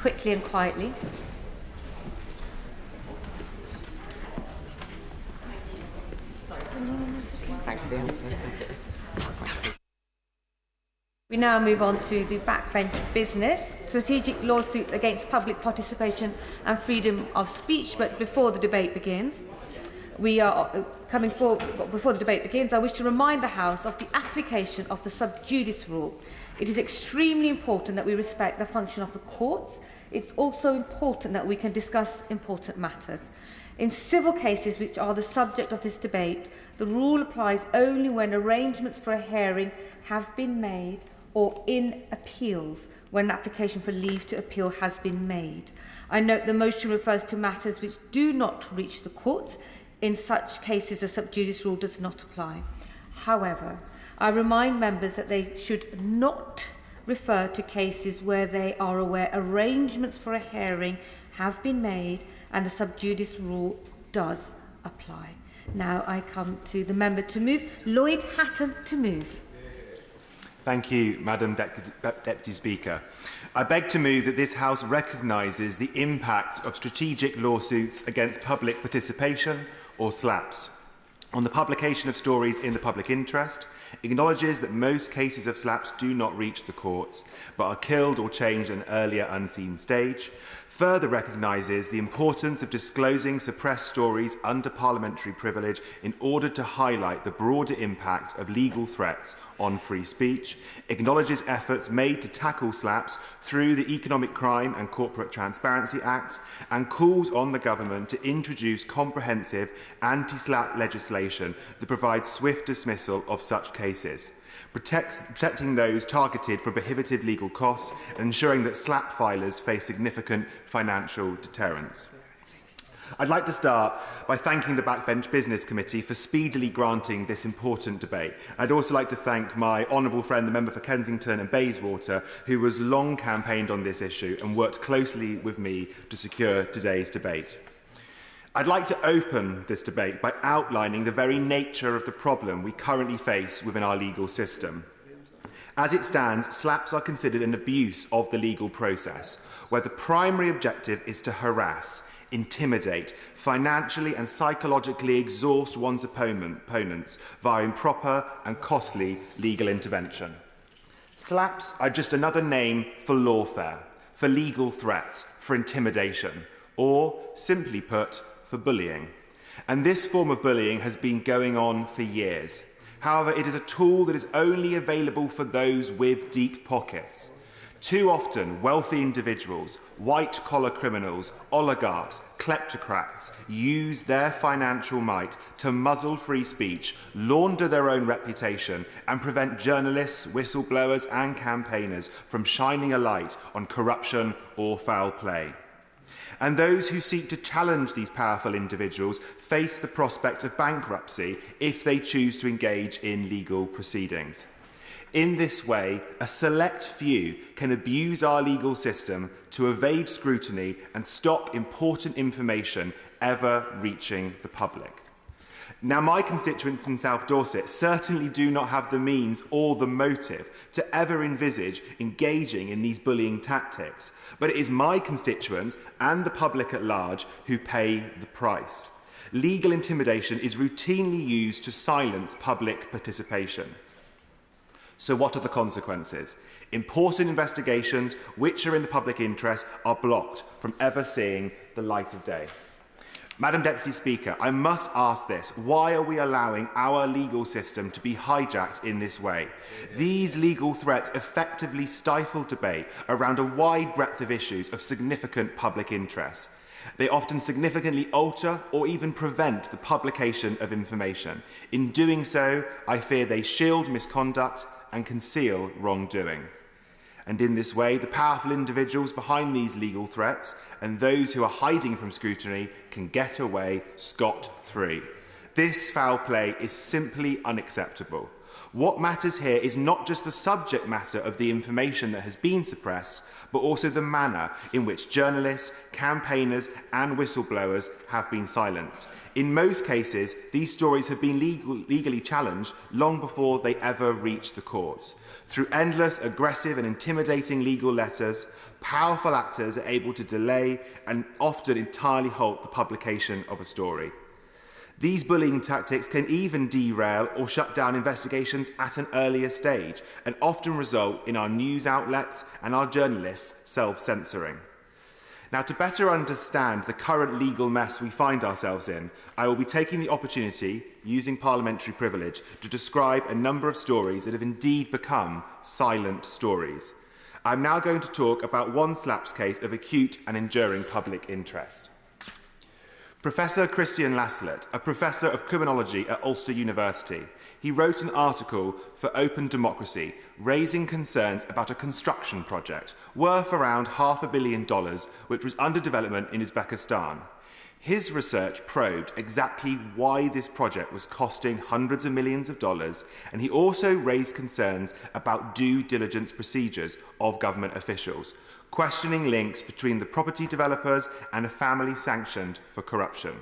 quickly and quietly. Thanks for the answer. We now move on to the Backbench Business, strategic lawsuits against public participation and freedom of speech. But before the debate begins, I wish to remind the House of the application of the sub judice rule. It is extremely important that we respect the function of the courts. It's also important that we can discuss important matters. In civil cases which are the subject of this debate, the rule applies only when arrangements for a hearing have been made or in appeals when an application for leave to appeal has been made. I note the motion refers to matters which do not reach the courts. In such cases, the sub judice rule does not apply. However, I remind members that they should not refer to cases where they are aware arrangements for a hearing have been made and the sub judice rule does apply. Now I come to the member to move. Lloyd Hatton to move. Thank you, Madam Deputy Speaker. I beg to move that this House recognises the impact of strategic lawsuits against public participation, or SLAPs, on the publication of stories in the public interest, acknowledges that most cases of SLAPs do not reach the courts, but are killed or changed at an earlier unseen stage, further recognises the importance of disclosing suppressed stories under parliamentary privilege in order to highlight the broader impact of legal threats on free speech, acknowledges efforts made to tackle SLAPs through the Economic Crime and Corporate Transparency Act, and calls on the government to introduce comprehensive anti-SLAP legislation that provides swift dismissal of such cases, protecting those targeted for prohibitive legal costs and ensuring that SLAP filers face significant financial deterrence. I'd like to start by thanking the Backbench Business Committee for speedily granting this important debate. I'd also like to thank my honourable friend, the member for Kensington and Bayswater, who has long campaigned on this issue and worked closely with me to secure today's debate. I'd like to open this debate by outlining the very nature of the problem we currently face within our legal system. As it stands, SLAPs are considered an abuse of the legal process, where the primary objective is to harass, intimidate, financially and psychologically exhaust one's opponents via improper and costly legal intervention. SLAPs are just another name for lawfare, for legal threats, for intimidation, or, simply put, for bullying. And this form of bullying has been going on for years. However, it is a tool that is only available for those with deep pockets. Too often, wealthy individuals, white-collar criminals, oligarchs, kleptocrats use their financial might to muzzle free speech, launder their own reputation, and prevent journalists, whistleblowers, and campaigners from shining a light on corruption or foul play. And those who seek to challenge these powerful individuals face the prospect of bankruptcy if they choose to engage in legal proceedings. In this way, a select few can abuse our legal system to evade scrutiny and stop important information ever reaching the public. Now, my constituents in South Dorset certainly do not have the means or the motive to ever envisage engaging in these bullying tactics, but it is my constituents and the public at large who pay the price. Legal intimidation is routinely used to silence public participation. So what are the consequences? Important investigations which are in the public interest are blocked from ever seeing the light of day. Madam Deputy Speaker, I must ask this. Why are we allowing our legal system to be hijacked in this way? These legal threats effectively stifle debate around a wide breadth of issues of significant public interest. They often significantly alter or even prevent the publication of information. In doing so, I fear they shield misconduct and conceal wrongdoing. And in this way, the powerful individuals behind these legal threats and those who are hiding from scrutiny can get away scot-free. This foul play is simply unacceptable. What matters here is not just the subject matter of the information that has been suppressed, but also the manner in which journalists, campaigners and whistleblowers have been silenced. In most cases, these stories have been legally challenged long before they ever reach the courts. Through endless, aggressive and intimidating legal letters, powerful actors are able to delay and often entirely halt the publication of a story. These bullying tactics can even derail or shut down investigations at an earlier stage and often result in our news outlets and our journalists self-censoring. Now, to better understand the current legal mess we find ourselves in, I will be taking the opportunity, using parliamentary privilege, to describe a number of stories that have indeed become silent stories. I'm now going to talk about one slaps case of acute and enduring public interest. Professor Christian Laslett, a professor of criminology at Ulster University, he wrote an article for Open Democracy raising concerns about a construction project worth around $500 million which was under development in Uzbekistan. His research probed exactly why this project was costing hundreds of millions of dollars, and he also raised concerns about due diligence procedures of government officials, questioning links between the property developers and a family sanctioned for corruption.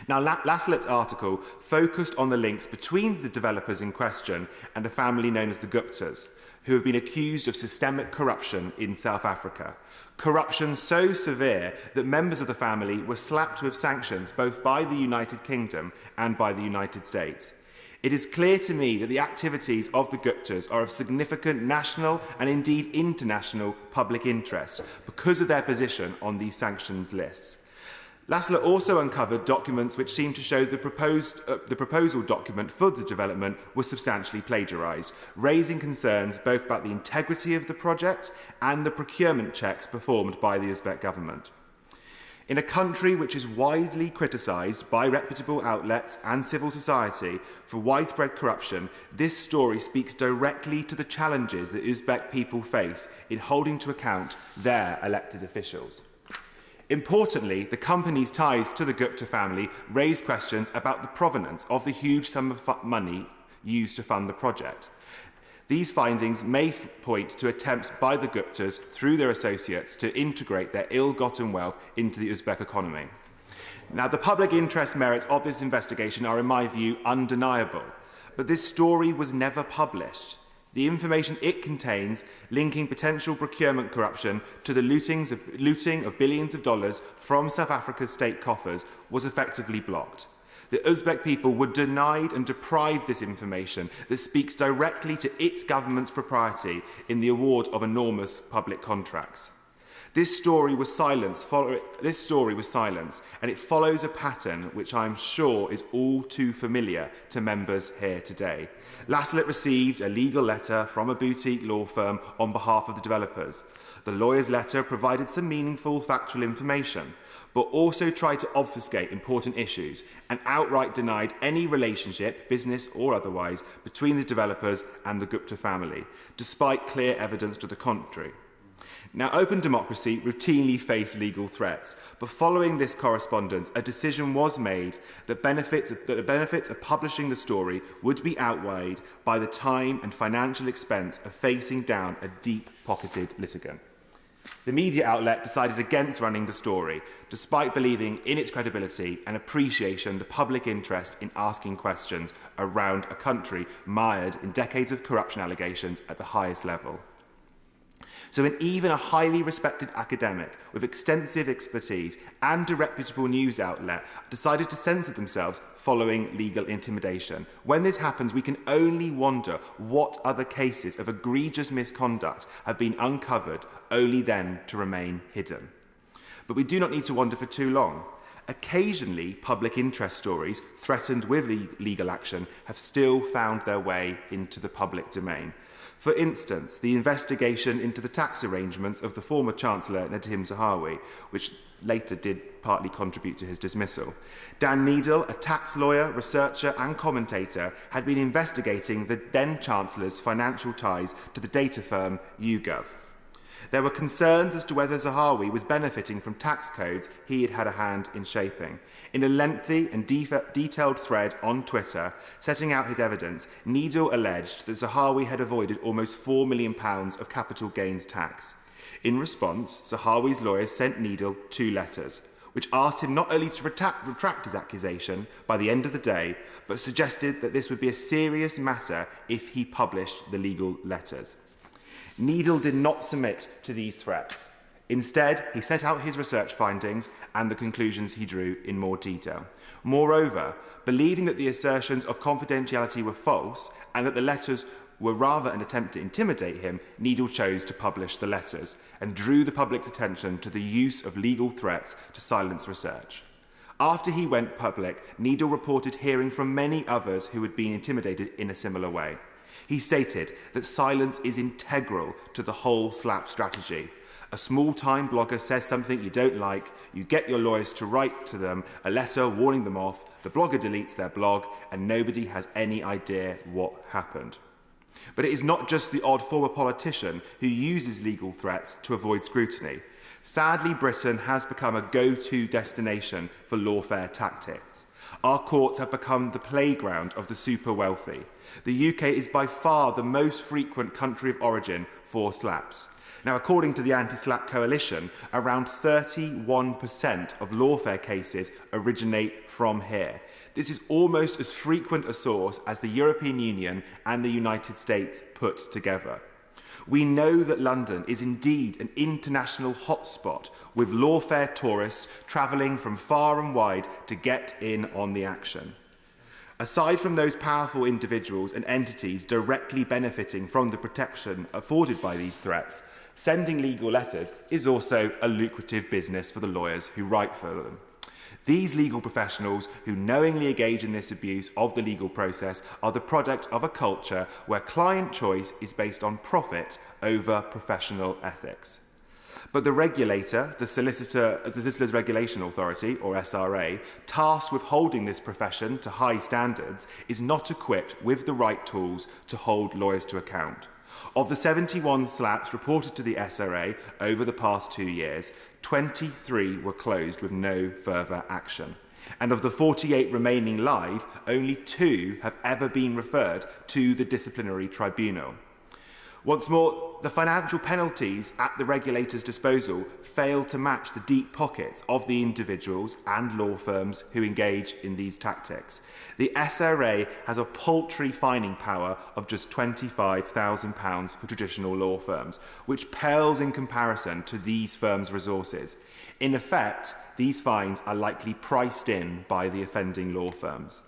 Now, Laslett's article focused on the links between the developers in question and a family known as the Guptas, who have been accused of systemic corruption in South Africa. Corruption so severe that members of the family were slapped with sanctions both by the United Kingdom and by the United States. It is clear to me that the activities of the Guptas are of significant national and indeed international public interest because of their position on these sanctions lists. Laslett also uncovered documents which seem to show the proposal document for the development was substantially plagiarised, raising concerns both about the integrity of the project and the procurement checks performed by the Uzbek government. In a country which is widely criticised by reputable outlets and civil society for widespread corruption, this story speaks directly to the challenges that Uzbek people face in holding to account their elected officials. Importantly, the company's ties to the Gupta family raised questions about the provenance of the huge sum of money used to fund the project. These findings may point to attempts by the Guptas, through their associates, to integrate their ill-gotten wealth into the Uzbek economy. Now, the public interest merits of this investigation are, in my view, undeniable, but this story was never published. The information it contains, linking potential procurement corruption to the looting of billions of dollars from South Africa's state coffers, was effectively blocked. The Uzbek people were denied and deprived this information that speaks directly to its government's propriety in the award of enormous public contracts. This story was silenced, and it follows a pattern which I am sure is all too familiar to members here today. Laslett received a legal letter from a boutique law firm on behalf of the developers. The lawyer's letter provided some meaningful factual information, but also tried to obfuscate important issues and outright denied any relationship, business or otherwise, between the developers and the Gupta family, despite clear evidence to the contrary. Now, Open Democracy routinely faced legal threats, but following this correspondence, a decision was made that the benefits of publishing the story would be outweighed by the time and financial expense of facing down a deep-pocketed litigant. The media outlet decided against running the story, despite believing in its credibility and appreciation the public interest in asking questions around a country mired in decades of corruption allegations at the highest level. So even a highly respected academic with extensive expertise and a reputable news outlet decided to censor themselves following legal intimidation. When this happens, we can only wonder what other cases of egregious misconduct have been uncovered, only then to remain hidden. But we do not need to wonder for too long. Occasionally, public interest stories threatened with legal action have still found their way into the public domain. For instance, the investigation into the tax arrangements of the former Chancellor Nadim Zahawi, which later did partly contribute to his dismissal. Dan Needle, a tax lawyer, researcher and commentator, had been investigating the then Chancellor's financial ties to the data firm YouGov. There were concerns as to whether Zahawi was benefiting from tax codes he had had a hand in shaping. In a lengthy and detailed thread on Twitter setting out his evidence, Needle alleged that Zahawi had avoided almost £4 million of capital gains tax. In response, Zahawi's lawyers sent Needle 2 letters, which asked him not only to retract his accusation by the end of the day, but suggested that this would be a serious matter if he published the legal letters. Needle did not submit to these threats. Instead, he set out his research findings and the conclusions he drew in more detail. Moreover, believing that the assertions of confidentiality were false and that the letters were rather an attempt to intimidate him, Needle chose to publish the letters and drew the public's attention to the use of legal threats to silence research. After he went public, Needle reported hearing from many others who had been intimidated in a similar way. He stated that silence is integral to the whole SLAP strategy. A small-time blogger says something you don't like, you get your lawyers to write to them a letter warning them off, the blogger deletes their blog, and nobody has any idea what happened. But it is not just the odd former politician who uses legal threats to avoid scrutiny. Sadly, Britain has become a go-to destination for lawfare tactics. Our courts have become the playground of the super wealthy. The UK is by far the most frequent country of origin for SLAPs. Now, according to the Anti-SLAP Coalition, around 31% of lawfare cases originate from here. This is almost as frequent a source as the European Union and the United States put together. We know that London is indeed an international hotspot, with lawfare tourists travelling from far and wide to get in on the action. Aside from those powerful individuals and entities directly benefiting from the protection afforded by these threats, sending legal letters is also a lucrative business for the lawyers who write for them. These legal professionals who knowingly engage in this abuse of the legal process are the product of a culture where client choice is based on profit over professional ethics. But the regulator, the Solicitors Regulation Authority, or SRA, tasked with holding this profession to high standards, is not equipped with the right tools to hold lawyers to account. Of the 71 SLAPs reported to the SRA over the past 2 years, 23 were closed with no further action. And of the 48 remaining live, only 2 have ever been referred to the disciplinary tribunal. Once more, the financial penalties at the regulator's disposal fail to match the deep pockets of the individuals and law firms who engage in these tactics. The SRA has a paltry fining power of just £25,000 for traditional law firms, which pales in comparison to these firms' resources. In effect, these fines are likely priced in by the offending law firms.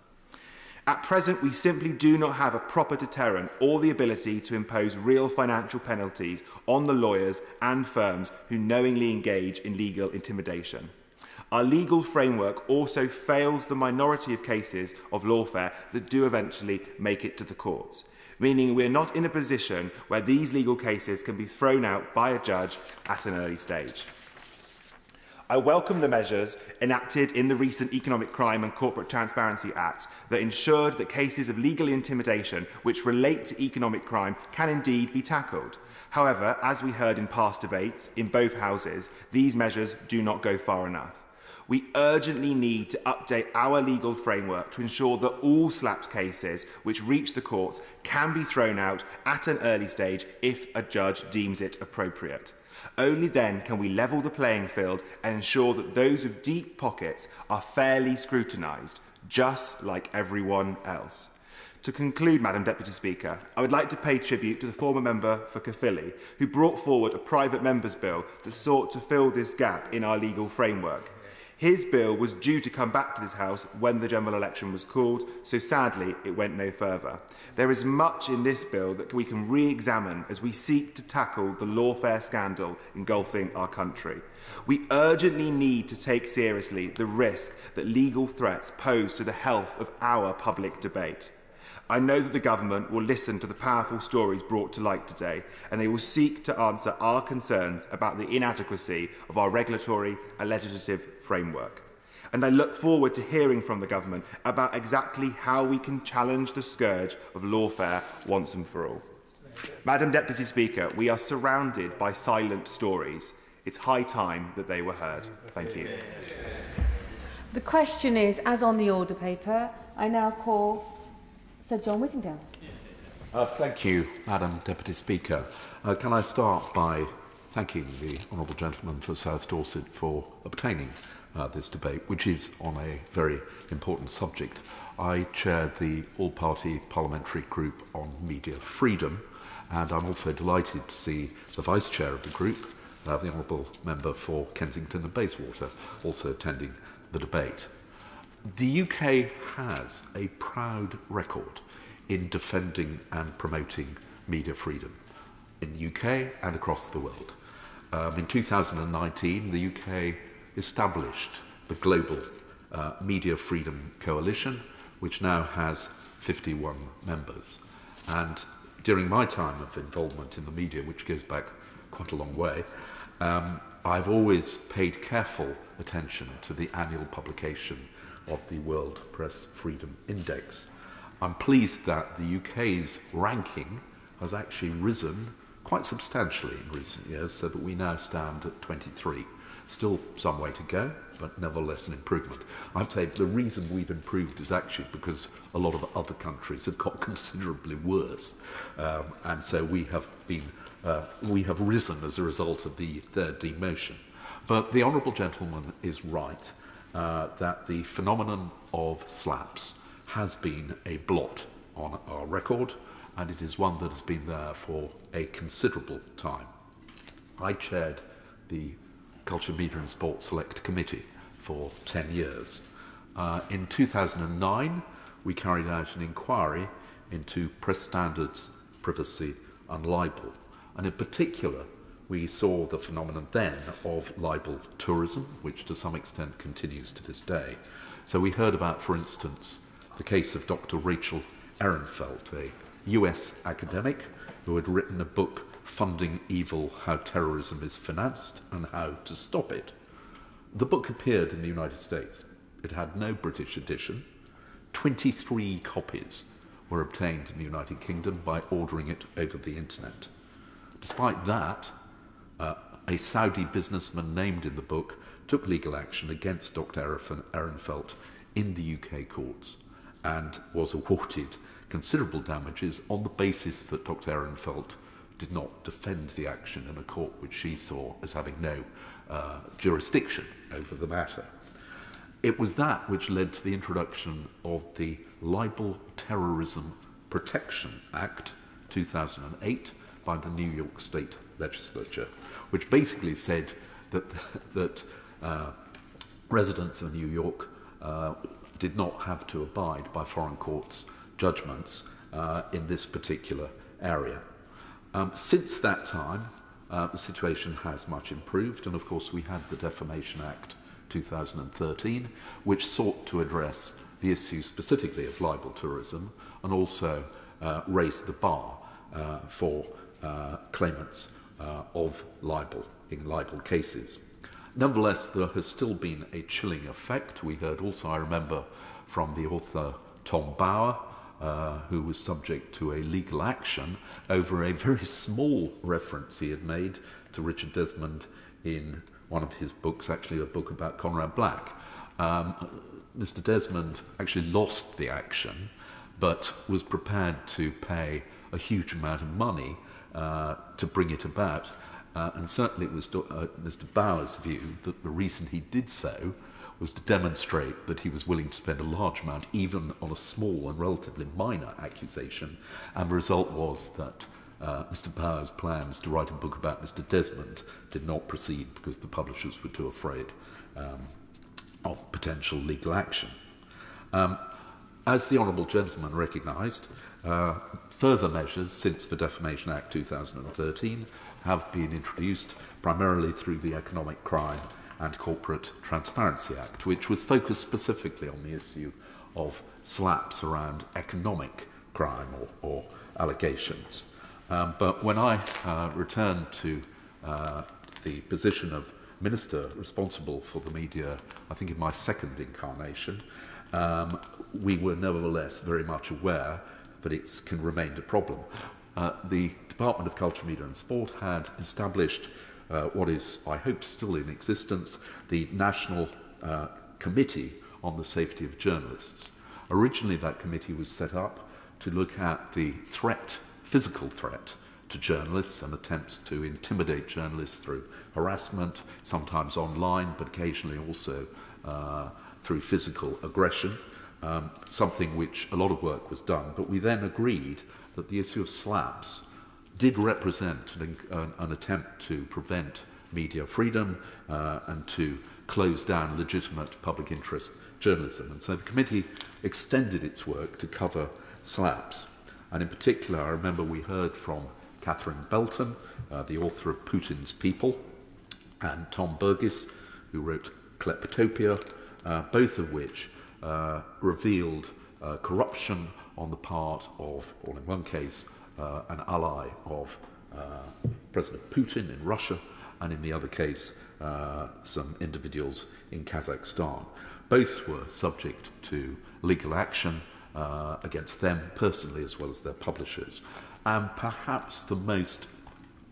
At present, we simply do not have a proper deterrent or the ability to impose real financial penalties on the lawyers and firms who knowingly engage in legal intimidation. Our legal framework also fails the minority of cases of lawfare that do eventually make it to the courts, meaning we're not in a position where these legal cases can be thrown out by a judge at an early stage. I welcome the measures enacted in the recent Economic Crime and Corporate Transparency Act that ensured that cases of legal intimidation which relate to economic crime can indeed be tackled. However, as we heard in past debates in both houses, these measures do not go far enough. We urgently need to update our legal framework to ensure that all SLAPs cases which reach the courts can be thrown out at an early stage if a judge deems it appropriate. Only then can we level the playing field and ensure that those with deep pockets are fairly scrutinised, just like everyone else. To conclude, Madam Deputy Speaker, I would like to pay tribute to the former member for Caerphilly, who brought forward a private member's bill that sought to fill this gap in our legal framework. His bill was due to come back to this House when the general election was called, so sadly it went no further. There is much in this bill that we can re-examine as we seek to tackle the lawfare scandal engulfing our country. We urgently need to take seriously the risk that legal threats pose to the health of our public debate. I know that the government will listen to the powerful stories brought to light today, and they will seek to answer our concerns about the inadequacy of our regulatory and legislative framework. And I look forward to hearing from the government about exactly how we can challenge the scourge of lawfare once and for all. Madam Deputy Speaker, we are surrounded by silent stories. It's high time that they were heard. Thank you. The question is, as on the order paper, I now call Sir John Whittingdale. Thank you, Madam Deputy Speaker. Can I start by thanking the Honourable Gentleman for South Dorset for obtaining this debate, which is on a very important subject. I chaired the all-party parliamentary group on media freedom, and I'm also delighted to see the Vice Chair of the group, the Honourable Member for Kensington and Bayswater, also attending the debate. The UK has a proud record in defending and promoting media freedom in the UK and across the world. In 2019, the UK established the Global Media Freedom Coalition, which now has 51 members. And during my time of involvement in the media, which goes back quite a long way, I've always paid careful attention to the annual publication of the World Press Freedom Index. I'm pleased that the UK's ranking has actually risen quite substantially in recent years, so that we now stand at 23. Still some way to go, but nevertheless an improvement. I'd say the reason we've improved is actually because a lot of other countries have got considerably worse, and so we have risen as a result of the demotion. But the Honourable Gentleman is right that the phenomenon of slaps has been a blot on our record, and it is one that has been there for a considerable time. I chaired the Culture, Media and Sport Select Committee for 10 years. In 2009, we carried out an inquiry into press standards, privacy and libel. And in particular, we saw the phenomenon then of libel tourism, which to some extent continues to this day. So we heard about, for instance, the case of Dr. Rachel Ehrenfeld, a US academic who had written a book, Funding Evil, How Terrorism is Financed and How to Stop It. The book appeared in the United States. It had no British edition. 23 copies were obtained in the United Kingdom by ordering it over the internet. Despite that, a Saudi businessman named in the book took legal action against Dr. Ehrenfeld in the UK courts and was awarded considerable damages on the basis that Dr. Ehrenfeld did not defend the action in a court which she saw as having no jurisdiction over the matter. It was that which led to the introduction of the Libel Terrorism Protection Act 2008 by the New York State Legislature, which basically said that residents of New York did not have to abide by foreign courts' judgments in this particular area. Since that time, the situation has much improved, and of course we had the Defamation Act 2013, which sought to address the issue specifically of libel tourism and also raise the bar for claimants of libel in libel cases. Nonetheless, there has still been a chilling effect. We heard also, I remember, from the author Tom Bower, who was subject to a legal action over a very small reference he had made to Richard Desmond in one of his books, actually a book about Conrad Black. Mr. Desmond actually lost the action, but was prepared to pay a huge amount of money to bring it about. And certainly it was Mr. Bower's view that the reason he did so was to demonstrate that he was willing to spend a large amount, even on a small and relatively minor accusation. And the result was that Mr. Bower's plans to write a book about Mr. Desmond did not proceed because the publishers were too afraid of potential legal action. As the Honourable Gentleman recognised, further measures since the Defamation Act 2013 have been introduced primarily through the Economic Crime and Corporate Transparency Act, which was focused specifically on the issue of slaps around economic crime or allegations. But when I returned to the position of Minister responsible for the media, I think in my second incarnation, we were nevertheless very much aware that it can remain a problem. the Department of Culture, Media and Sport had established what is, I hope, still in existence, the National Committee on the Safety of Journalists. Originally, that committee was set up to look at the physical threat to journalists and attempts to intimidate journalists through harassment, sometimes online, but occasionally also through physical aggression, something which a lot of work was done. But we then agreed that the issue of slabs did represent an attempt to prevent media freedom and to close down legitimate public interest journalism. And so the committee extended its work to cover slabs. And in particular, I remember we heard from Catherine Belton, the author of Putin's People, and Tom Burgess, who wrote Kleptopia, both of which revealed corruption on the part of, or in one case, an ally of President Putin in Russia, and in the other case, some individuals in Kazakhstan. Both were subject to legal action against them personally as well as their publishers. And perhaps the most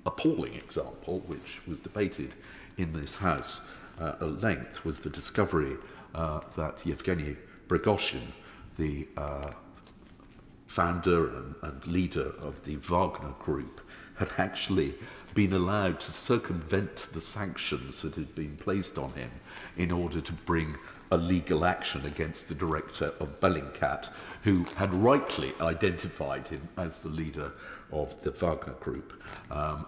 appalling example, which was debated in this House at length, was the discovery that Yevgeny Prigozhin, the founder and leader of the Wagner Group, had actually been allowed to circumvent the sanctions that had been placed on him in order to bring a legal action against the director of Bellingcat, who had rightly identified him as the leader of the Wagner Group.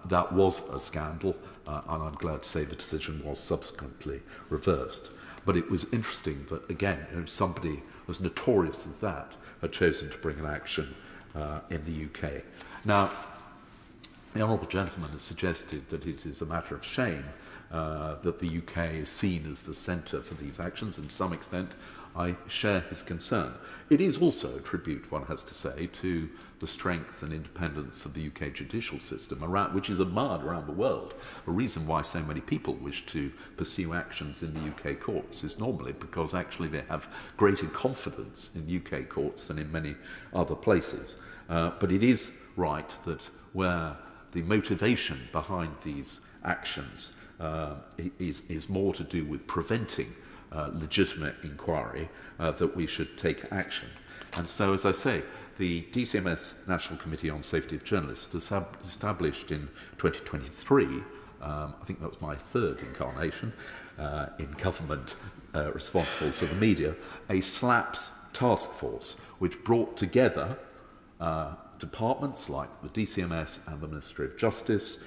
That was a scandal, and I'm glad to say the decision was subsequently reversed. But it was interesting that, again, somebody as notorious as that had chosen to bring an action in the UK. Now, the Honourable Gentleman has suggested that it is a matter of shame that the UK is seen as the centre for these actions, and to some extent I share his concern. It is also a tribute, one has to say, to the strength and independence of the UK judicial system, which is admired around the world. A reason why so many people wish to pursue actions in the UK courts is normally because actually they have greater confidence in UK courts than in many other places. But it is right that where the motivation behind these actions is more to do with preventing legitimate inquiry, that we should take action. And so, as I say, the DCMS National Committee on Safety of Journalists established in 2023, I think that was my third incarnation in government responsible for the media, a SLAPS task force which brought together departments like the DCMS and the Ministry of Justice,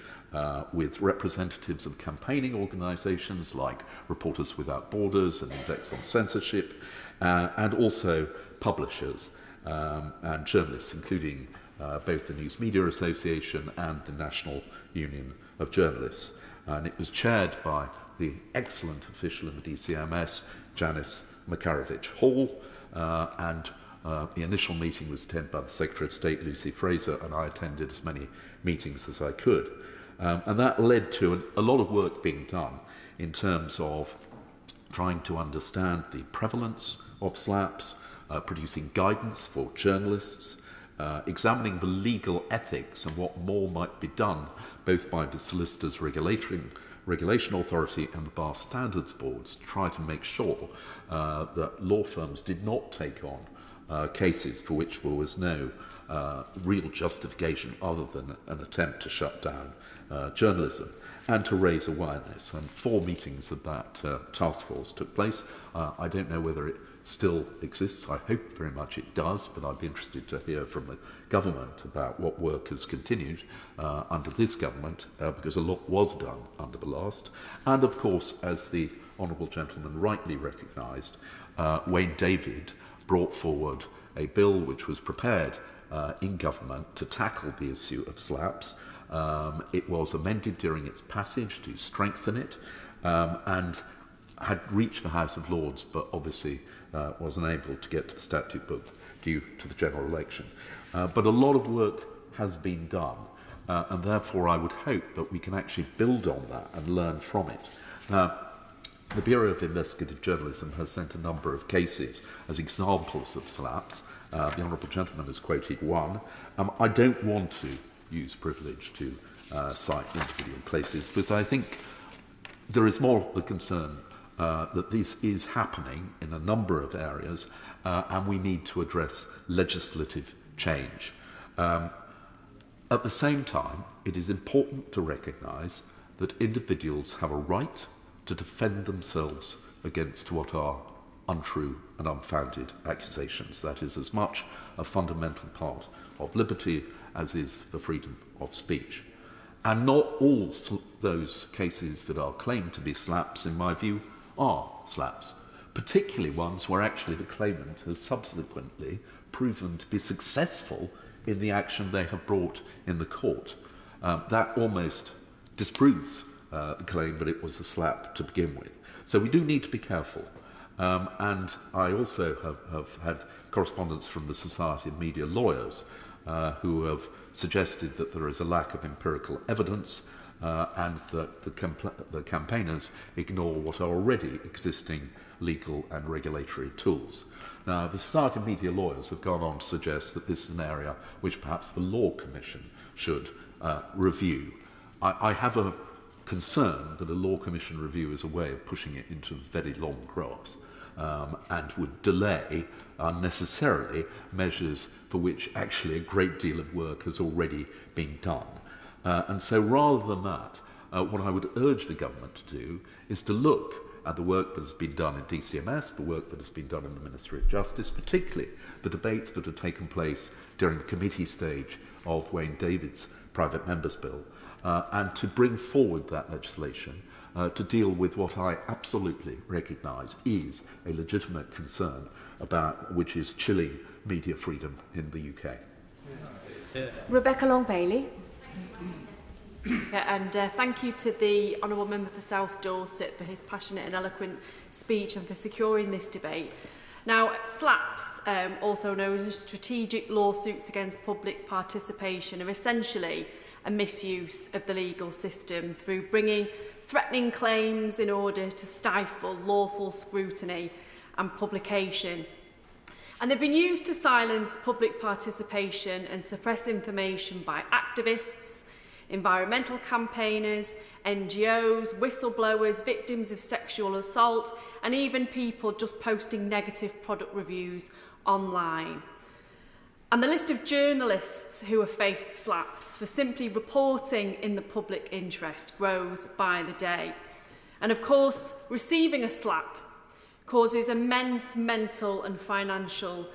with representatives of campaigning organisations like Reporters Without Borders and Index on Censorship, and also publishers and journalists, including both the News Media Association and the National Union of Journalists. And it was chaired by the excellent official in the DCMS, Janice Makarovich-Hall, and the initial meeting was attended by the Secretary of State, Lucy Fraser, and I attended as many meetings as I could. And that led to a lot of work being done in terms of trying to understand the prevalence of SLAPs, producing guidance for journalists, examining the legal ethics and what more might be done, both by the Solicitors Regulation Authority and the Bar Standards Boards, to try to make sure that law firms did not take on cases for which there was no real justification other than an attempt to shut down journalism, and to raise awareness. And 4 meetings of that task force took place. I don't know whether it still exists. I hope very much it does, but I'd be interested to hear from the government about what work has continued under this government, because a lot was done under the last. And of course, as the Honourable Gentleman rightly recognised, Wayne David brought forward a bill which was prepared in government to tackle the issue of SLAPs. It was amended during its passage to strengthen it, and had reached the House of Lords, but obviously was unable to get to the statute book due to the general election. But a lot of work has been done, and therefore I would hope that we can actually build on that and learn from it. The Bureau of Investigative Journalism has sent a number of cases as examples of SLAPs. The Honourable Gentleman has quoted one. I don't want to use privilege to cite individual places, but I think there is more of a concern that this is happening in a number of areas, and we need to address legislative change. At the same time, it is important to recognise that individuals have a right to defend themselves against what are untrue and unfounded accusations. That is as much a fundamental part of liberty as is the freedom of speech. And not all those cases that are claimed to be slaps, in my view, are slaps, particularly ones where actually the claimant has subsequently proven to be successful in the action they have brought in the court. That almost disproves the claim that it was a slap to begin with. So we do need to be careful. And I also have had correspondence from the Society of Media Lawyers who have suggested that there is a lack of empirical evidence and that the campaigners ignore what are already existing legal and regulatory tools. Now, the Society of Media Lawyers have gone on to suggest that this is an area which perhaps the Law Commission should review. I have a concern that a Law Commission review is a way of pushing it into very long grass and would delay unnecessarily measures for which actually a great deal of work has already been done. And so rather than that, what I would urge the government to do is to look at the work that has been done in DCMS, the work that has been done in the Ministry of Justice, particularly the debates that have taken place during the committee stage of Wayne David's private members' bill, and to bring forward that legislation to deal with what I absolutely recognise is a legitimate concern about which is chilling media freedom in the UK. Rebecca Long-Bailey. And thank you to the Honourable Member for South Dorset for his passionate and eloquent speech and for securing this debate. Now, SLAPs, also known as strategic lawsuits against public participation, are essentially a misuse of the legal system through bringing threatening claims in order to stifle lawful scrutiny and publication. And they've been used to silence public participation and suppress information by activists, environmental campaigners, NGOs, whistleblowers, victims of sexual assault, and even people just posting negative product reviews online. And the list of journalists who have faced slaps for simply reporting in the public interest grows by the day. And of course, receiving a slap causes immense mental and financial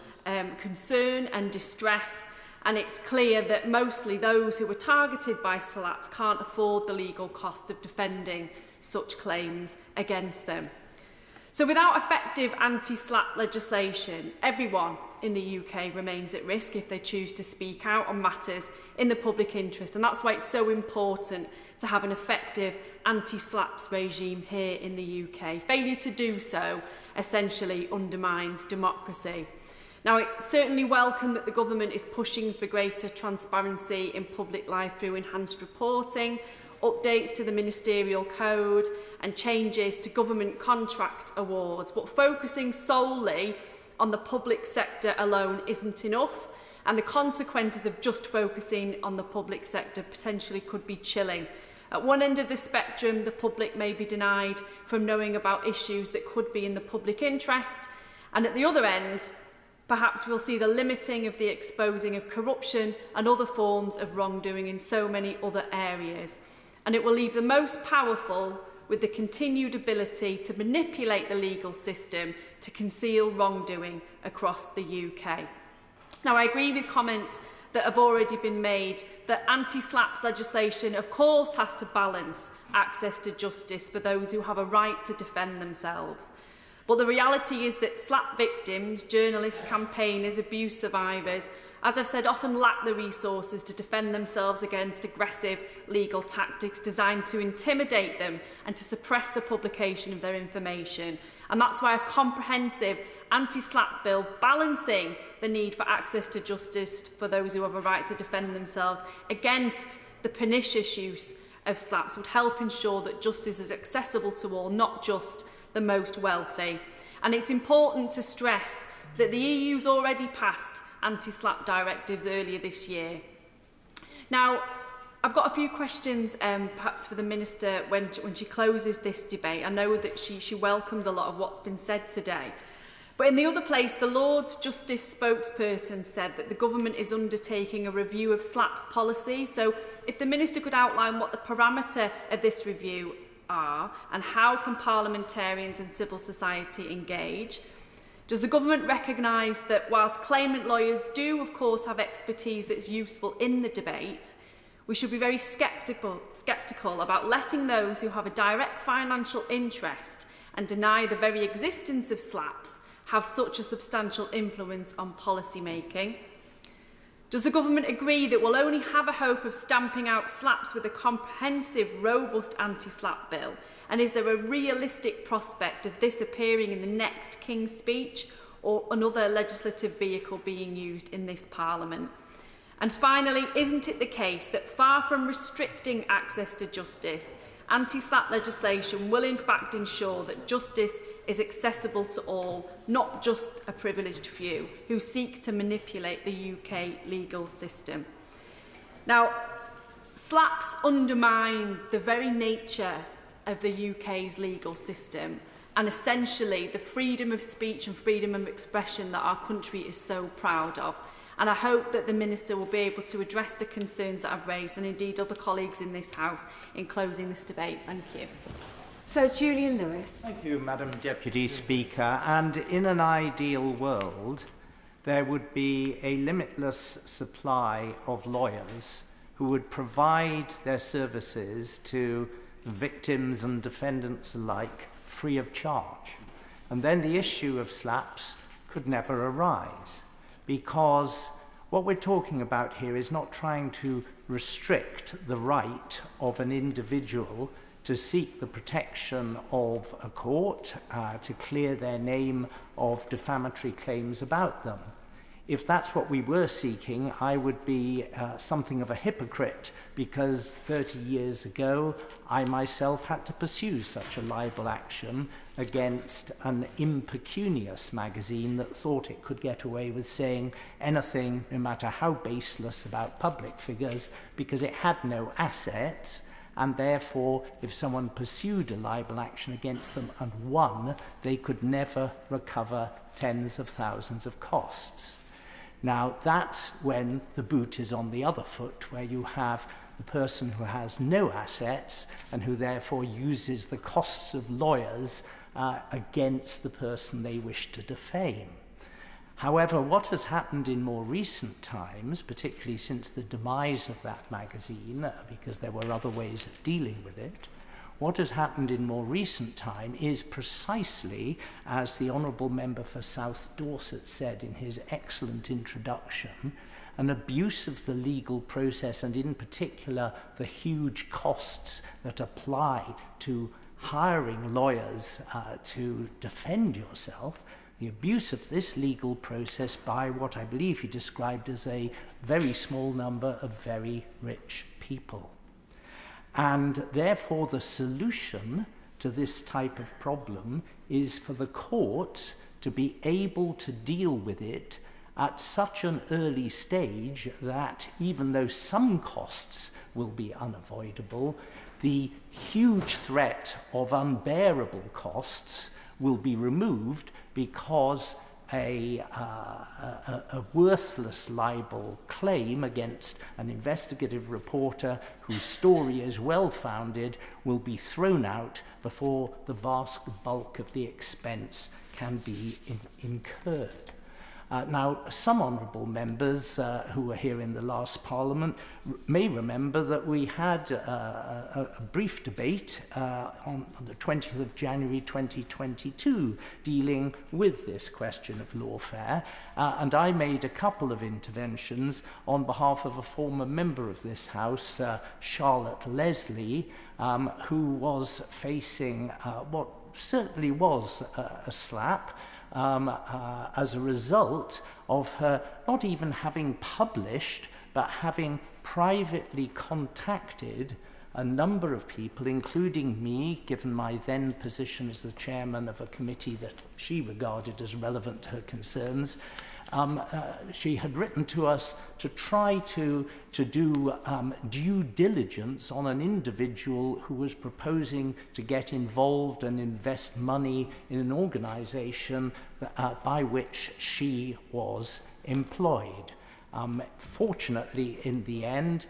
concern and distress. And it's clear that mostly those who were targeted by slaps can't afford the legal cost of defending such claims against them. So without effective anti-slap legislation, everyone in the UK remains at risk if they choose to speak out on matters in the public interest. And that's why it's so important to have an effective anti-slaps regime here in the UK. Failure to do so essentially undermines democracy. Now, it's certainly welcome that the government is pushing for greater transparency in public life through enhanced reporting, updates to the ministerial code and changes to government contract awards. But focusing solely on the public sector alone isn't enough, and the consequences of just focusing on the public sector potentially could be chilling. At one end of the spectrum, the public may be denied from knowing about issues that could be in the public interest, and at the other end, perhaps we'll see the limiting of the exposing of corruption and other forms of wrongdoing in so many other areas. And it will leave the most powerful with the continued ability to manipulate the legal system to conceal wrongdoing across the UK. Now, I agree with comments that have already been made that anti-slaps legislation, of course, has to balance access to justice for those who have a right to defend themselves. But the reality is that slap victims, journalists, campaigners, abuse survivors, as I've said, often lack the resources to defend themselves against aggressive legal tactics designed to intimidate them and to suppress the publication of their information. And that's why a comprehensive anti-slap bill balancing the need for access to justice for those who have a right to defend themselves against the pernicious use of slaps would help ensure that justice is accessible to all, not just the most wealthy. And it's important to stress that the EU's already passed anti-slap directives earlier this year. Now, I've got a few questions perhaps for the Minister when she closes this debate. I know that she welcomes a lot of what's been said today. But in the other place, the Lord's Justice spokesperson said that the government is undertaking a review of SLAP's policy. So if the Minister could outline what the parameter of this review are and how can parliamentarians and civil society engage. Does the government recognise that whilst claimant lawyers do of course have expertise that's useful in the debate, we should be very sceptical about letting those who have a direct financial interest and deny the very existence of SLAPs have such a substantial influence on policy making? Does the government agree that we'll only have a hope of stamping out SLAPs with a comprehensive, robust anti-SLAP bill? And is there a realistic prospect of this appearing in the next King's Speech or another legislative vehicle being used in this Parliament? And finally, isn't it the case that far from restricting access to justice, anti-SLAP legislation will in fact ensure that justice is accessible to all, not just a privileged few who seek to manipulate the UK legal system? Now, SLAPs undermine the very nature of the UK's legal system and essentially the freedom of speech and freedom of expression that our country is so proud of. And I hope that the Minister will be able to address the concerns that I've raised and indeed other colleagues in this House in closing this debate. Thank you. So, Julian Lewis. Thank you, Madam Deputy Speaker. And in an ideal world, there would be a limitless supply of lawyers who would provide their services to victims and defendants alike free of charge. And then the issue of SLAPs could never arise, because what we're talking about here is not trying to restrict the right of an individual to seek the protection of a court, to clear their name of defamatory claims about them. If that's what we were seeking, I would be something of a hypocrite, because 30 years ago, I myself had to pursue such a libel action against an impecunious magazine that thought it could get away with saying anything, no matter how baseless, about public figures, because it had no assets. And therefore, if someone pursued a libel action against them and won, they could never recover tens of thousands of costs. Now, that's when the boot is on the other foot, where you have the person who has no assets and who therefore uses the costs of lawyers against the person they wish to defame. However, what has happened in more recent times, particularly since the demise of that magazine, because there were other ways of dealing with it, what has happened in more recent time is precisely, as the Honourable Member for South Dorset said in his excellent introduction, an abuse of the legal process, and in particular the huge costs that apply to hiring lawyers to defend yourself, the abuse of this legal process by what I believe he described as a very small number of very rich people. And therefore the solution to this type of problem is for the courts to be able to deal with it at such an early stage that even though some costs will be unavoidable, the huge threat of unbearable costs will be removed, because a worthless libel claim against an investigative reporter whose story is well-founded will be thrown out before the vast bulk of the expense can be incurred. Now, some honourable members who were here in the last Parliament may remember that we had a brief debate on the 20th of January 2022 dealing with this question of lawfare, and I made a couple of interventions on behalf of a former member of this House, Charlotte Leslie, who was facing what certainly was a slap, as a result of her not even having published, but having privately contacted a number of people, including me, given my then position as the chairman of a committee that she regarded as relevant to her concerns. She had written to us to try to do due diligence on an individual who was proposing to get involved and invest money in an organisation by which she was employed. Fortunately, in the end,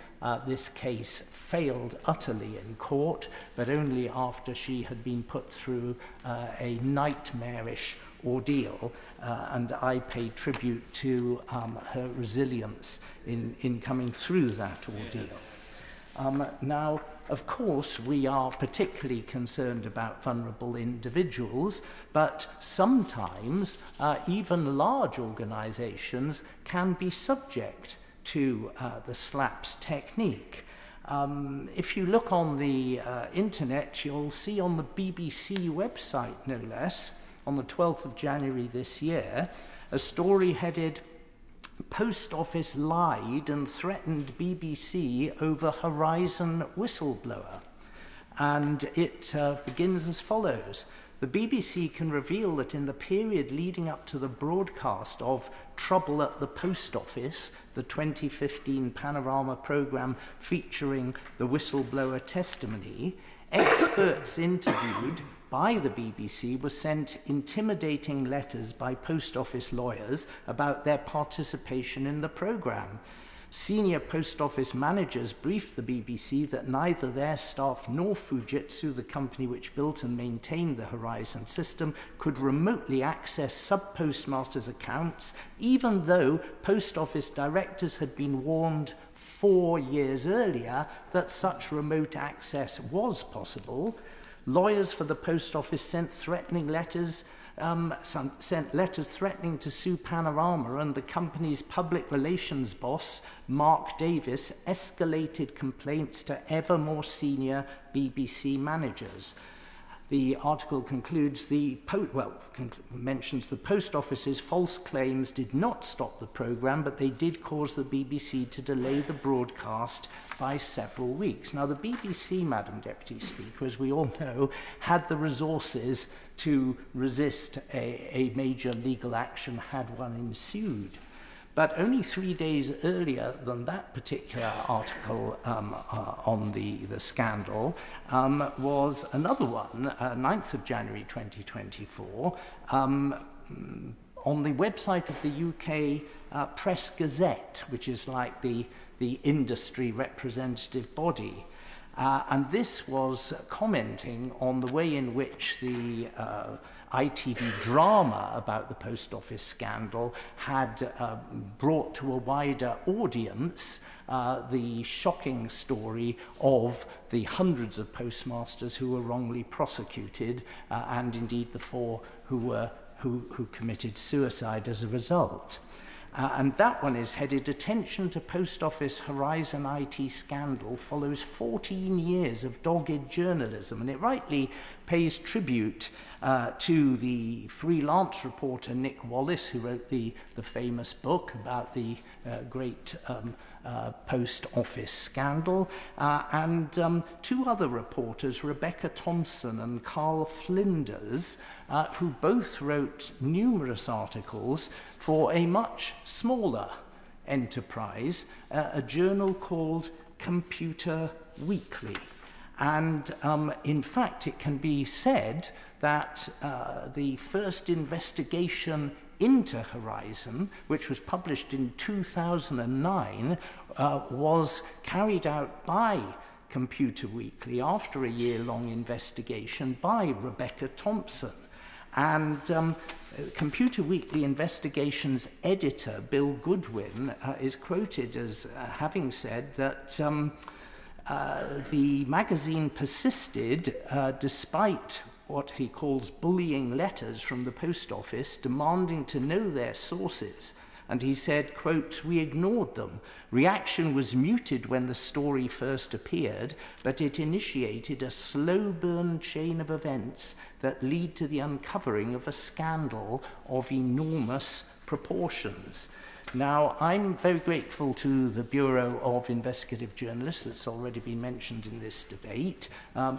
this case failed utterly in court, but only after she had been put through a nightmarish ordeal, and I pay tribute to her resilience in coming through that ordeal. Now, of course, we are particularly concerned about vulnerable individuals, but sometimes even large organisations can be subject to the SLAPS technique. If you look on the internet, you'll see on the BBC website, no less, on the 12th of January this year, a story headed "Post Office lied and threatened BBC over Horizon whistleblower." And it begins as follows. The BBC can reveal that in the period leading up to the broadcast of Trouble at the Post Office, the 2015 Panorama programme featuring the whistleblower testimony, experts interviewed by the BBC were sent intimidating letters by post office lawyers about their participation in the programme. Senior post office managers briefed the BBC that neither their staff nor Fujitsu, the company which built and maintained the Horizon system, could remotely access sub-postmasters' accounts, even though post office directors had been warned 4 years earlier that such remote access was possible. Lawyers for the post office sent letters threatening to sue Panorama, and the company's public relations boss, Mark Davis, escalated complaints to ever more senior BBC managers. The article concludes mentions the post office's false claims did not stop the programme, but they did cause the BBC to delay the broadcast by several weeks. Now, the BBC, Madam Deputy Speaker, as we all know, had the resources to resist a major legal action had one ensued. But only 3 days earlier than that particular article on the scandal was another one, 9th of January 2024, on the website of the UK Press Gazette, which is like the industry representative body. And this was commenting on the way in which the ITV drama about the post office scandal had brought to a wider audience the shocking story of the hundreds of postmasters who were wrongly prosecuted, and indeed the 4 who committed suicide as a result. And that one is headed "Attention to Post Office Horizon IT Scandal Follows 14 Years of Dogged Journalism." And it rightly pays tribute to the freelance reporter Nick Wallace, who wrote the famous book about the great post office scandal, and 2 other reporters, Rebecca Thompson and Carl Flinders, who both wrote numerous articles for a much smaller enterprise, a journal called Computer Weekly. And in fact, it can be said that the first investigation into Horizon, which was published in 2009, was carried out by Computer Weekly after a year-long investigation by Rebecca Thompson. And Computer Weekly investigations editor Bill Goodwin is quoted as having said that the magazine persisted despite what he calls bullying letters from the post office demanding to know their sources. And he said, quote, "We ignored them. Reaction was muted when the story first appeared, but it initiated a slow burn chain of events that lead to the uncovering of a scandal of enormous proportions." Now, I'm very grateful to the Bureau of Investigative Journalists, that's already been mentioned in this debate,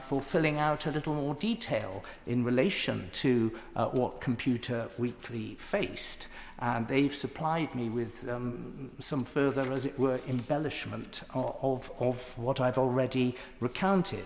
for filling out a little more detail in relation to what Computer Weekly faced. And they've supplied me with some further, as it were, embellishment of what I've already recounted.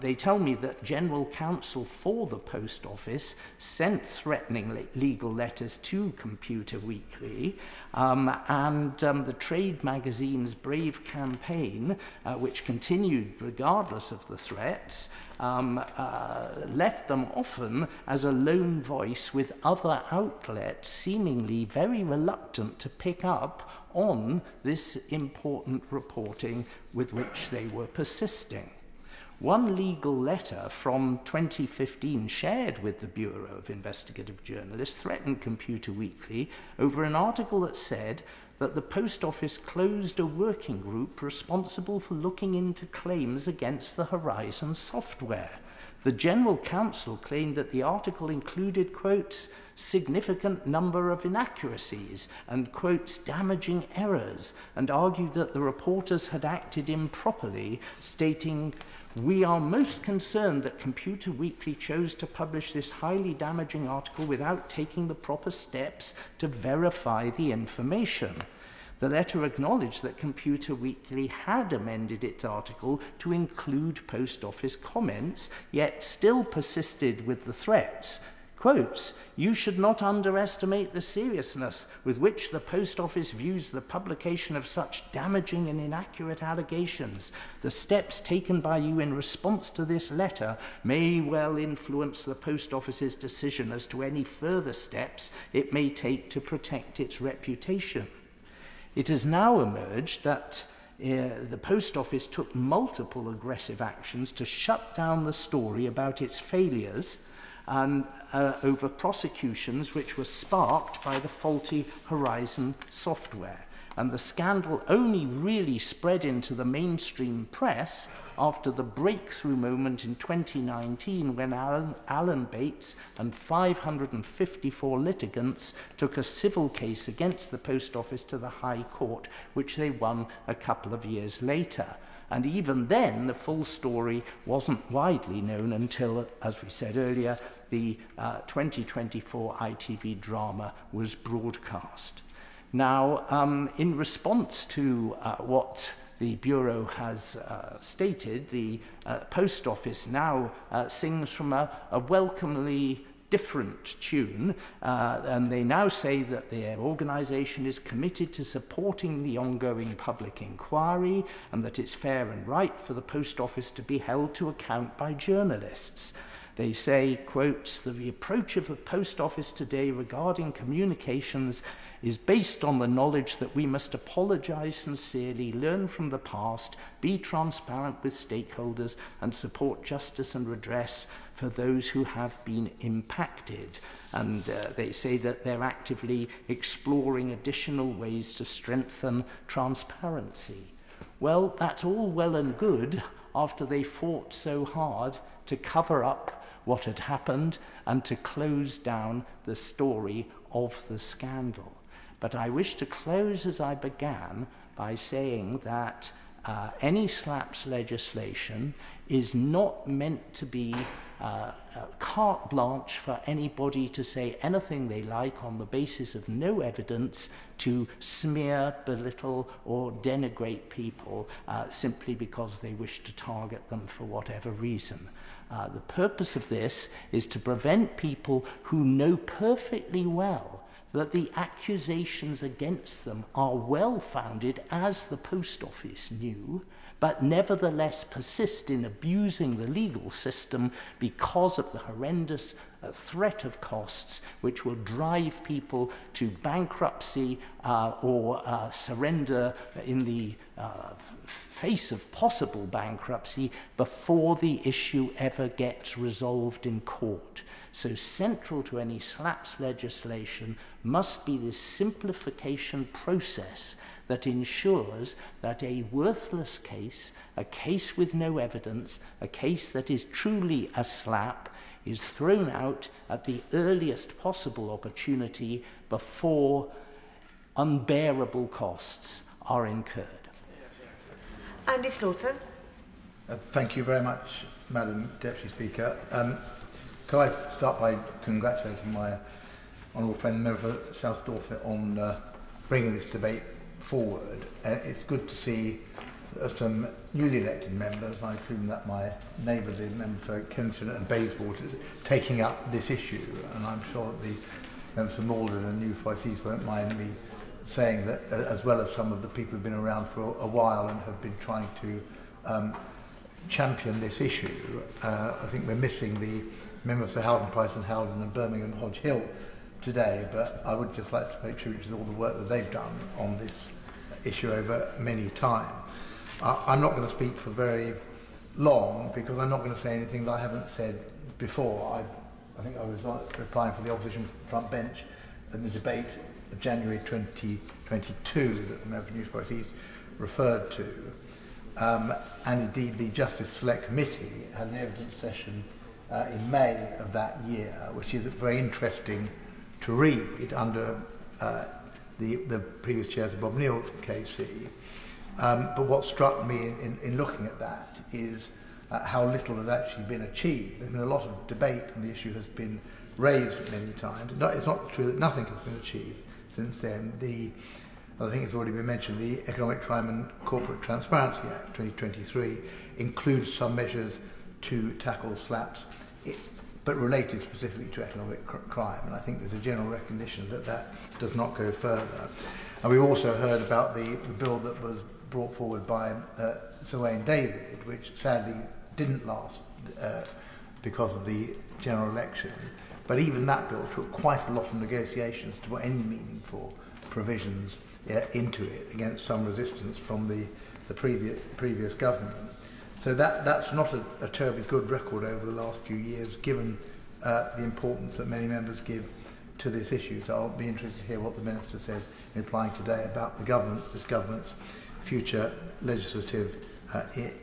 They tell me that General Counsel for the Post Office sent threatening legal letters to Computer Weekly, and the trade magazine's brave campaign, which continued regardless of the threats, left them often as a lone voice, with other outlets seemingly very reluctant to pick up on this important reporting with which they were persisting. One legal letter from 2015 shared with the Bureau of Investigative Journalists threatened Computer Weekly over an article that said that the Post Office closed a working group responsible for looking into claims against the Horizon software. The General Counsel claimed that the article included, quotes, significant number of inaccuracies and, quotes, damaging errors, and argued that the reporters had acted improperly, stating, "We are most concerned that Computer Weekly chose to publish this highly damaging article without taking the proper steps to verify the information." The letter acknowledged that Computer Weekly had amended its article to include Post Office comments, yet still persisted with the threats. Quotes, "You should not underestimate the seriousness with which the Post Office views the publication of such damaging and inaccurate allegations. The steps taken by you in response to this letter may well influence the Post Office's decision as to any further steps it may take to protect its reputation." It has now emerged that the Post Office took multiple aggressive actions to shut down the story about its failures and over prosecutions which were sparked by the faulty Horizon software. And the scandal only really spread into the mainstream press after the breakthrough moment in 2019 when Alan Bates and 554 litigants took a civil case against the Post Office to the High Court, which they won a couple of years later. And even then, the full story wasn't widely known until, as we said earlier, the 2024 ITV drama was broadcast. Now, in response to what the Bureau has stated, the Post Office now sings from a welcomely different tune, and they now say that their organisation is committed to supporting the ongoing public inquiry and that it's fair and right for the Post Office to be held to account by journalists. They say, quotes, "The approach of the Post Office today regarding communications is based on the knowledge that we must apologise sincerely, learn from the past, be transparent with stakeholders, and support justice and redress for those who have been impacted." And they say that they're actively exploring additional ways to strengthen transparency. Well, that's all well and good after they fought so hard to cover up what had happened and to close down the story of the scandal. But I wish to close as I began by saying that any SLAPS legislation is not meant to be carte blanche for anybody to say anything they like on the basis of no evidence to smear, belittle, or denigrate people simply because they wish to target them for whatever reason. The purpose of this is to prevent people who know perfectly well that the accusations against them are well-founded, as the Post Office knew, but nevertheless persist in abusing the legal system because of the horrendous threat of costs which will drive people to bankruptcy or surrender in the face of possible bankruptcy before the issue ever gets resolved in court. So central to any SLAPS legislation must be this simplification process that ensures that a worthless case, a case with no evidence, a case that is truly a SLAP, is thrown out at the earliest possible opportunity before unbearable costs are incurred. Andy Slaughter. Thank you very much, Madam Deputy Speaker. Could I start by congratulating my honourable friend, the member for South Dorset, on bringing this debate forward. It's good to see some newly elected members, I assume that my neighbour, the member for Kensington and Bayswater, is taking up this issue, and I'm sure that the members for Maldon and New Forces won't mind me saying that, as well as some of the people who've been around for a while and have been trying to champion this issue. I think we're missing the members for Howden, Price and Howden and Birmingham Hodge Hill today, but I would just like to pay tribute to all the work that they've done on this issue over many times. I'm not going to speak for very long because I'm not going to say anything that I haven't said before. I think I was replying for the opposition front bench in the debate of January 2022 that the member for New Forest East referred to. And indeed the Justice Select Committee had an evidence session in May of that year, which is very interesting to read under the previous chairs of Bob Neal KC. But what struck me in looking at that is how little has actually been achieved. There's been a lot of debate and the issue has been raised many times. It's not true that nothing has been achieved since then. I think it's already been mentioned, the Economic Crime and Corporate Transparency Act 2023 includes some measures to tackle slaps, but related specifically to economic crime. And I think there's a general recognition that that does not go further. And we also heard about the bill that was brought forward by Sir Wayne David, which sadly didn't last because of the general election. But even that bill took quite a lot of negotiations to put any meaningful provisions into it, against some resistance from the previous government. So that's not a terribly good record over the last few years, given the importance that many members give to this issue. So I'll be interested to hear what the Minister says in replying today about this government's future legislative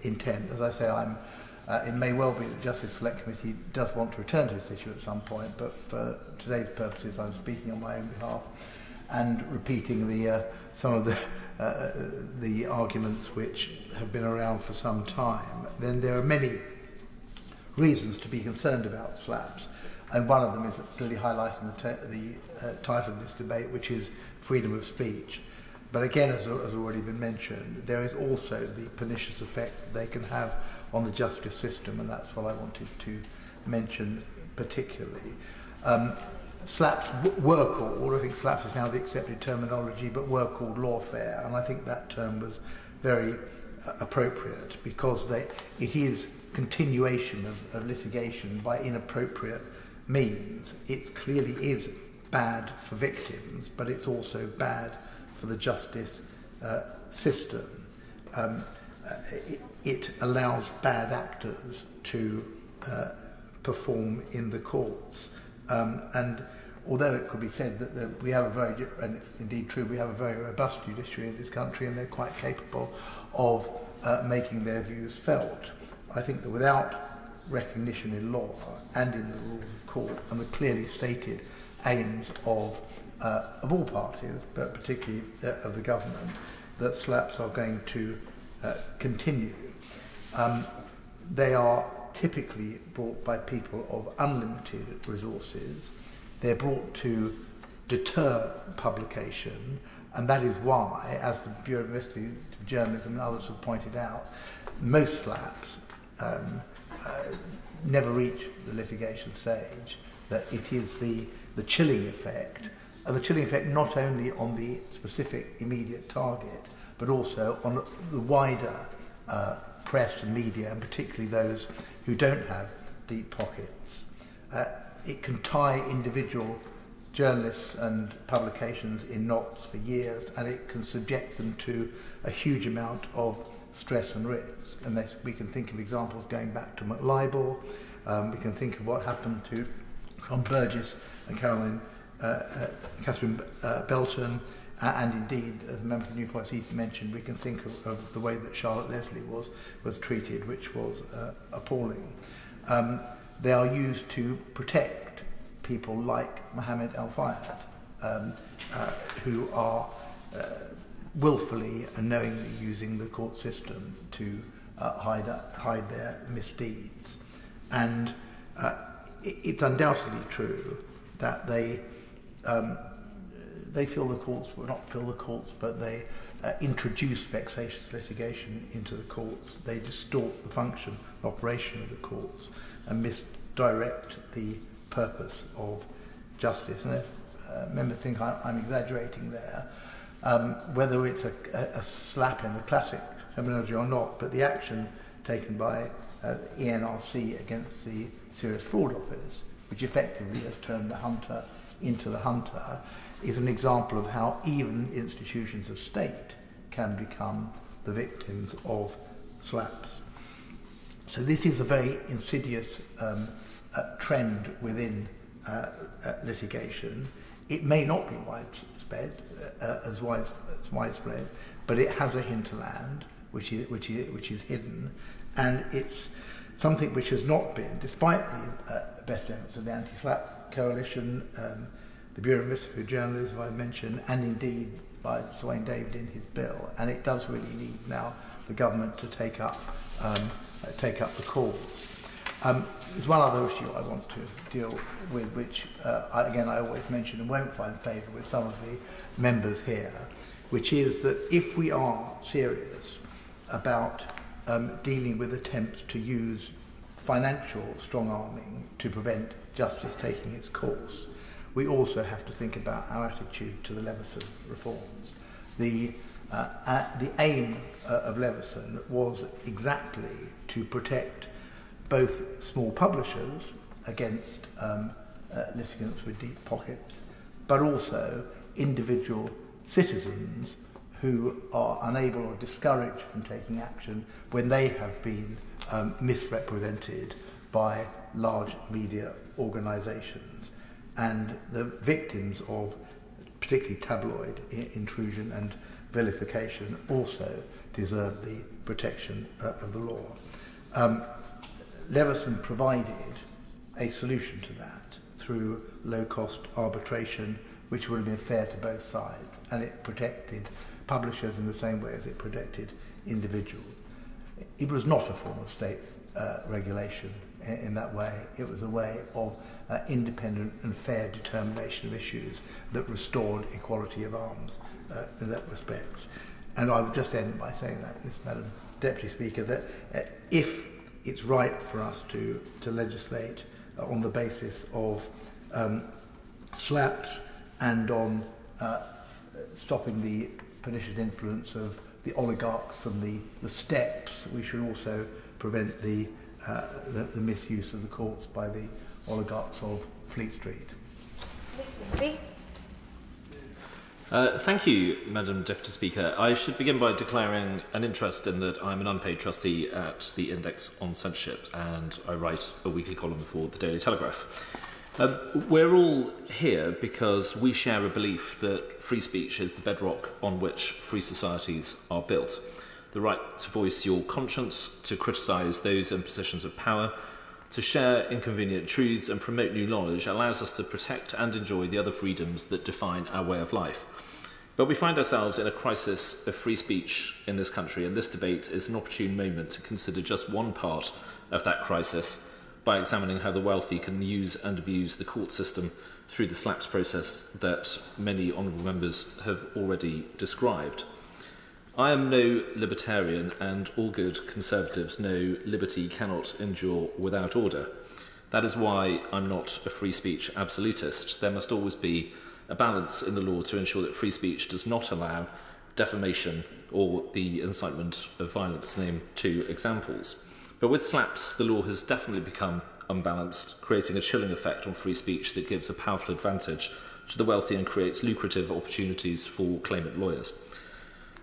intent. As I say, it may well be that the Justice Select Committee does want to return to this issue at some point, but for today's purposes I'm speaking on my own behalf and repeating some of the arguments which have been around for some time. Then there are many reasons to be concerned about slaps, and one of them is clearly highlighting the title of this debate, which is freedom of speech. But again, as already been mentioned, there is also the pernicious effect that they can have on the justice system, and that's what I wanted to mention particularly. Slaps were called, I think slaps is now the accepted terminology, but were called lawfare, and I think that term was very appropriate because it is continuation of litigation by inappropriate means. It clearly is bad for victims, but it's also bad for the justice system. It allows bad actors to perform in the courts. And although it could be said that we have and it's indeed true, we have a very robust judiciary in this country and they're quite capable of making their views felt, I think that without recognition in law and in the rules of court and the clearly stated aims of all parties, but particularly of the government, that slaps are going to continue. They are typically brought by people of unlimited resources. They're brought to deter publication, and that is why, as the Bureau of Investigative Journalism and others have pointed out, most slaps never reach the litigation stage, that it is the chilling effect, and the chilling effect not only on the specific immediate target, but also on the wider press and media, and particularly those who don't have deep pockets. It can tie individual journalists and publications in knots for years, and it can subject them to a huge amount of stress and risk. And we can think of examples going back to McLibel. We can think of what happened to John Burgess and Catherine Belton, and indeed, as the member of the New Forest East mentioned, we can think of the way that Charlotte Leslie was treated, which was appalling. They are used to protect people like Mohammed Al-Fayed, who are willfully and knowingly using the court system to hide their misdeeds. And it's undoubtedly true that they fill the courts, well, not fill the courts, but they introduce vexatious litigation into the courts. They distort the function and operation of the courts and misdirect the purpose of justice. And if members think I'm exaggerating there, whether it's a slap in the classic terminology or not, but the action taken by ENRC against the Serious Fraud Office, which effectively has turned the hunter into the hunter, is an example of how even institutions of state can become the victims of slaps. So this is a very insidious trend within litigation. It may not be widespread, as widespread, but it has a hinterland which is hidden, and it's something which has not been, despite the best efforts of the Anti-Slap Coalition, the Bureau of Investigative Journalism I mentioned, and indeed by Sir Wayne David in his bill, and it does really need now the government to take up the cause. There's one other issue I want to deal with, which I always mention and won't find favour with some of the members here, which is that if we are serious about dealing with attempts to use financial strong-arming to prevent justice taking its course, we also have to think about our attitude to the Leveson reforms. The aim of Leveson was exactly to protect both small publishers against litigants with deep pockets, but also individual citizens who are unable or discouraged from taking action when they have been misrepresented by large media organisations. And the victims of particularly tabloid intrusion and vilification also deserve the protection of the law. Leveson provided a solution to that through low-cost arbitration, which would have been fair to both sides, and it protected publishers in the same way as it protected individuals. It was not a form of state regulation in that way. It was a way of independent and fair determination of issues that restored equality of arms in that respect. And I would just end by saying that, Madam Deputy Speaker, that if it's right for us to legislate on the basis of slaps and on stopping the pernicious influence of the oligarchs from the steps, we should also prevent the misuse of the courts by the oligarchs of Fleet Street. Thank you, Madam Deputy Speaker. I should begin by declaring an interest in that I'm an unpaid trustee at the Index on Censorship, and I write a weekly column for the Daily Telegraph. We're all here because we share a belief that free speech is the bedrock on which free societies are built. The right to voice your conscience, to criticise those in positions of power, to share inconvenient truths and promote new knowledge allows us to protect and enjoy the other freedoms that define our way of life. But we find ourselves in a crisis of free speech in this country, and this debate is an opportune moment to consider just one part of that crisis by examining how the wealthy can use and abuse the court system through the slaps process that many honourable members have already described. I am no libertarian, and all good Conservatives know liberty cannot endure without order. That is why I'm not a free speech absolutist. There must always be a balance in the law to ensure that free speech does not allow defamation or the incitement of violence, to name two examples. But with slaps, the law has definitely become unbalanced, creating a chilling effect on free speech that gives a powerful advantage to the wealthy and creates lucrative opportunities for claimant lawyers.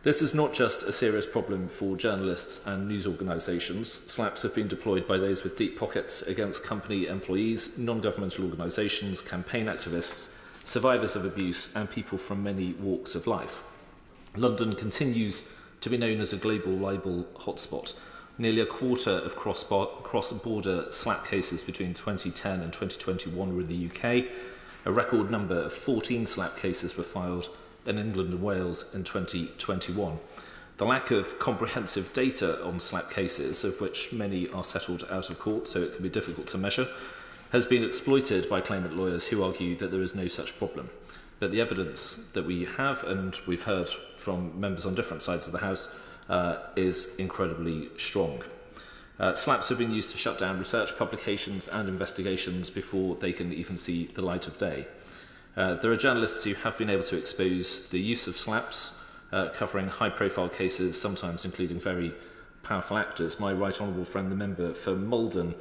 This is not just a serious problem for journalists and news organisations. Slaps have been deployed by those with deep pockets against company employees, non-governmental organisations, campaign activists, survivors of abuse, and people from many walks of life. London continues to be known as a global libel hotspot. Nearly a quarter of cross-border slap cases between 2010 and 2021 were in the UK. A record number of 14 slap cases were filed in England and Wales in 2021. The lack of comprehensive data on slap cases, of which many are settled out of court, so it can be difficult to measure, has been exploited by claimant lawyers who argue that there is no such problem. But the evidence that we have, and we've heard from members on different sides of the House, is incredibly strong. Slaps have been used to shut down research, publications and investigations before they can even see the light of day. There are journalists who have been able to expose the use of slaps, covering high-profile cases, sometimes including very powerful actors. My right honourable friend, the member for Maldon,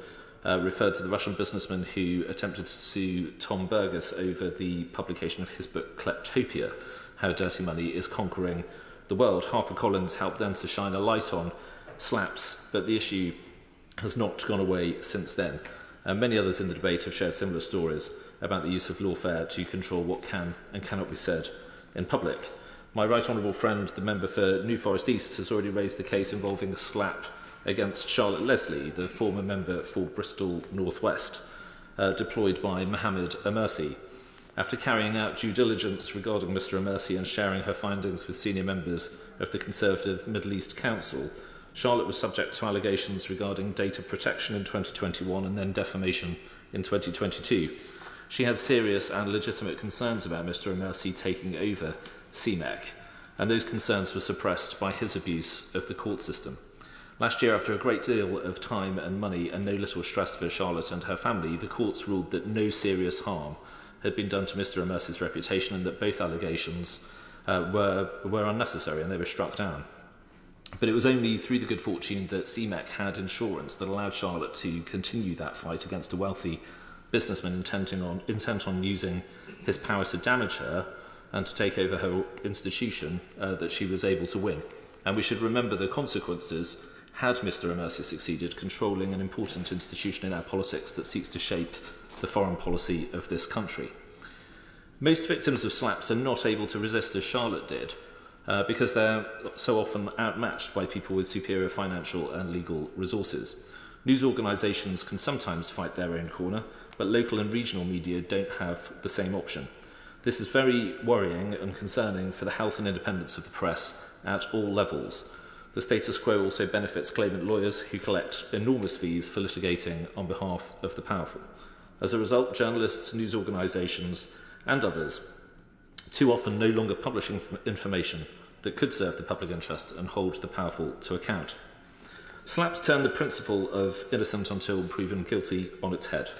referred to the Russian businessman who attempted to sue Tom Burgess over the publication of his book Kleptopia, How Dirty Money is Conquering the World. HarperCollins helped then to shine a light on slaps, but the issue has not gone away since then. And many others in the debate have shared similar stories about the use of lawfare to control what can and cannot be said in public. My right honourable friend, the member for New Forest East, has already raised the case involving a slap against Charlotte Leslie, the former member for Bristol North West, deployed by Mohammed Amersi. After carrying out due diligence regarding Mr Amersi and sharing her findings with senior members of the Conservative Middle East Council, Charlotte was subject to allegations regarding data protection in 2021 and then defamation in 2022. She had serious and legitimate concerns about Mr Amersi taking over CMEC, and those concerns were suppressed by his abuse of the court system. Last year, after a great deal of time and money and no little stress for Charlotte and her family, the courts ruled that no serious harm had been done to Mr Amersi's reputation and that both allegations were unnecessary and they were struck down. But it was only through the good fortune that CMEC had insurance that allowed Charlotte to continue that fight against a wealthy businessman intent on using his power to damage her and to take over her institution, that she was able to win. And we should remember the consequences had Mr Amersi succeeded controlling an important institution in our politics that seeks to shape the foreign policy of this country. Most victims of slaps are not able to resist as Charlotte did, because they're so often outmatched by people with superior financial and legal resources. News organisations can sometimes fight their own corner, but local and regional media don't have the same option. This is very worrying and concerning for the health and independence of the press at all levels. The status quo also benefits claimant lawyers who collect enormous fees for litigating on behalf of the powerful. As a result, journalists, news organisations and others too often no longer publish information that could serve the public interest and hold the powerful to account. Slaps turn the principle of innocent until proven guilty on its head,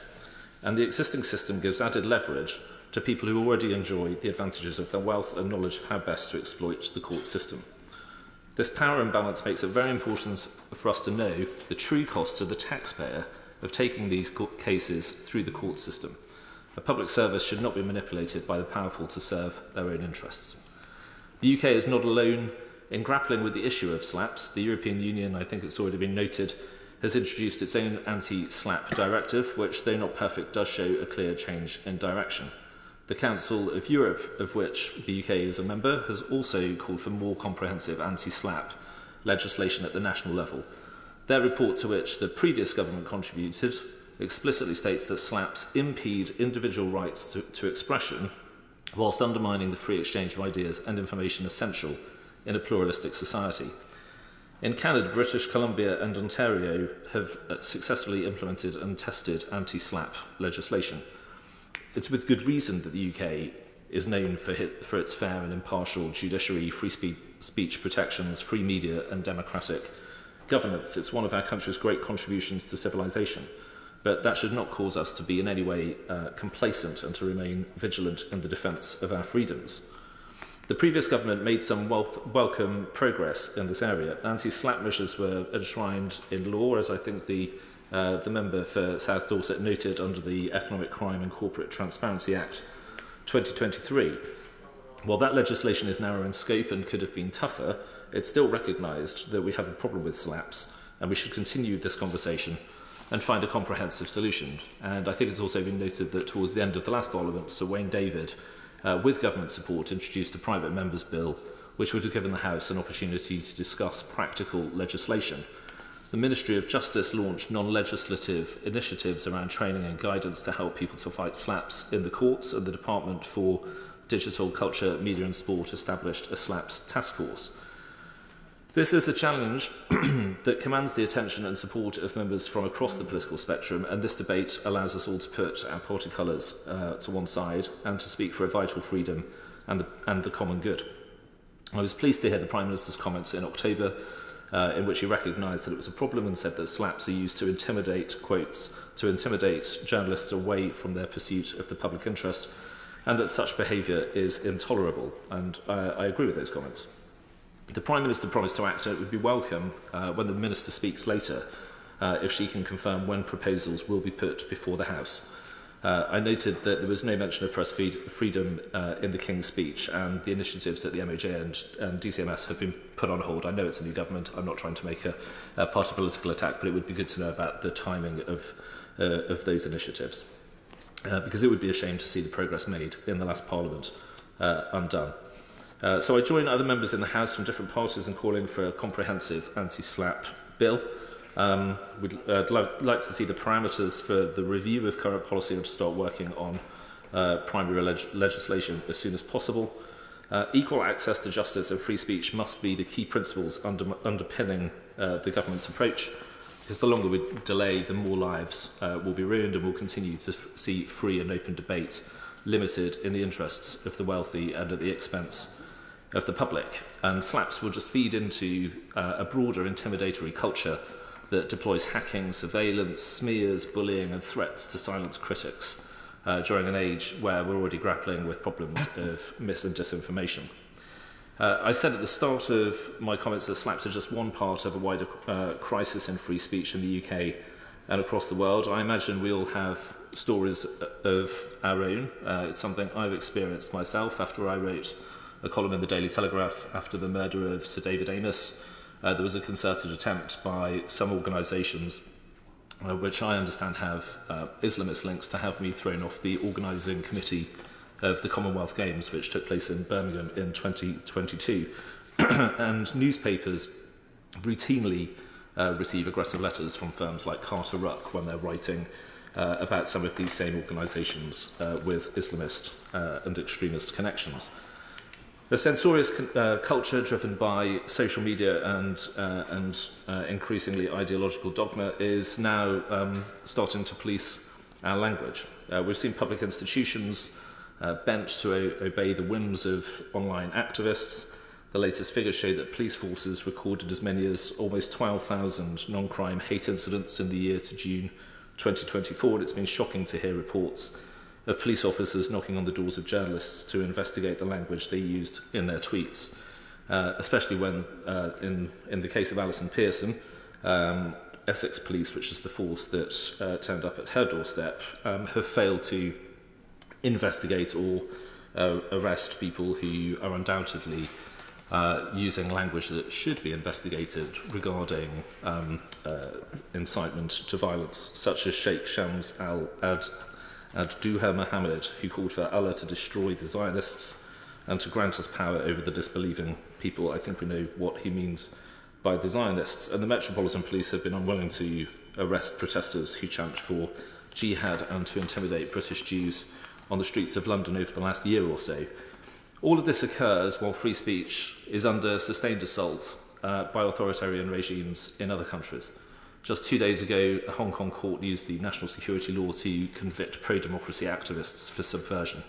and the existing system gives added leverage to people who already enjoy the advantages of their wealth and knowledge of how best to exploit the court system. This power imbalance makes it very important for us to know the true costs to the taxpayer of taking these cases through the court system. A public service should not be manipulated by the powerful to serve their own interests. The UK is not alone in grappling with the issue of slaps. The European Union, I think it's already been noted, has introduced its own anti-slap directive, which, though not perfect, does show a clear change in direction. The Council of Europe, of which the UK is a member, has also called for more comprehensive anti-slap legislation at the national level. Their report, to which the previous government contributed, explicitly states that slaps impede individual rights to expression whilst undermining the free exchange of ideas and information essential in a pluralistic society. In Canada, British Columbia and Ontario have successfully implemented and tested anti-slap legislation. It's with good reason that the UK is known for its fair and impartial judiciary, free speech protections, free media and democratic governance. It's one of our country's great contributions to civilization. But that should not cause us to be in any way complacent and to remain vigilant in the defence of our freedoms. The previous government made some welcome progress in this area. Anti-slap measures were enshrined in law, as I think the member for South Dorset noted, under the Economic Crime and Corporate Transparency Act 2023. While that legislation is narrow in scope and could have been tougher, it's still recognised that we have a problem with slaps, and we should continue this conversation and find a comprehensive solution. And I think it's also been noted that towards the end of the last Parliament, Sir Wayne David, with government support, introduced a private member's bill which would have given the House an opportunity to discuss practical legislation. The Ministry of Justice launched non-legislative initiatives around training and guidance to help people to fight slaps in the courts, and the Department for Digital, Culture, Media and Sport established a SLAPS task force. This is a challenge that commands the attention and support of members from across the political spectrum, and this debate allows us all to put our party colours to one side and to speak for a vital freedom and the common good. I was pleased to hear the Prime Minister's comments in October in which he recognised that it was a problem and said that SLAPs are used to intimidate, quotes, to intimidate journalists away from their pursuit of the public interest, and that such behaviour is intolerable. And I agree with those comments. The Prime Minister promised to act, and it would be welcome when the Minister speaks later if she can confirm when proposals will be put before the House. I noted that there was no mention of press freedom in the King's speech, and the initiatives at the MOJ and DCMS have been put on hold. I know it's a new government. I'm not trying to make a party political attack, but it would be good to know about the timing of those initiatives, because it would be a shame to see the progress made in the last Parliament undone. So I join other members in the House from different parties in calling for a comprehensive anti-SLAP bill. We'd like to see the parameters for the review of current policy and to start working on primary legislation as soon as possible. Equal access to justice and free speech must be the key principles underpinning the government's approach, because the longer we delay, the more lives will be ruined, and we'll continue to see free and open debate limited in the interests of the wealthy and at the expense of the public. And SLAPs will just feed into a broader intimidatory culture that deploys hacking, surveillance, smears, bullying and threats to silence critics during an age where we're already grappling with problems of mis and disinformation. I said at the start of my comments that SLAPs are just one part of a wider crisis in free speech in the UK and across the world. I imagine we all have stories of our own. It's something I've experienced myself after I wrote a column in the Daily Telegraph after the murder of Sir David Amos. There was a concerted attempt by some organisations, which I understand have Islamist links, to have me thrown off the organising committee of the Commonwealth Games, which took place in Birmingham in 2022. And newspapers routinely receive aggressive letters from firms like Carter Ruck when they're writing about some of these same organisations with Islamist and extremist connections. The censorious culture driven by social media and increasingly ideological dogma is now starting to police our language. We've seen public institutions bent to obey the whims of online activists. The latest figures show that police forces recorded as many as almost 12,000 non-crime hate incidents in the year to June 2024, and it's been shocking to hear reports of police officers knocking on the doors of journalists to investigate the language they used in their tweets, especially when, in the case of Alison Pearson, Essex Police, which is the force that turned up at her doorstep, have failed to investigate or arrest people who are undoubtedly using language that should be investigated regarding incitement to violence, such as Sheikh Shams al-Duha Mohammed, who called for Allah to destroy the Zionists and to grant us power over the disbelieving people. I think we know what he means by the Zionists. And the Metropolitan Police have been unwilling to arrest protesters who champed for jihad and to intimidate British Jews on the streets of London over the last year or so. All of this occurs while free speech is under sustained assault by authoritarian regimes in other countries. Just 2 days ago, a Hong Kong court used the national security law to convict pro-democracy activists for subversion.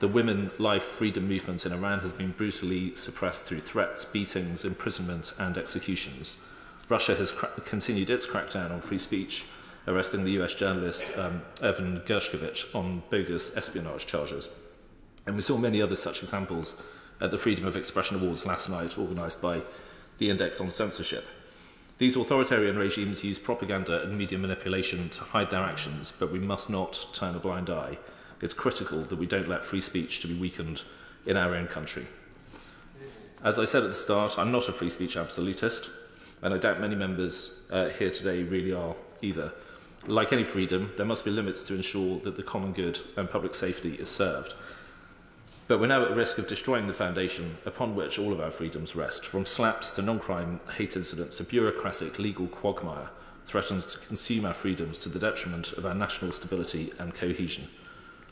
The women life freedom movement in Iran has been brutally suppressed through threats, beatings, imprisonment and executions. Russia has continued its crackdown on free speech, arresting the US journalist Evan Gershkovich on bogus espionage charges. And we saw many other such examples at the Freedom of Expression Awards last night, organised by the Index on Censorship. These authoritarian regimes use propaganda and media manipulation to hide their actions, but we must not turn a blind eye. It's critical that we don't let free speech to be weakened in our own country. As I said at the start, I'm not a free speech absolutist, and I doubt many members here today really are either. Like any freedom, there must be limits to ensure that the common good and public safety is served. But we're now at risk of destroying the foundation upon which all of our freedoms rest. From slaps to non-crime hate incidents, a bureaucratic legal quagmire threatens to consume our freedoms to the detriment of our national stability and cohesion.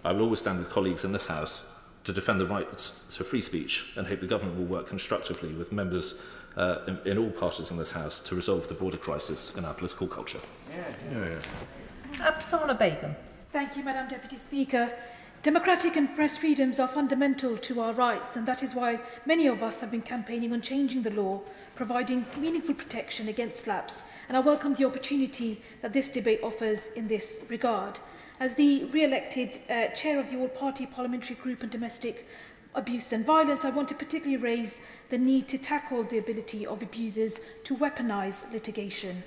I will always stand with colleagues in this House to defend the rights to free speech and hope the government will work constructively with members in all parties in this House to resolve the broader crisis in our political culture. Apsana Begum. Thank you, Madam Deputy Speaker. Democratic and press freedoms are fundamental to our rights, and that is why many of us have been campaigning on changing the law, providing meaningful protection against slaps, and I welcome the opportunity that this debate offers in this regard. As the re-elected chair of the All-Party Parliamentary Group on Domestic Abuse and Violence, I want to particularly raise the need to tackle the ability of abusers to weaponise litigation.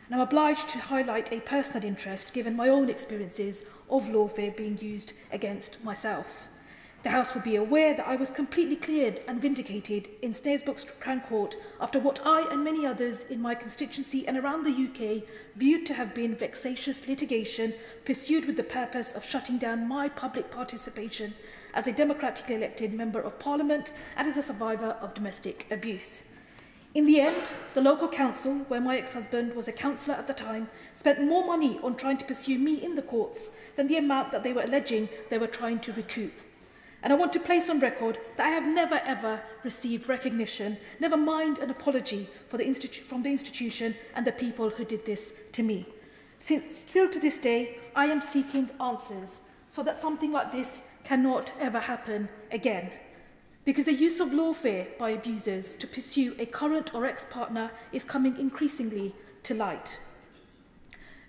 And I'm obliged to highlight a personal interest given my own experiences of lawfare being used against myself. The House will be aware that I was completely cleared and vindicated in Snaresbrook's Crown Court after what I and many others in my constituency and around the UK viewed to have been vexatious litigation pursued with the purpose of shutting down my public participation as a democratically elected Member of Parliament and as a survivor of domestic abuse. In the end, the local council, where my ex-husband was a councillor at the time, spent more money on trying to pursue me in the courts than the amount that they were alleging they were trying to recoup. And I want to place on record that I have never ever received recognition, never mind an apology from the institution and the people who did this to me. Still to this day, I am seeking answers so that something like this cannot ever happen again. Because the use of lawfare by abusers to pursue a current or ex-partner is coming increasingly to light.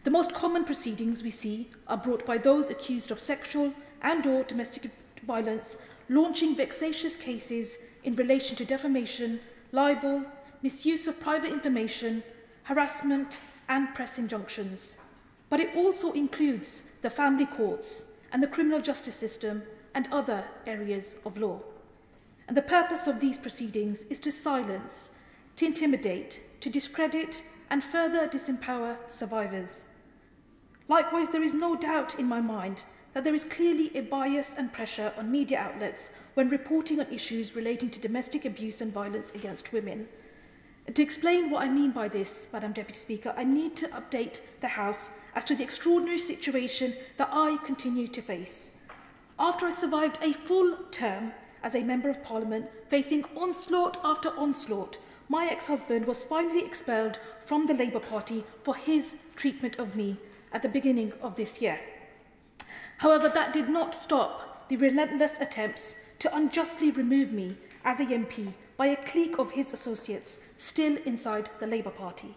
The most common proceedings we see are brought by those accused of sexual and/or domestic violence, launching vexatious cases in relation to defamation, libel, misuse of private information, harassment, and press injunctions. But it also includes the family courts and the criminal justice system and other areas of law. And the purpose of these proceedings is to silence, to intimidate, to discredit, and further disempower survivors. Likewise, there is no doubt in my mind that there is clearly a bias and pressure on media outlets when reporting on issues relating to domestic abuse and violence against women. To explain what I mean by this, Madam Deputy Speaker, I need to update the House as to the extraordinary situation that I continue to face. After I survived a full term as a Member of Parliament, facing onslaught after onslaught, my ex-husband was finally expelled from the Labour Party for his treatment of me at the beginning of this year. However, that did not stop the relentless attempts to unjustly remove me as a MP by a clique of his associates still inside the Labour Party.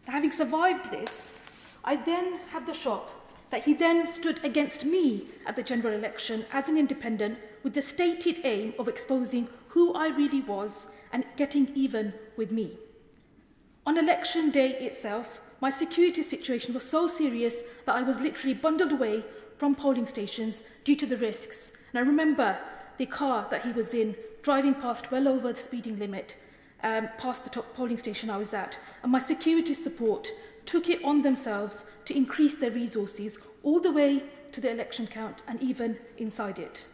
Now, having survived this, I then had the shock that he then stood against me at the general election as an independent with the stated aim of exposing who I really was and getting even with me. On election day itself, my security situation was so serious that I was literally bundled away from polling stations due to the risks. And I remember the car that he was in driving past well over the speeding limit, past the top polling station I was at, and my security support took it on themselves to increase their resources all the way to the election count and even inside it.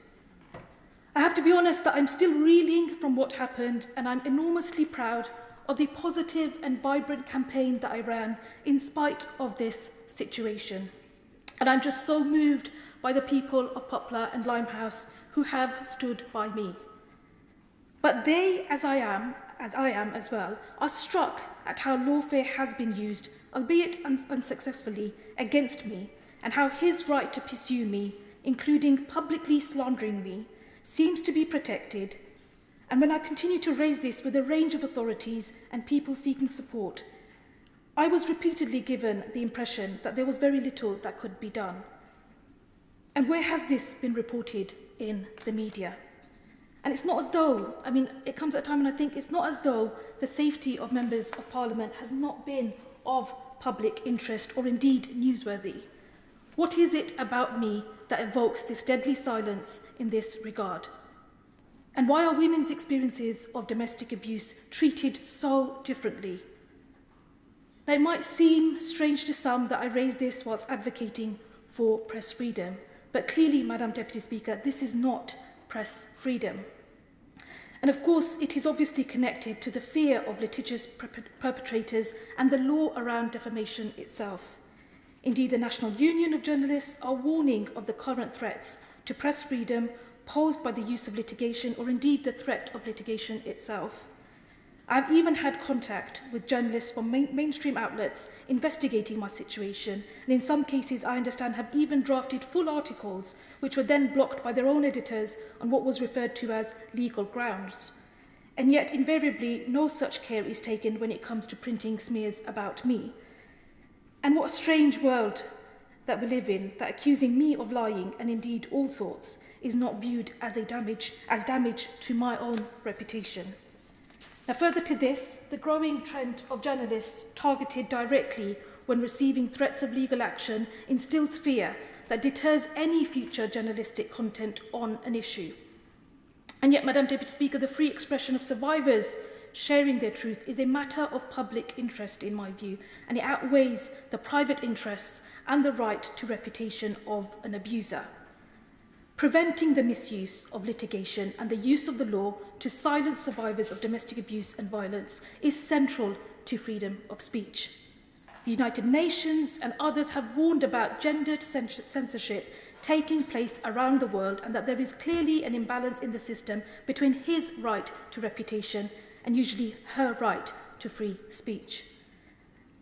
I have to be honest that I'm still reeling from what happened, and I'm enormously proud of the positive and vibrant campaign that I ran in spite of this situation. And I'm just so moved by the people of Poplar and Limehouse who have stood by me. But they, as I am as well, are struck at how lawfare has been used, albeit unsuccessfully, against me, and how his right to pursue me, including publicly slandering me, seems to be protected. And when I continue to raise this with a range of authorities and people seeking support, I was repeatedly given the impression that there was very little that could be done. And where has this been reported in the media? And it's not as though, it comes at a time when I think it's not as though the safety of members of Parliament has not been of public interest or indeed newsworthy. What is it about me that evokes this deadly silence in this regard? And why are women's experiences of domestic abuse treated so differently? Now, it might seem strange to some that I raise this whilst advocating for press freedom, but clearly, Madam Deputy Speaker, this is not press freedom. And of course, it is obviously connected to the fear of litigious perpetrators and the law around defamation itself. Indeed, the National Union of Journalists are warning of the current threats to press freedom posed by the use of litigation or indeed the threat of litigation itself. I've even had contact with journalists from mainstream outlets investigating my situation, and in some cases I understand have even drafted full articles which were then blocked by their own editors on what was referred to as legal grounds. And yet invariably no such care is taken when it comes to printing smears about me. And what a strange world that we live in, that accusing me of lying, and indeed all sorts, is not viewed as damage to my own reputation. Now, further to this, the growing trend of journalists targeted directly when receiving threats of legal action instills fear that deters any future journalistic content on an issue. And yet, Madam Deputy Speaker, the free expression of survivors sharing their truth is a matter of public interest in my view, and it outweighs the private interests and the right to reputation of an abuser. Preventing the misuse of litigation and the use of the law to silence survivors of domestic abuse and violence is central to freedom of speech. The United Nations and others have warned about gendered censorship taking place around the world, and that there is clearly an imbalance in the system between his right to reputation and usually her right to free speech.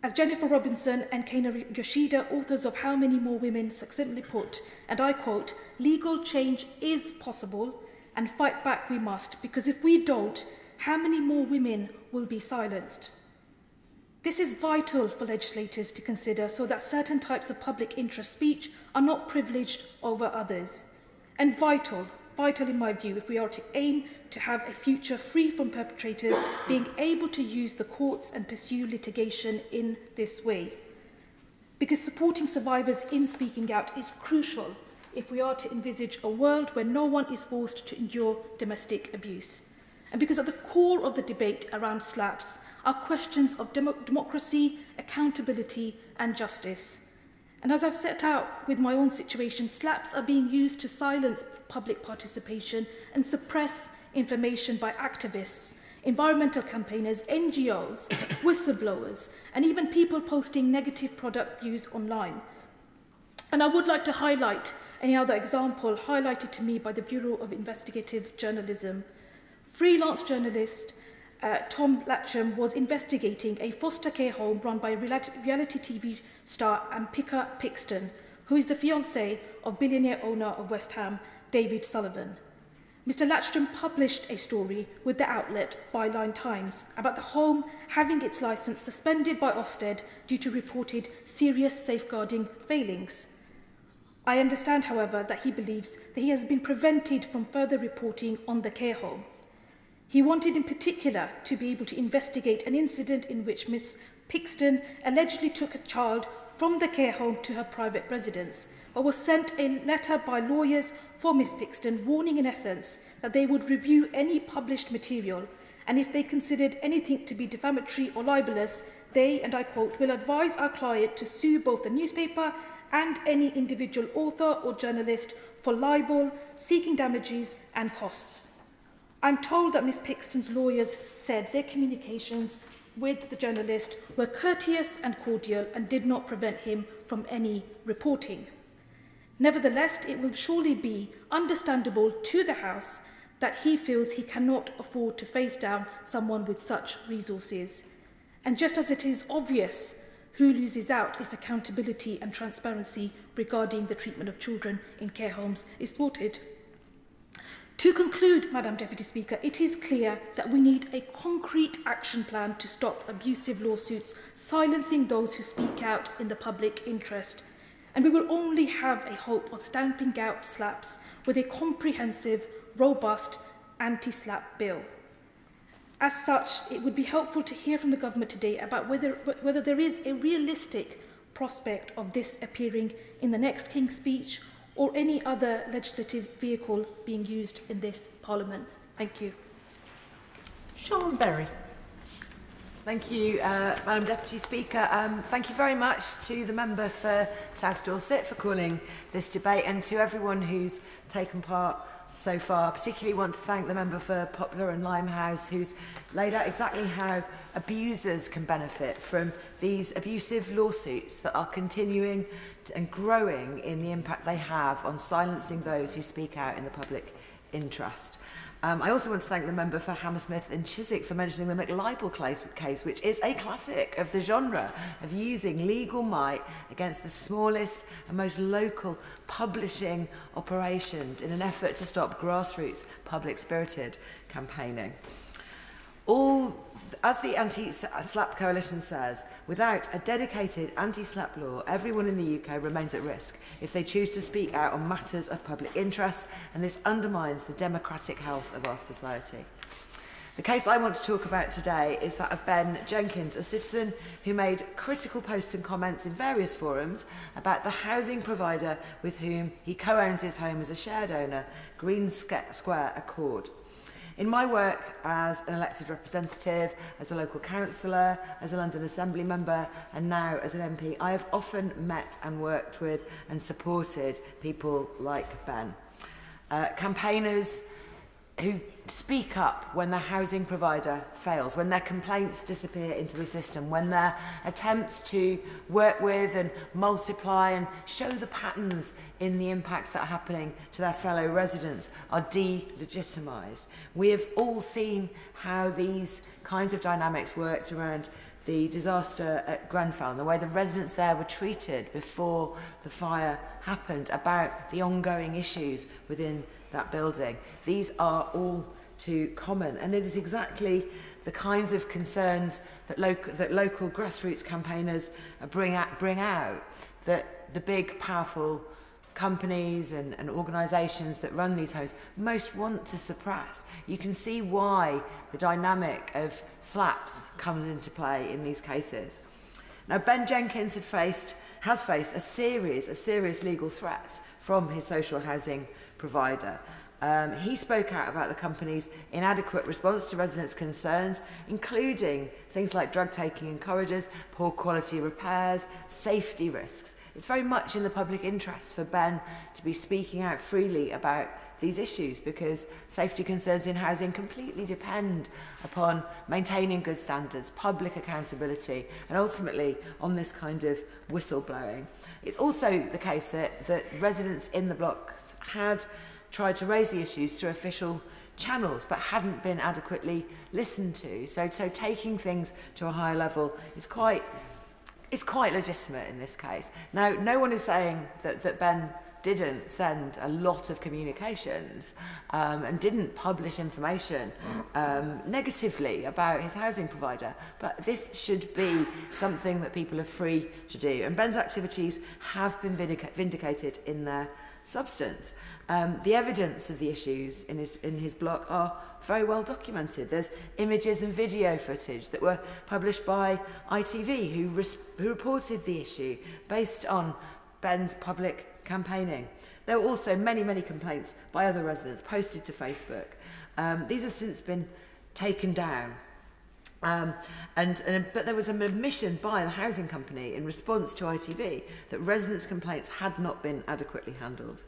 As Jennifer Robinson and Kana Yoshida, authors of How Many More Women, succinctly put, and I quote, "Legal change is possible and fight back we must, because if we don't, how many more women will be silenced?" This is vital for legislators to consider so that certain types of public interest speech are not privileged over others. And vital in my view, if we are to aim to have a future free from perpetrators being able to use the courts and pursue litigation in this way. Because supporting survivors in speaking out is crucial if we are to envisage a world where no one is forced to endure domestic abuse. And because at the core of the debate around slaps are questions of democracy, accountability and justice. And as I've set out with my own situation, slaps are being used to silence public participation and suppress information by activists, environmental campaigners, NGOs, whistleblowers, and even people posting negative product views online. And I would like to highlight any other example highlighted to me by the Bureau of Investigative Journalism. Freelance journalist Tom Latcham was investigating a foster care home run by reality TV star Ampika Pixton, who is the fiancée of billionaire owner of West Ham, David Sullivan. Mr. Latcham published a story with the outlet Byline Times about the home having its licence suspended by Ofsted due to reported serious safeguarding failings. I understand, however, that he believes that he has been prevented from further reporting on the care home. He wanted in particular to be able to investigate an incident in which Miss Pixton allegedly took a child from the care home to her private residence, but was sent a letter by lawyers for Miss Pixton warning in essence that they would review any published material, and if they considered anything to be defamatory or libelous, they, and I quote, will advise our client to sue both the newspaper and any individual author or journalist for libel, seeking damages and costs. I'm told that Miss Pixton's lawyers said their communications with the journalist were courteous and cordial and did not prevent him from any reporting. Nevertheless, it will surely be understandable to the House that he feels he cannot afford to face down someone with such resources. And just as it is obvious who loses out if accountability and transparency regarding the treatment of children in care homes is thwarted. To conclude, Madam Deputy Speaker, it is clear that we need a concrete action plan to stop abusive lawsuits silencing those who speak out in the public interest. And we will only have a hope of stamping out slaps with a comprehensive, robust anti-slap bill. As such, it would be helpful to hear from the government today about whether there is a realistic prospect of this appearing in the next King's Speech or any other legislative vehicle being used in this Parliament. Thank you. Sean Berry. Thank you, Madam Deputy Speaker. Thank you very much to the member for South Dorset for calling this debate, and to everyone who's taken part so far. I particularly want to thank the member for Poplar and Limehouse, who's laid out exactly how abusers can benefit from these abusive lawsuits that are continuing and growing in the impact they have on silencing those who speak out in the public interest. I also want to thank the member for Hammersmith and Chiswick for mentioning the McLibel case, which is a classic of the genre of using legal might against the smallest and most local publishing operations in an effort to stop grassroots public-spirited campaigning. As the Anti-SLAP Coalition says, without a dedicated anti-SLAP law, everyone in the UK remains at risk if they choose to speak out on matters of public interest, and this undermines the democratic health of our society. The case I want to talk about today is that of Ben Jenkins, a citizen who made critical posts and comments in various forums about the housing provider with whom he co-owns his home as a shared owner, Green Square Accord. In my work as an elected representative, as a local councillor, as a London Assembly member, and now as an MP, I have often met and worked with and supported people like Ben. Campaigners who speak up when their housing provider fails, when their complaints disappear into the system, when their attempts to work with and multiply and show the patterns in the impacts that are happening to their fellow residents are delegitimised. We have all seen how these kinds of dynamics worked around the disaster at Grenfell and the way the residents there were treated before the fire happened, about the ongoing issues within that building. These are all too common, and it is exactly the kinds of concerns that local grassroots campaigners bring out that the big, powerful companies and organisations that run these homes most want to suppress. You can see why the dynamic of SLAPs comes into play in these cases. Now, Ben Jenkins has faced a series of serious legal threats from his social housing provider. He spoke out about the company's inadequate response to residents' concerns, including things like drug taking in corridors, poor quality repairs, safety risks. It's very much in the public interest for Ben to be speaking out freely about these issues, because safety concerns in housing completely depend upon maintaining good standards, public accountability, and ultimately on this kind of whistleblowing. It's also the case that residents in the blocks had tried to raise the issues through official channels but hadn't been adequately listened to. So taking things to a higher level is quite legitimate in this case. Now, no one is saying that Ben didn't send a lot of communications and didn't publish information negatively about his housing provider, but this should be something that people are free to do. And Ben's activities have been vindicated in their substance. The evidence of the issues in his block are very well documented. There's images and video footage that were published by ITV, who reported the issue based on Ben's public campaigning. There were also many complaints by other residents posted to Facebook. These have since been taken down. But there was an admission by the housing company in response to ITV that residents' complaints had not been adequately handled.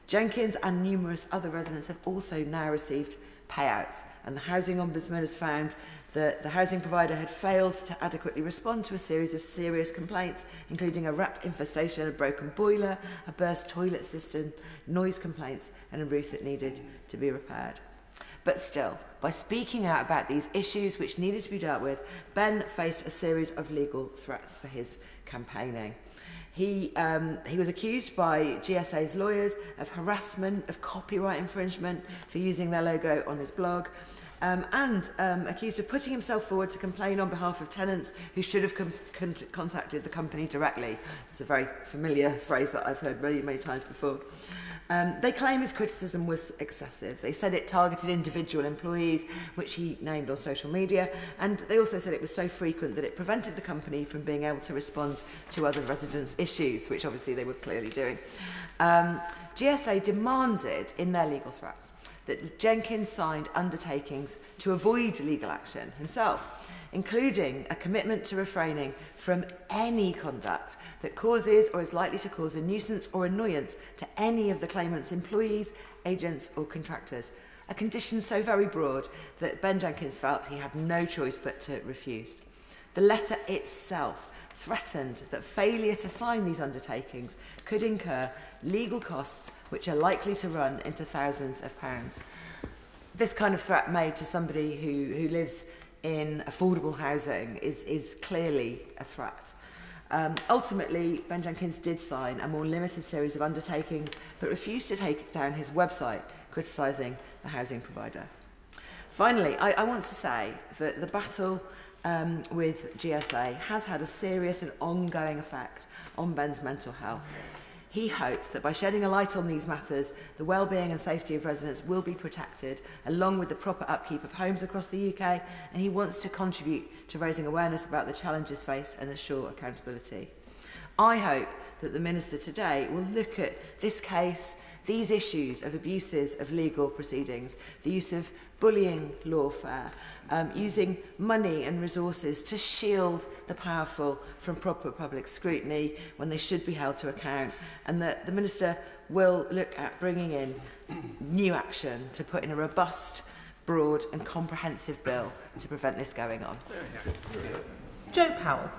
Jenkins and numerous other residents have also now received payouts, and the Housing Ombudsman has found that the housing provider had failed to adequately respond to a series of serious complaints, including a rat infestation, a broken boiler, a burst toilet cistern, noise complaints, and a roof that needed to be repaired. But still, by speaking out about these issues which needed to be dealt with, Ben faced a series of legal threats for his campaigning. He was accused by GSA's lawyers of harassment, of copyright infringement for using their logo on his blog, and accused of putting himself forward to complain on behalf of tenants who should have contacted the company directly. It's a very familiar phrase that I've heard many times before. They claim his criticism was excessive. They said it targeted individual employees, which he named on social media, and they also said it was so frequent that it prevented the company from being able to respond to other residents' issues, which obviously they were clearly doing. GSA demanded in their legal threats that Jenkins signed undertakings undertakings to avoid legal action himself, including a commitment to refraining from any conduct that causes or is likely to cause a nuisance or annoyance to any of the claimant's employees, agents or contractors, a condition so very broad that Ben Jenkins felt he had no choice but to refuse. The letter itself threatened that failure to sign these undertakings could incur legal costs which are likely to run into thousands of pounds. This kind of threat made to somebody who lives in affordable housing is clearly a threat. Ultimately, Ben Jenkins did sign a more limited series of undertakings, but refused to take down his website criticising the housing provider. Finally, I want to say that the battle with GSA has had a serious and ongoing effect on Ben's mental health. He hopes that by shedding a light on these matters, the well-being and safety of residents will be protected, along with the proper upkeep of homes across the UK, and he wants to contribute to raising awareness about the challenges faced and assure accountability. I hope that the Minister today will look at this case, these issues of abuses of legal proceedings, the use of bullying lawfare, using money and resources to shield the powerful from proper public scrutiny when they should be held to account, and that the Minister will look at bringing in new action to put in a robust, broad and comprehensive bill to prevent this going on. Joe Powell.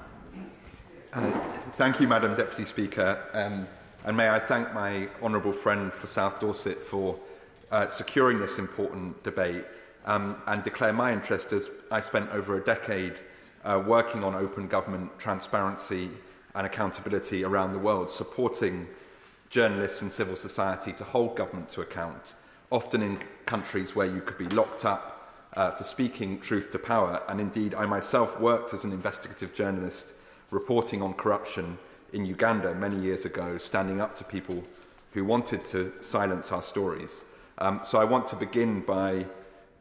Thank you, Madam Deputy Speaker, and may I thank my honourable friend for South Dorset for securing this important debate and declare my interest, as I spent over a decade working on open government transparency and accountability around the world, supporting journalists and civil society to hold government to account, often in countries where you could be locked up for speaking truth to power. And indeed, I myself worked as an investigative journalist reporting on corruption in Uganda many years ago, standing up to people who wanted to silence our stories. So I want to begin by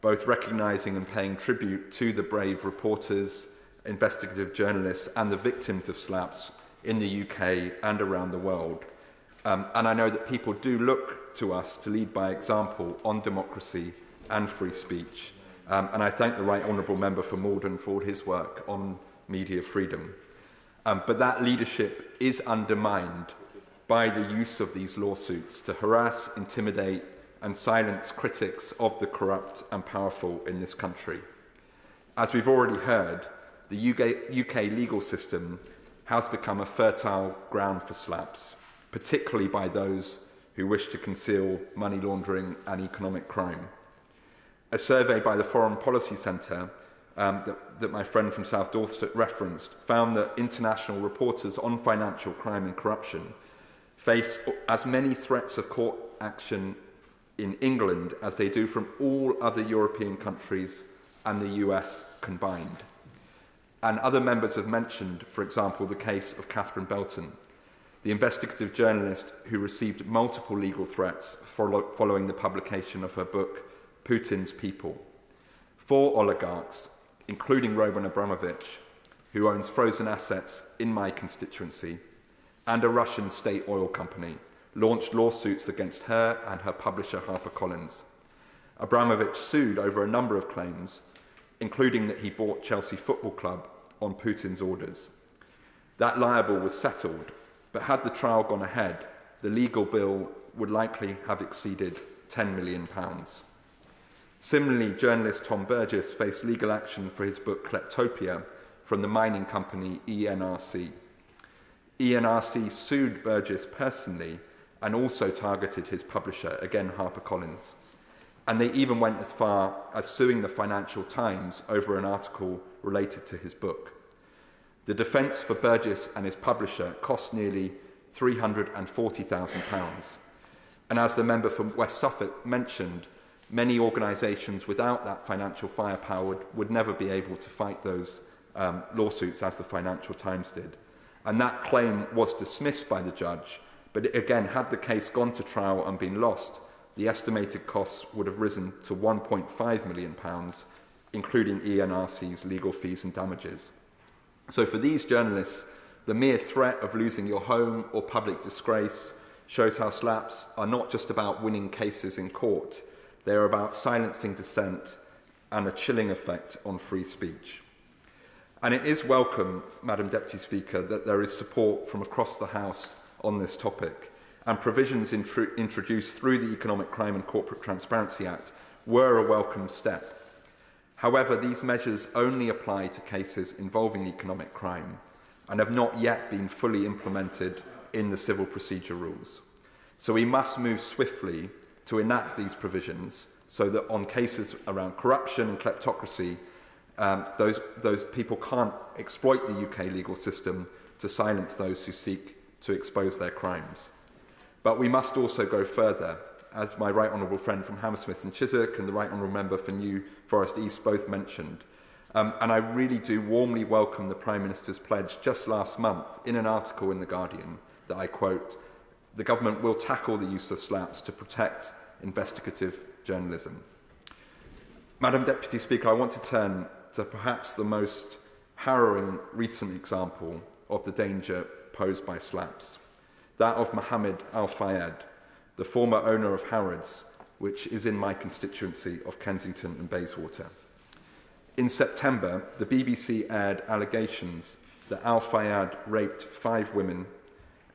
both recognising and paying tribute to the brave reporters, investigative journalists and the victims of slaps in the UK and around the world. And I know that people do look to us to lead by example on democracy and free speech. And I thank the Right Honourable Member for Maldon for all his work on media freedom. But that leadership is undermined by the use of these lawsuits to harass, intimidate and silence critics of the corrupt and powerful in this country. As we've already heard, the UK legal system has become a fertile ground for slaps, particularly by those who wish to conceal money laundering and economic crime. A survey by the Foreign Policy Centre that my friend from South Dorset referenced found that international reporters on financial crime and corruption face as many threats of court action in England as they do from all other European countries and the US combined. And other members have mentioned, for example, the case of Catherine Belton, the investigative journalist who received multiple legal threats following the publication of her book, Putin's People. 4 oligarchs, including Roman Abramovich, who owns frozen assets in my constituency, and a Russian state oil company, launched lawsuits against her and her publisher HarperCollins. Abramovich sued over a number of claims, including that he bought Chelsea Football Club on Putin's orders. That libel was settled, but had the trial gone ahead, the legal bill would likely have exceeded £10 million. Similarly, journalist Tom Burgess faced legal action for his book Kleptopia from the mining company ENRC. ENRC sued Burgess personally and also targeted his publisher, again HarperCollins. And they even went as far as suing the Financial Times over an article related to his book. The defence for Burgess and his publisher cost nearly £340,000. And as the member from West Suffolk mentioned, many organisations without that financial firepower would never be able to fight those lawsuits as the Financial Times did. And that claim was dismissed by the judge, but again, had the case gone to trial and been lost, the estimated costs would have risen to £1.5 million, including ENRC's legal fees and damages. So for these journalists, the mere threat of losing your home or public disgrace shows how slaps are not just about winning cases in court. They are about silencing dissent and a chilling effect on free speech. And it is welcome, Madam Deputy Speaker, that there is support from across the House on this topic, and provisions introduced through the Economic Crime and Corporate Transparency Act were a welcome step. However, these measures only apply to cases involving economic crime and have not yet been fully implemented in the civil procedure rules. So we must move swiftly to enact these provisions so that on cases around corruption and kleptocracy, those people can't exploit the UK legal system to silence those who seek to expose their crimes. But we must also go further, as my right honourable friend from Hammersmith and Chiswick and the right honourable member for New Forest East both mentioned. And I really do warmly welcome the Prime Minister's pledge just last month in an article in The Guardian that I quote, "The government will tackle the use of slaps to protect investigative journalism." Madam Deputy Speaker, I want to turn to perhaps the most harrowing recent example of the danger posed by slaps, that of Mohammed Al-Fayed, the former owner of Harrods, which is in my constituency of Kensington and Bayswater. In September, the BBC aired allegations that Al-Fayed raped 5 women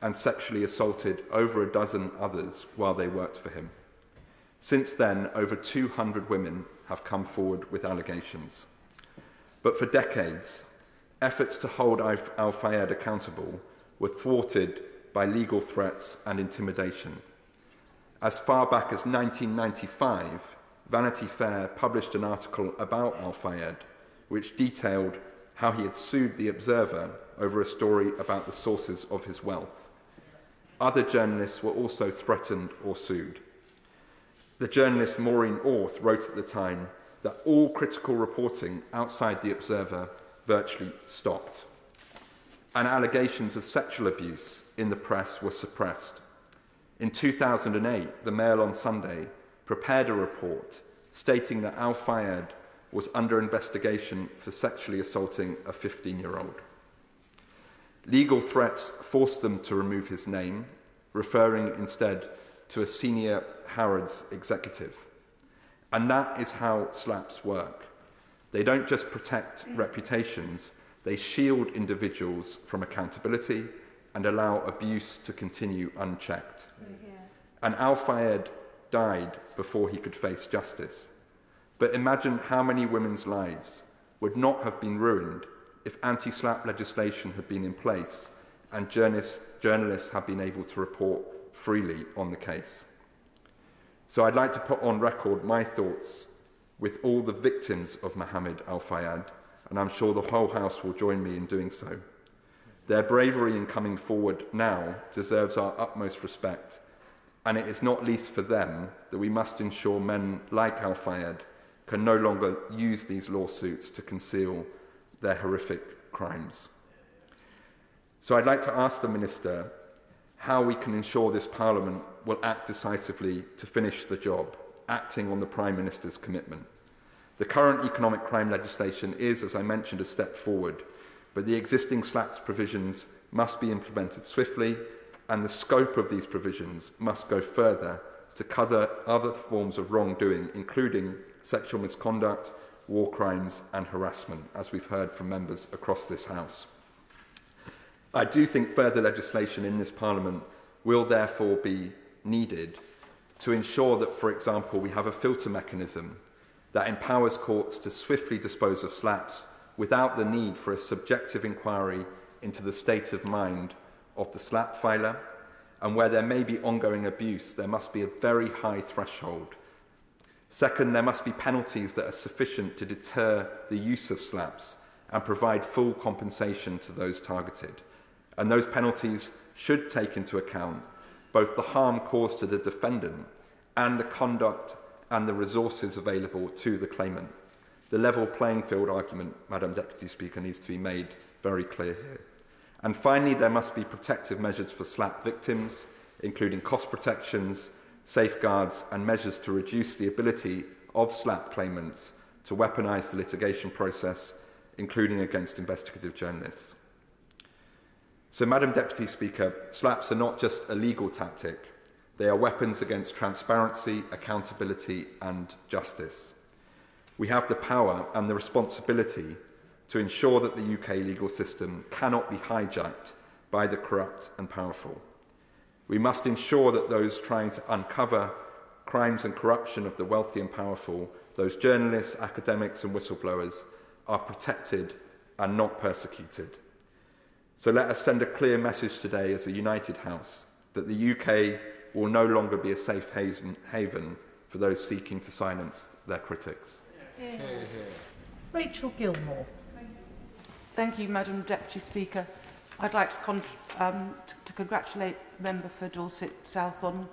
and sexually assaulted over a dozen others while they worked for him. Since then, over 200 women have come forward with allegations. But for decades, efforts to hold Al-Fayed accountable were thwarted by legal threats and intimidation. As far back as 1995, Vanity Fair published an article about Al-Fayed, which detailed how he had sued The Observer over a story about the sources of his wealth. Other journalists were also threatened or sued. The journalist Maureen Orth wrote at the time that all critical reporting outside The Observer virtually stopped, and allegations of sexual abuse in the press were suppressed. In 2008, the Mail on Sunday prepared a report stating that Al-Fayed was under investigation for sexually assaulting a 15-year-old. Legal threats forced them to remove his name, referring instead to a senior Harrods executive. And that is how slaps work. They don't just protect reputations, they shield individuals from accountability and allow abuse to continue unchecked. And Al-Fayed died before he could face justice. But imagine how many women's lives would not have been ruined if anti-slap legislation had been in place and journalists had been able to report freely on the case. So I'd like to put on record my thoughts with all the victims of Mohammed Al-Fayed, and I'm sure the whole House will join me in doing so. Their bravery in coming forward now deserves our utmost respect, and it is not least for them that we must ensure men like Al-Fayed can no longer use these lawsuits to conceal their horrific crimes. So I'd like to ask the Minister how we can ensure this Parliament will act decisively to finish the job, acting on the Prime Minister's commitment. The current economic crime legislation is, as I mentioned, a step forward, but the existing slaps provisions must be implemented swiftly, and the scope of these provisions must go further to cover other forms of wrongdoing, including sexual misconduct, war crimes and harassment, as we've heard from members across this House. I do think further legislation in this Parliament will therefore be needed to ensure that, for example, we have a filter mechanism that empowers courts to swiftly dispose of slaps without the need for a subjective inquiry into the state of mind of the slap filer, and where there may be ongoing abuse, there must be a very high threshold. Second, there must be penalties that are sufficient to deter the use of slaps and provide full compensation to those targeted. And those penalties should take into account both the harm caused to the defendant and the conduct and the resources available to the claimant. The level playing field argument, Madam Deputy Speaker, needs to be made very clear here. And finally, there must be protective measures for slap victims, including cost protections, safeguards and measures to reduce the ability of slap claimants to weaponise the litigation process, including against investigative journalists. So, Madam Deputy Speaker, slaps are not just a legal tactic. They are weapons against transparency, accountability and justice. We have the power and the responsibility to ensure that the UK legal system cannot be hijacked by the corrupt and powerful. We must ensure that those trying to uncover crimes and corruption of the wealthy and powerful, those journalists, academics and whistleblowers, are protected and not persecuted. So let us send a clear message today as a united house that the UK will no longer be a safe haven for those seeking to silence their critics. Yeah. Rachel Gilmour. Thank you, Madam Deputy Speaker. I'd like to congratulate the member for Dorset South on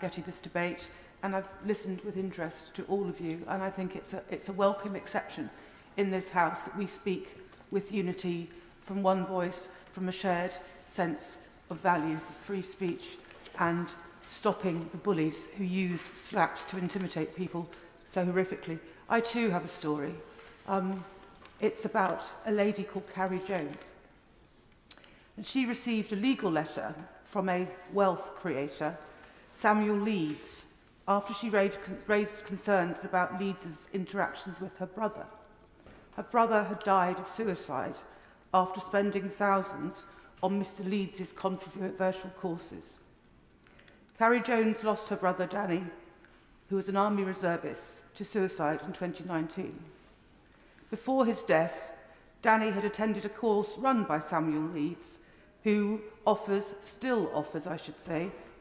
getting this debate, and I've listened with interest to all of you, and I think it's a welcome exception in this House that we speak with unity from one voice, from a shared sense of values of free speech and stopping the bullies who use slaps to intimidate people so horrifically. I too have a story. It's about a lady called Carrie Jones. And she received a legal letter from a wealth creator, Samuel Leeds, after she raised concerns about Leeds' interactions with her brother. Her brother had died of suicide after spending thousands on Mr. Leeds' controversial courses. Carrie Jones lost her brother Danny, who was an army reservist, to suicide in 2019. Before his death, Danny had attended a course run by Samuel Leeds, who still offers,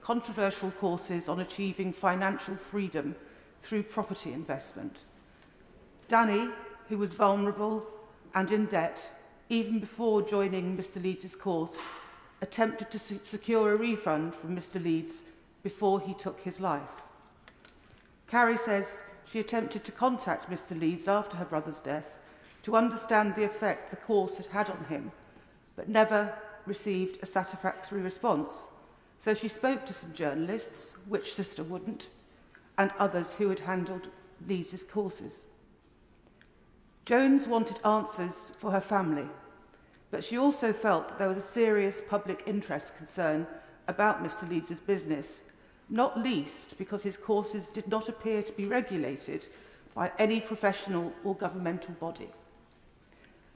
controversial courses on achieving financial freedom through property investment. Danny, who was vulnerable and in debt, even before joining Mr. Leeds' course, attempted to secure a refund from Mr. Leeds before he took his life. Carrie says she attempted to contact Mr. Leeds after her brother's death to understand the effect the course had had on him, but never received a satisfactory response. So she spoke to some journalists, which sister wouldn't, and others who had handled Leeds' courses. Jones wanted answers for her family, but she also felt that there was a serious public interest concern about Mr. Leeds' business, not least because his courses did not appear to be regulated by any professional or governmental body.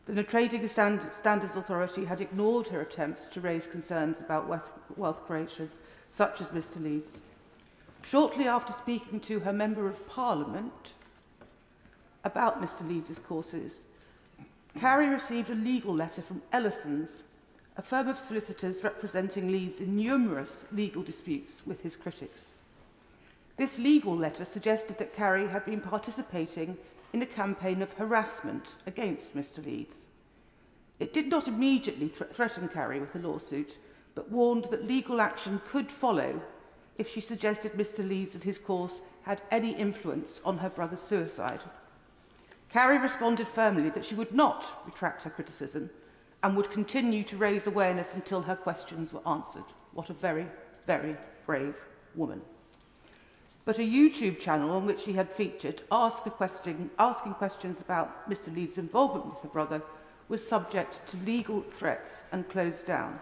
The Trading Standards Authority had ignored her attempts to raise concerns about wealth creators such as Mr. Leeds. Shortly after speaking to her Member of Parliament about Mr. Leeds' courses, Carrie received a legal letter from Ellison's, a firm of solicitors representing Leeds in numerous legal disputes with his critics. This legal letter suggested that Carrie had been participating in a campaign of harassment against Mr. Leeds. It did not immediately threaten Carrie with a lawsuit, but warned that legal action could follow if she suggested Mr. Leeds and his course had any influence on her brother's suicide. Carrie responded firmly that she would not retract her criticism and would continue to raise awareness until her questions were answered. What a very, very brave woman. But a YouTube channel on which she had featured asking questions about Mr. Leeds' involvement with her brother was subject to legal threats and closed down.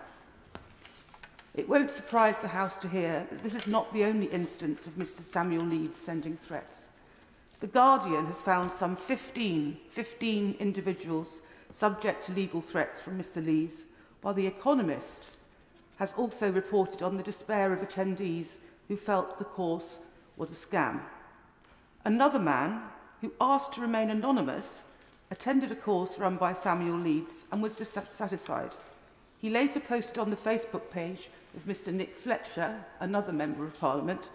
It won't surprise the House to hear that this is not the only instance of Mr. Samuel Leeds sending threats. The Guardian has found some 15 individuals subject to legal threats from Mr. Leeds, while The Economist has also reported on the despair of attendees who felt the course was a scam. Another man, who asked to remain anonymous, attended a course run by Samuel Leeds and was dissatisfied. He later posted on the Facebook page of Mr. Nick Fletcher, another Member of Parliament,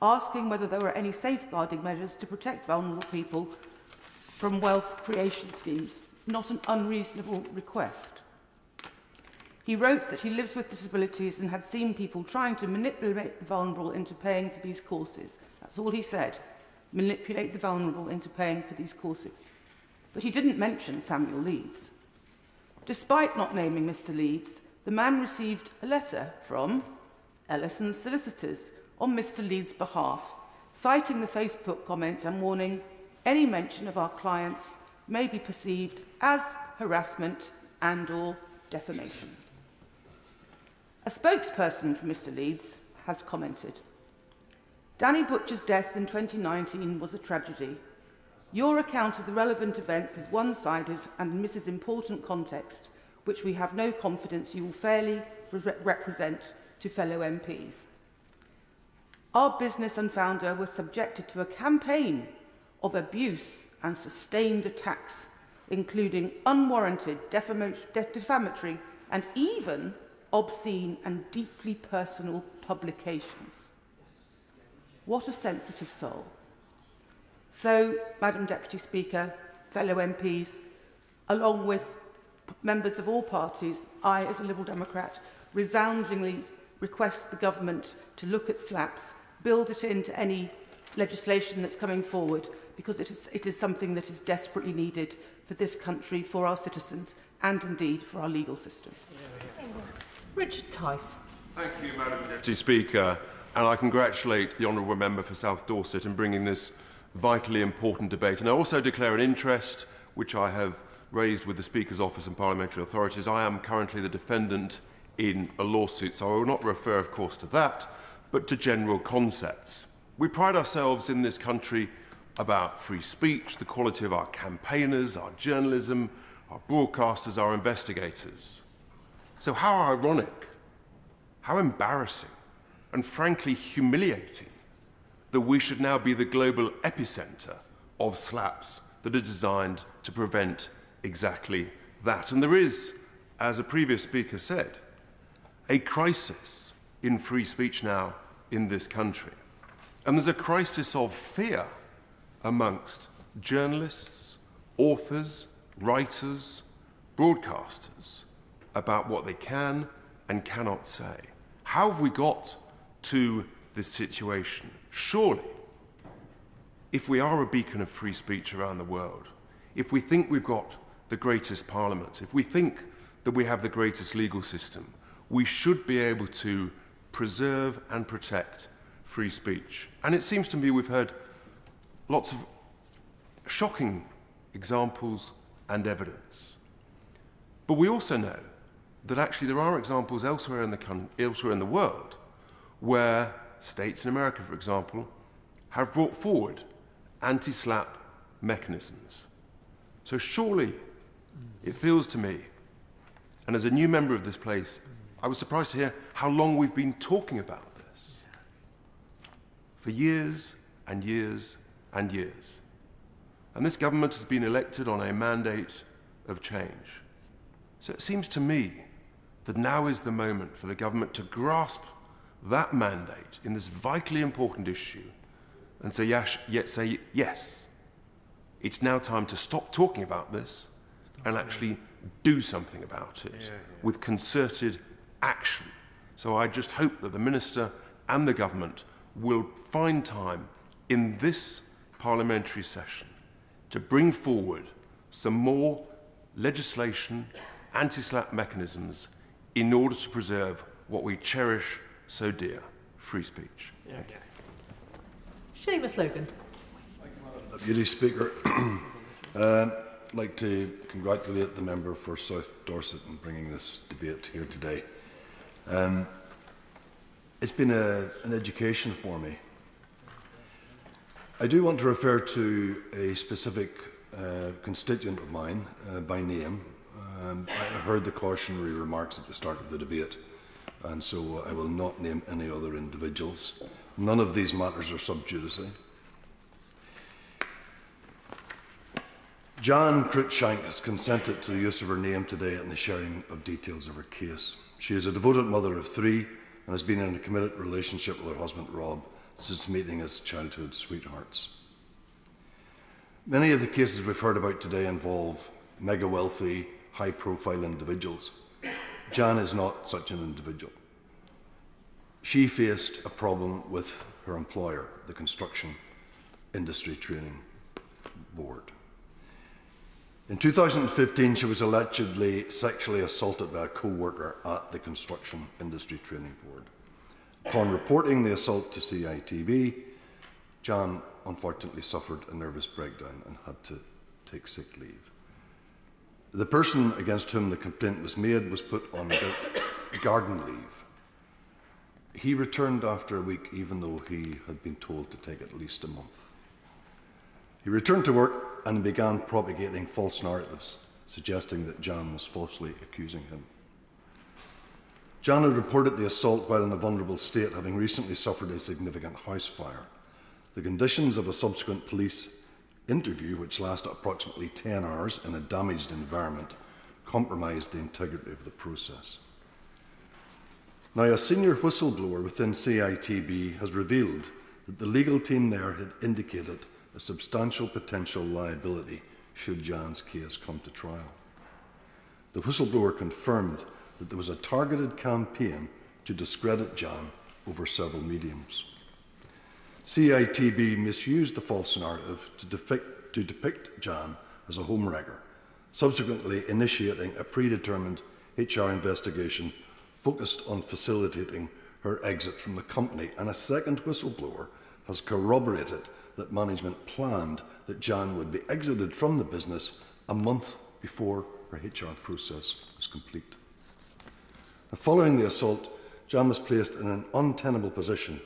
asking whether there were any safeguarding measures to protect vulnerable people from wealth creation schemes. Not an unreasonable request. He wrote that he lives with disabilities and had seen people trying to manipulate the vulnerable into paying for these courses. That's all he said. Manipulate the vulnerable into paying for these courses. But he didn't mention Samuel Leeds. Despite not naming Mr. Leeds, the man received a letter from Ellison's solicitors on Mr. Leeds' behalf, citing the Facebook comment and warning any mention of our clients may be perceived as harassment and/or defamation. A spokesperson for Mr. Leeds has commented, Danny Butcher's death in 2019 was a tragedy. Your account of the relevant events is one-sided and misses important context, which we have no confidence you will fairly represent to fellow MPs. Our business and founder were subjected to a campaign of abuse and sustained attacks, including unwarranted, defamatory and even obscene and deeply personal publications. What a sensitive soul. So, Madam Deputy Speaker, fellow MPs, along with members of all parties, I, as a Liberal Democrat, resoundingly request the government to look at SLAPs, build it into any legislation that's coming forward, because it is something that is desperately needed for this country, for our citizens, and indeed for our legal system. Richard Tice. Thank you, Madam Deputy Speaker, and I congratulate the Honourable Member for South Dorset in bringing this vitally important debate. And I also declare an interest, which I have raised with the Speaker's Office and parliamentary authorities. I am currently the defendant in a lawsuit, so I will not refer, of course, to that, but to general concepts. We pride ourselves in this country about free speech, the quality of our campaigners, our journalism, our broadcasters, our investigators. So how ironic, how embarrassing, and frankly humiliating that we should now be the global epicentre of slaps that are designed to prevent exactly that. And there is, as a previous speaker said, a crisis in free speech now in this country. And there's a crisis of fear amongst journalists, authors, writers, broadcasters about what they can and cannot say. How have we got to this situation? Surely, if we are a beacon of free speech around the world, if we think we've got the greatest parliament, if we think that we have the greatest legal system, we should be able to preserve and protect free speech. And it seems to me we've heard lots of shocking examples and evidence. But we also know that actually there are examples elsewhere in the world where states in America, for example, have brought forward anti-slap mechanisms. So surely it feels to me, and as a new member of this place, I was surprised to hear how long we've been talking about this. For years and years and years. And this government has been elected on a mandate of change. So it seems to me that now is the moment for the government to grasp that mandate in this vitally important issue and say yes. It's now time to stop talking about this and actually do something about it with concerted action. So I just hope that the Minister and the government will find time in this parliamentary session to bring forward some more legislation, anti-slap mechanisms, in order to preserve what we cherish so dear, free speech. Seamus Logan. Deputy Speaker, I'd like to congratulate the member for South Dorset in bringing this debate here today. It's been an education for me. I do want to refer to a specific constituent of mine by name. I heard the cautionary remarks at the start of the debate, and so I will not name any other individuals. None of these matters are sub judice. Jan Cruikshank has consented to the use of her name today and the sharing of details of her case. She is a devoted mother of 3 and has been in a committed relationship with her husband Rob since meeting as childhood sweethearts. Many of the cases we've heard about today involve mega wealthy, high-profile individuals. Jan is not such an individual. She faced a problem with her employer, the Construction Industry Training Board. In 2015, she was allegedly sexually assaulted by a co-worker at the Construction Industry Training Board. Upon reporting the assault to CITB, Jan unfortunately suffered a nervous breakdown and had to take sick leave. The person against whom the complaint was made was put on garden leave. He returned after a week, even though he had been told to take at least a month. He returned to work and began propagating false narratives, suggesting that Jan was falsely accusing him. Jan had reported the assault while in a vulnerable state, having recently suffered a significant house fire. The conditions of a subsequent police interview, which lasted approximately 10 hours in a damaged environment, compromised the integrity of the process. Now, a senior whistleblower within CITB has revealed that the legal team there had indicated a substantial potential liability should Jan's case come to trial. The whistleblower confirmed that there was a targeted campaign to discredit Jan over several mediums. CITB misused the false narrative to depict Jan as a homewrecker, subsequently initiating a predetermined HR investigation focused on facilitating her exit from the company, and a second whistleblower has corroborated that management planned that Jan would be exited from the business a month before her HR process was complete. Following the assault, Jan was placed in an untenable position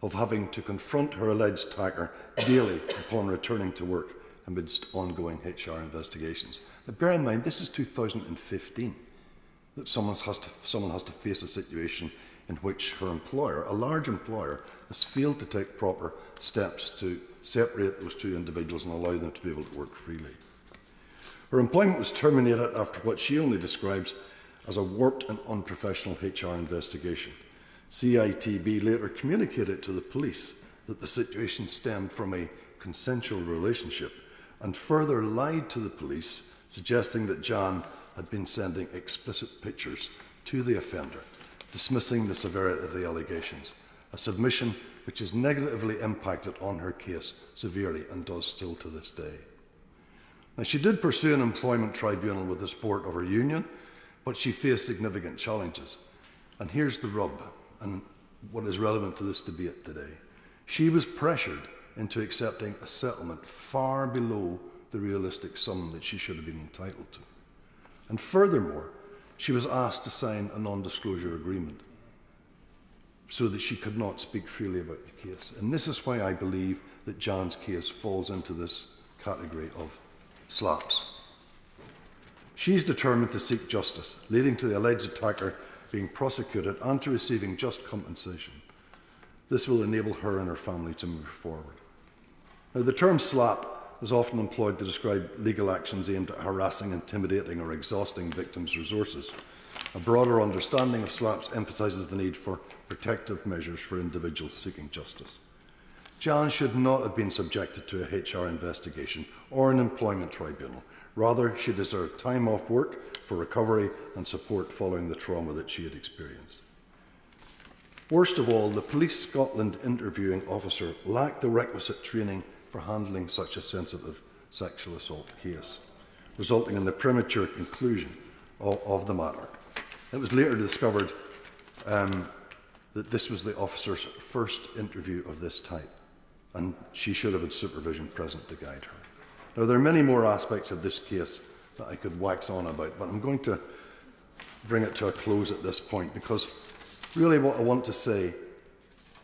of having to confront her alleged attacker daily upon returning to work amidst ongoing HR investigations. Now, bear in mind, this is 2015, that someone has to face a situation in which her employer, a large employer, has failed to take proper steps to separate those two individuals and allow them to be able to work freely. Her employment was terminated after what she only describes as a warped and unprofessional HR investigation. CITB later communicated to the police that the situation stemmed from a consensual relationship and further lied to the police, suggesting that Jan had been sending explicit pictures to the offender, dismissing the severity of the allegations, a submission which has negatively impacted on her case severely and does still to this day. Now, she did pursue an employment tribunal with the support of her union, but she faced significant challenges. And here's the rub, and what is relevant to this debate today. She was pressured into accepting a settlement far below the realistic sum that she should have been entitled to. And furthermore, she was asked to sign a non-disclosure agreement so that she could not speak freely about the case. And this is why I believe that Jan's case falls into this category of slaps. She's determined to seek justice, leading to the alleged attacker being prosecuted and to receiving just compensation. This will enable her and her family to move forward. Now, the term slap is often employed to describe legal actions aimed at harassing, intimidating or exhausting victims' resources. A broader understanding of slaps emphasises the need for protective measures for individuals seeking justice. Jan should not have been subjected to a HR investigation or an employment tribunal. Rather, she deserved time off work for recovery and support following the trauma that she had experienced. Worst of all, the Police Scotland interviewing officer lacked the requisite training for handling such a sensitive sexual assault case, resulting in the premature conclusion of the matter. It was later discovered that this was the officer's first interview of this type, and she should have had supervision present to guide her. Now, there are many more aspects of this case that I could wax on about, but I'm going to bring it to a close at this point, because really what I want to say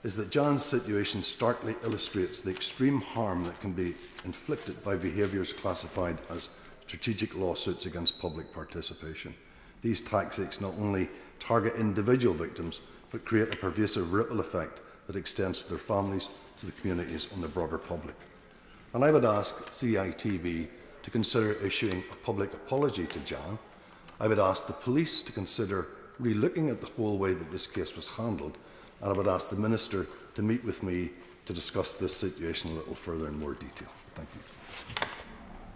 is that Jan's situation starkly illustrates the extreme harm that can be inflicted by behaviours classified as strategic lawsuits against public participation. These tactics not only target individual victims, but create a pervasive ripple effect that extends to their families, to the communities and the broader public. And I would ask CITB to consider issuing a public apology to Jan. I would ask the police to consider re-looking at the whole way that this case was handled, and I would ask the Minister to meet with me to discuss this situation a little further in more detail. Thank you.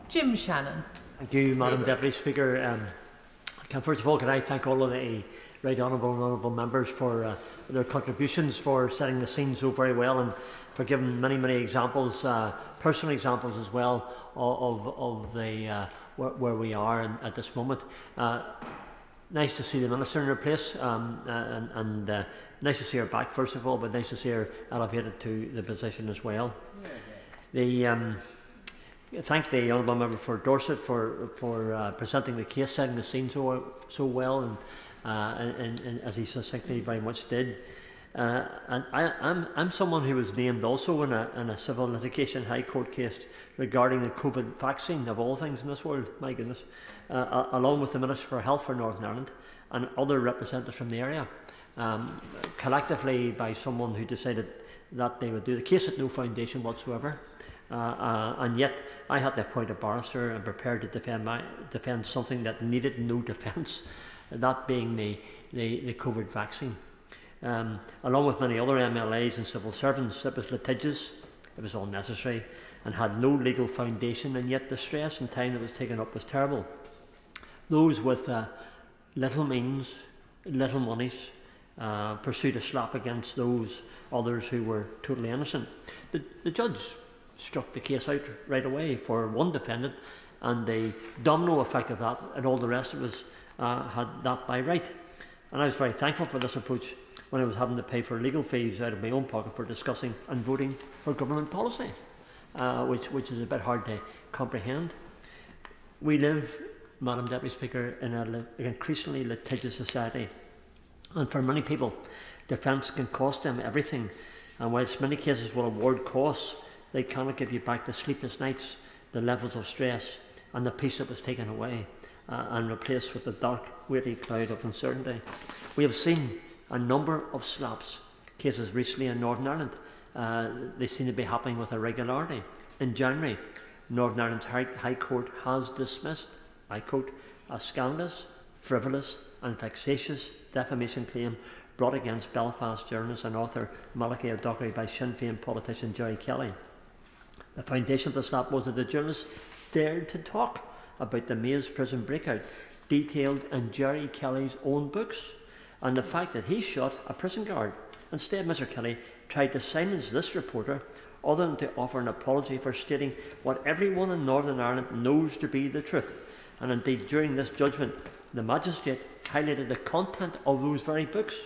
Jim Shannon. Thank you, Madam Deputy Speaker. First of all, can I thank all of the right honourable members for their contributions, for setting the scene so very well, and for giving many examples, personal examples as well, of the where we are at this moment. Nice to see the Minister in her place, and nice to see her back, first of all, but nice to see her elevated to the position as well. Thank the honourable member for Dorset for presenting the case, setting the scene so well, and as he succinctly very much did. And I'm someone who was named also in a civil litigation High Court case regarding the COVID vaccine, of all things in this world, my goodness, along with the Minister for Health for Northern Ireland and other representatives from the area, collectively by someone who decided that they would do the case at no foundation whatsoever. And yet I had to appoint a barrister and prepared to defend something that needed no defence, that being the COVID vaccine. Along with many other MLAs and civil servants, it was litigious, it was unnecessary, and had no legal foundation, and yet the stress and time that was taken up was terrible. Those with little means, little monies, pursued a slap against those others who were totally innocent. The judge struck the case out right away for one defendant, and the domino effect of that and all the rest of us had that by right. And I was very thankful for this approach when I was having to pay for legal fees out of my own pocket for discussing and voting for government policy, which is a bit hard to comprehend. We live, Madam Deputy Speaker, in an increasingly litigious society, and for many people, defence can cost them everything, and whilst many cases will award costs, they cannot give you back the sleepless nights, the levels of stress, and the peace that was taken away and replaced with the dark, weighty cloud of uncertainty. We have seen a number of slaps cases recently in Northern Ireland. They seem to be happening with a regularity. In January, Northern Ireland's High Court has dismissed, I quote, a scandalous, frivolous and vexatious defamation claim brought against Belfast journalist and author Malachy O'Doherty by Sinn Féin politician Jerry Kelly. The foundation of the slap was that the journalist dared to talk about the Maze prison breakout, detailed in Jerry Kelly's own books, and the fact that he shot a prison guard. Instead, Mr. Kelly tried to silence this reporter, other than to offer an apology for stating what everyone in Northern Ireland knows to be the truth. And indeed, during this judgment, the magistrate highlighted the content of those very books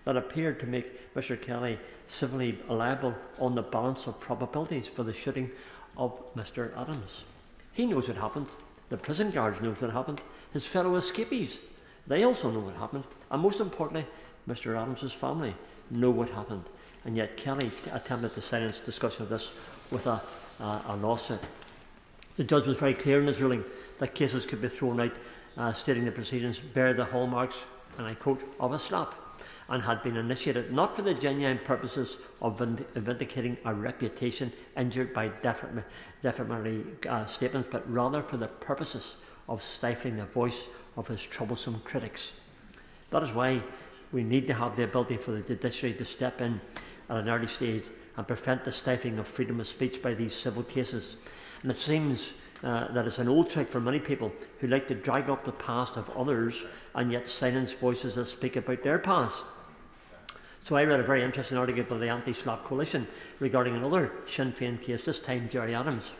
that appeared to make Mr. Kelly civilly liable on the balance of probabilities for the shooting of Mr. Adams. He knows what happened. The prison guards knows what happened. His fellow escapees, they also know what happened. And most importantly, Mr. Adams's family know what happened. And yet Kelly attempted to silence discussion of this with a lawsuit. The judge was very clear in his ruling that cases could be thrown out, stating the proceedings bear the hallmarks, and I quote, of a slap, and had been initiated not for the genuine purposes of vindicating a reputation injured by defamatory statements, but rather for the purposes of stifling the voice of his troublesome critics. That is why we need to have the ability for the judiciary to step in at an early stage and prevent the stifling of freedom of speech by these civil cases. And it seems that it's an old trick for many people who like to drag up the past of others and yet silence voices that speak about their past. So I read a very interesting article by the Anti-Slap Coalition regarding another Sinn Féin case, this time Jerry Adams.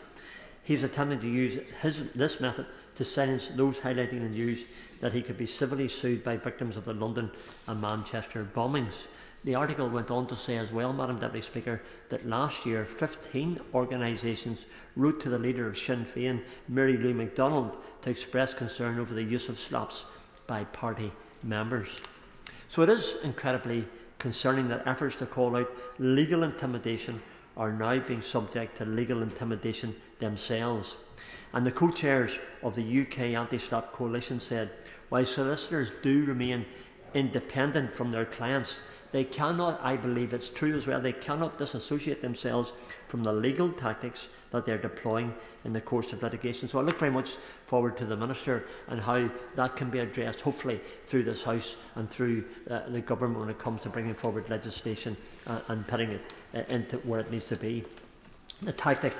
He's attempting to use this method to silence those highlighting the news that he could be civilly sued by victims of the London and Manchester bombings. The article went on to say as well, Madam Deputy Speaker, that last year 15 organisations wrote to the leader of Sinn Féin, Mary Lou MacDonald, to express concern over the use of slaps by party members. So it is incredibly concerning that efforts to call out legal intimidation are now being subject to legal intimidation themselves. And the co-chairs of the UK Anti-Slap Coalition said, while solicitors do remain independent from their clients, they cannot, I believe it's true as well, they cannot disassociate themselves from the legal tactics that they're deploying in the course of litigation. So I look very much forward to the Minister and how that can be addressed, hopefully through this House and through the Government when it comes to bringing forward legislation and putting it into where it needs to be. The tactic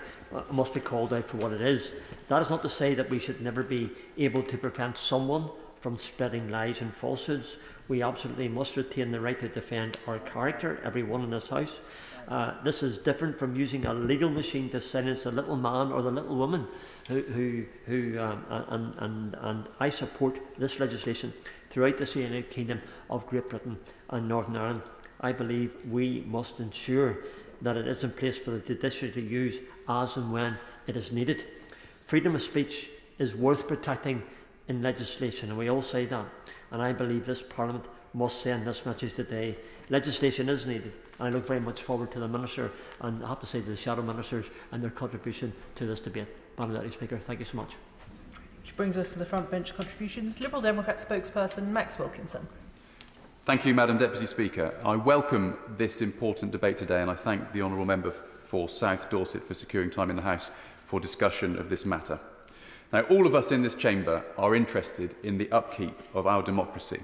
must be called out for what it is. That is not to say that we should never be able to prevent someone from spreading lies and falsehoods. We absolutely must retain the right to defend our character, everyone in this House. This is different from using a legal machine to silence the little man or the little woman and I support this legislation throughout the United Kingdom of Great Britain and Northern Ireland. I believe we must ensure that it is in place for the judiciary to use as and when it is needed. Freedom of speech is worth protecting in legislation, and we all say that. And I believe this Parliament must send this message today. Legislation is needed, and I look very much forward to the Minister and I have to say to the Shadow Ministers and their contribution to this debate. Madam Deputy Speaker, thank you so much. Which brings us to the front bench contributions. Liberal Democrat spokesperson Max Wilkinson. Thank you, Madam Deputy Speaker. I welcome this important debate today and I thank the Honourable Member for South Dorset for securing time in the House for discussion of this matter. Now, all of us in this chamber are interested in the upkeep of our democracy.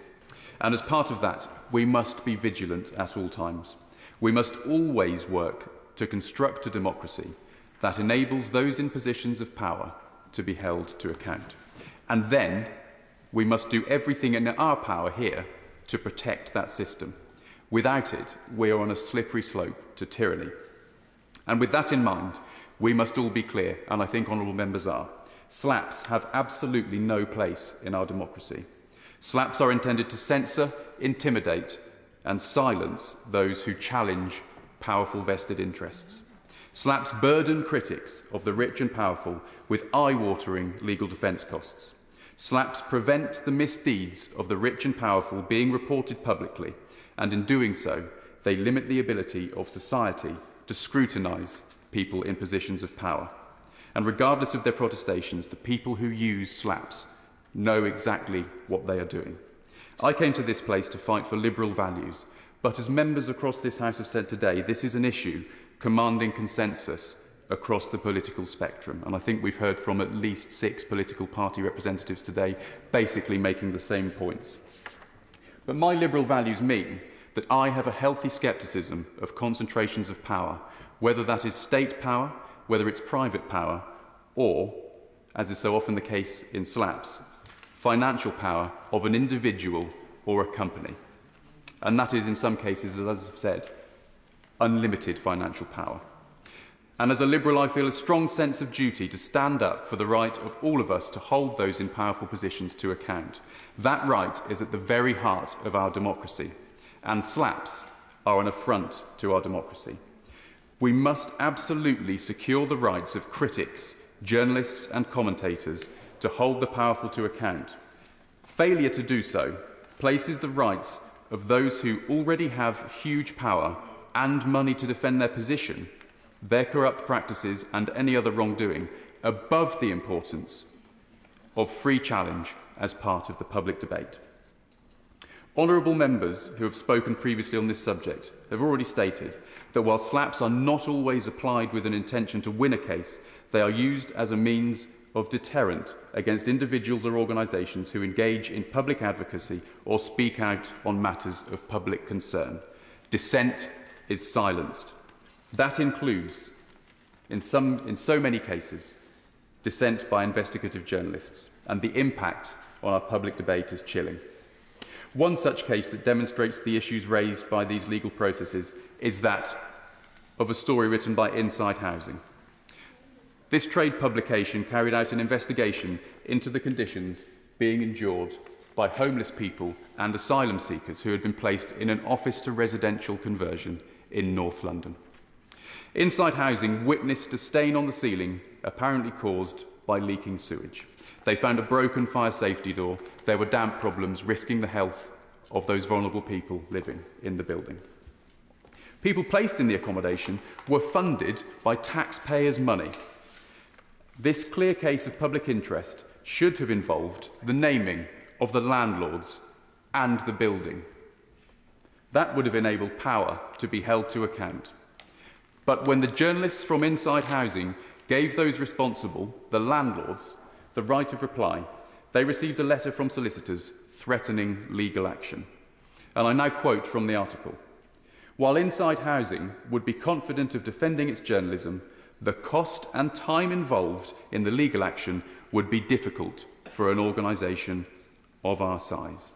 And as part of that, we must be vigilant at all times. We must always work to construct a democracy that enables those in positions of power to be held to account. And then we must do everything in our power here to protect that system. Without it, we are on a slippery slope to tyranny. And with that in mind, we must all be clear, and I think honourable members are, slaps have absolutely no place in our democracy. Slaps are intended to censor, intimidate and silence those who challenge powerful vested interests. Slaps burden critics of the rich and powerful with eye-watering legal defence costs. Slaps prevent the misdeeds of the rich and powerful being reported publicly, and in doing so, they limit the ability of society to scrutinise people in positions of power. And regardless of their protestations, the people who use slaps know exactly what they are doing. I came to this place to fight for liberal values, but as members across this House have said today, this is an issue commanding consensus across the political spectrum. And I think we've heard from at least 6 political party representatives today basically making the same points. But my liberal values mean that I have a healthy scepticism of concentrations of power, whether that is state power, whether it's private power, or, as is so often the case in slaps, financial power of an individual or a company. And that is, in some cases, as I've said, unlimited financial power. And as a Liberal, I feel a strong sense of duty to stand up for the right of all of us to hold those in powerful positions to account. That right is at the very heart of our democracy, and slaps are an affront to our democracy. We must absolutely secure the rights of critics, journalists and commentators to hold the powerful to account. Failure to do so places the rights of those who already have huge power and money to defend their position, their corrupt practices and any other wrongdoing above the importance of free challenge as part of the public debate. Honourable members who have spoken previously on this subject have already stated that while slaps are not always applied with an intention to win a case, they are used as a means of deterrent against individuals or organisations who engage in public advocacy or speak out on matters of public concern. Dissent is silenced. That includes, in so many cases, dissent by investigative journalists, and the impact on our public debate is chilling. One such case that demonstrates the issues raised by these legal processes is that of a story written by Inside Housing. This trade publication carried out an investigation into the conditions being endured by homeless people and asylum seekers who had been placed in an office-to-residential conversion in North London. Inside Housing witnessed a stain on the ceiling apparently caused by leaking sewage. They found a broken fire safety door. There were damp problems risking the health of those vulnerable people living in the building. People placed in the accommodation were funded by taxpayers' money. This clear case of public interest should have involved the naming of the landlords and the building. That would have enabled power to be held to account. But when the journalists from Inside Housing gave those responsible, the landlords, the right of reply, they received a letter from solicitors threatening legal action. And I now quote from the article. While Inside Housing would be confident of defending its journalism, the cost and time involved in the legal action would be difficult for an organisation of our size.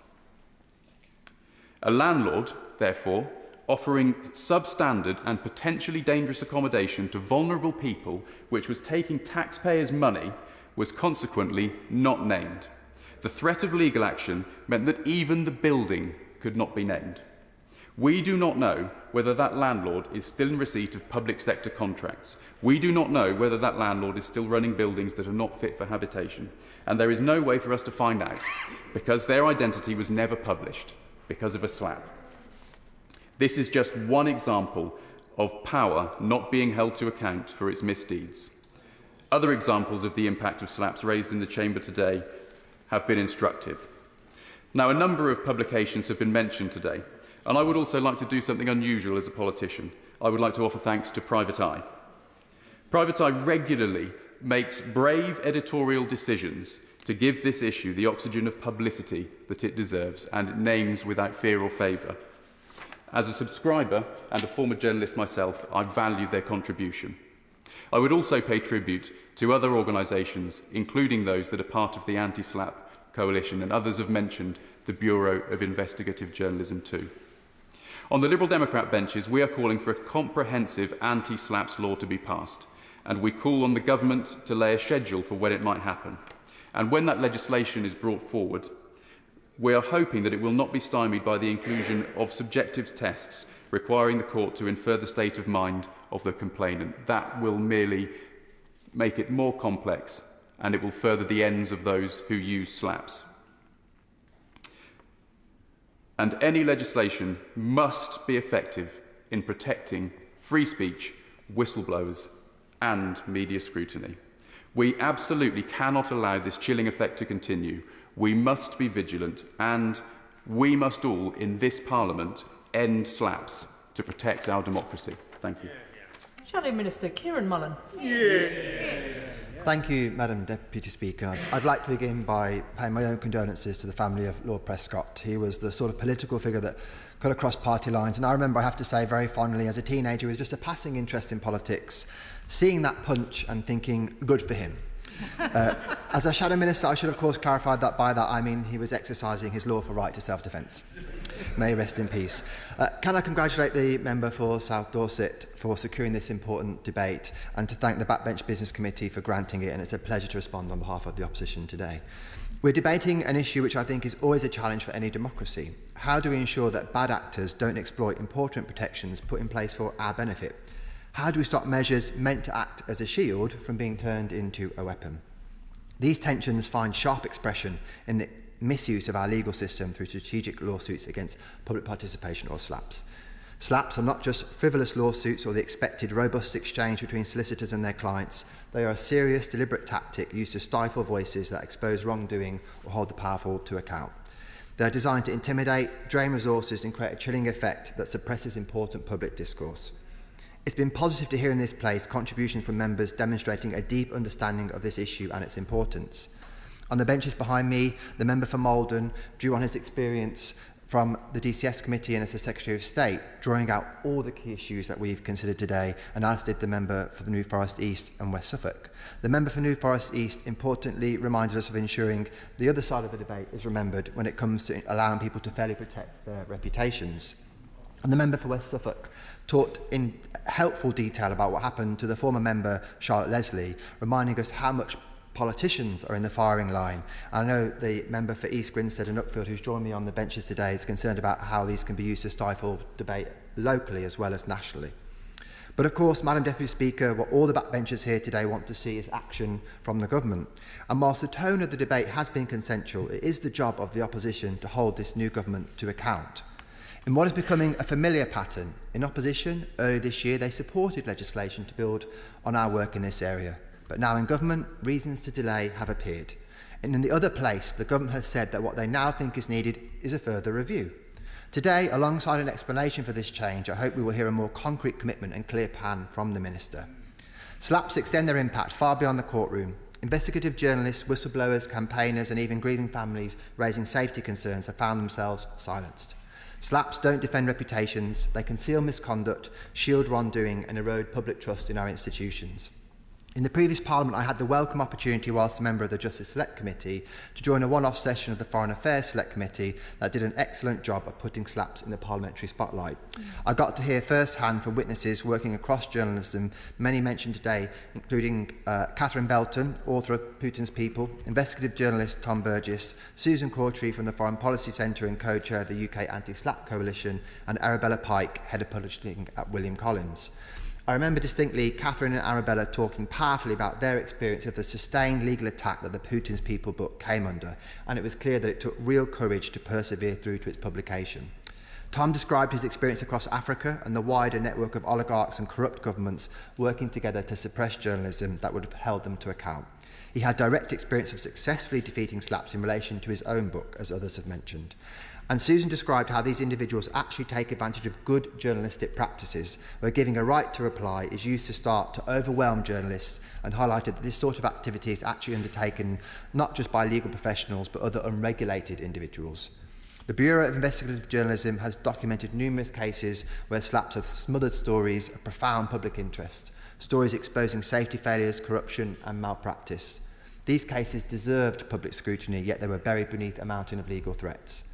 A landlord, therefore, offering substandard and potentially dangerous accommodation to vulnerable people, which was taking taxpayers' money, was consequently not named. The threat of legal action meant that even the building could not be named. We do not know whether that landlord is still in receipt of public sector contracts. We do not know whether that landlord is still running buildings that are not fit for habitation. And there is no way for us to find out, because their identity was never published, because of a slap. This is just one example of power not being held to account for its misdeeds. Other examples of the impact of slaps raised in the Chamber today have been instructive. Now, a number of publications have been mentioned today, and I would also like to do something unusual as a politician. I would like to offer thanks to Private Eye. Private Eye regularly makes brave editorial decisions to give this issue the oxygen of publicity that it deserves, and it names without fear or favour. As a subscriber and a former journalist myself, I value their contribution. I would also pay tribute to other organisations, including those that are part of the Anti-SLAP Coalition, and others have mentioned the Bureau of Investigative Journalism too. On the Liberal Democrat benches, we are calling for a comprehensive anti-SLAPS law to be passed, and we call on the government to lay a schedule for when it might happen. And when that legislation is brought forward, we are hoping that it will not be stymied by the inclusion of subjective tests requiring the court to infer the state of mind of the complainant. That will merely make it more complex, and it will further the ends of those who use slaps. And any legislation must be effective in protecting free speech, whistleblowers, and media scrutiny. We absolutely cannot allow this chilling effect to continue. We must be vigilant, and we must all, in this Parliament, end slaps to protect our democracy. Thank you. Shadow Minister Kieran Mullen. Thank you, Madam Deputy Speaker. I'd like to begin by paying my own condolences to the family of Lord Prescott. He was the sort of political figure that cut across party lines, and I remember, I have to say, very fondly, as a teenager with just a passing interest in politics, seeing that punch and thinking, good for him. As a Shadow Minister, I should of course clarify that by that I mean he was exercising his lawful right to self-defence. May he rest in peace. Can I congratulate the member for South Dorset for securing this important debate, and to thank the Backbench Business Committee for granting it, and it's a pleasure to respond on behalf of the opposition today. We're debating an issue which I think is always a challenge for any democracy. How do we ensure that bad actors don't exploit important protections put in place for our benefit? How do we stop measures meant to act as a shield from being turned into a weapon? These tensions find sharp expression in the misuse of our legal system through strategic lawsuits against public participation, or SLAPs. SLAPs are not just frivolous lawsuits or the expected robust exchange between solicitors and their clients. They are a serious, deliberate tactic used to stifle voices that expose wrongdoing or hold the powerful to account. They are designed to intimidate, drain resources and create a chilling effect that suppresses important public discourse. It's been positive to hear in this place contributions from members demonstrating a deep understanding of this issue and its importance. On the benches behind me, the member for Maldon drew on his experience from the DCS committee and as the Secretary of State, drawing out all the key issues that we've considered today, and as did the member for the New Forest East and West Suffolk. The member for New Forest East importantly reminded us of ensuring the other side of the debate is remembered when it comes to allowing people to fairly protect their reputations. And the member for West Suffolk talked in helpful detail about what happened to the former member Charlotte Leslie, reminding us how much politicians are in the firing line. I know the member for East Grinstead and Uckfield, who's joined me on the benches today, is concerned about how these can be used to stifle debate locally as well as nationally. But of course, Madam Deputy Speaker, what all the backbenchers here today want to see is action from the government. And whilst the tone of the debate has been consensual, it is the job of the opposition to hold this new government to account. In what is becoming a familiar pattern, in opposition, earlier this year they supported legislation to build on our work in this area. But now in government, reasons to delay have appeared. And in the other place, the government has said that what they now think is needed is a further review. Today, alongside an explanation for this change, I hope we will hear a more concrete commitment and clear plan from the Minister. SLAPs extend their impact far beyond the courtroom. Investigative journalists, whistleblowers, campaigners and even grieving families raising safety concerns have found themselves silenced. SLAPs don't defend reputations, they conceal misconduct, shield wrongdoing and erode public trust in our institutions. In the previous Parliament, I had the welcome opportunity, whilst a member of the Justice Select Committee, to join a one-off session of the Foreign Affairs Select Committee that did an excellent job of putting SLAPs in the parliamentary spotlight. I got to hear firsthand from witnesses working across journalism, many mentioned today, including Catherine Belton, author of Putin's People, investigative journalist Tom Burgess, Susan Cawtrey from the Foreign Policy Centre and co-chair of the UK Anti-SLAP Coalition, and Arabella Pike, head of publishing at William Collins. I remember distinctly Catherine and Arabella talking powerfully about their experience of the sustained legal attack that the Putin's People book came under, and it was clear that it took real courage to persevere through to its publication. Tom described his experience across Africa and the wider network of oligarchs and corrupt governments working together to suppress journalism that would have held them to account. He had direct experience of successfully defeating SLAPs in relation to his own book, as others have mentioned. And Susan described how these individuals actually take advantage of good journalistic practices, where giving a right to reply is used to start to overwhelm journalists, and highlighted that this sort of activity is actually undertaken not just by legal professionals but other unregulated individuals. The Bureau of Investigative Journalism has documented numerous cases where SLAPs have smothered stories of profound public interest, stories exposing safety failures, corruption and malpractice. These cases deserved public scrutiny, yet they were buried beneath a mountain of legal threats.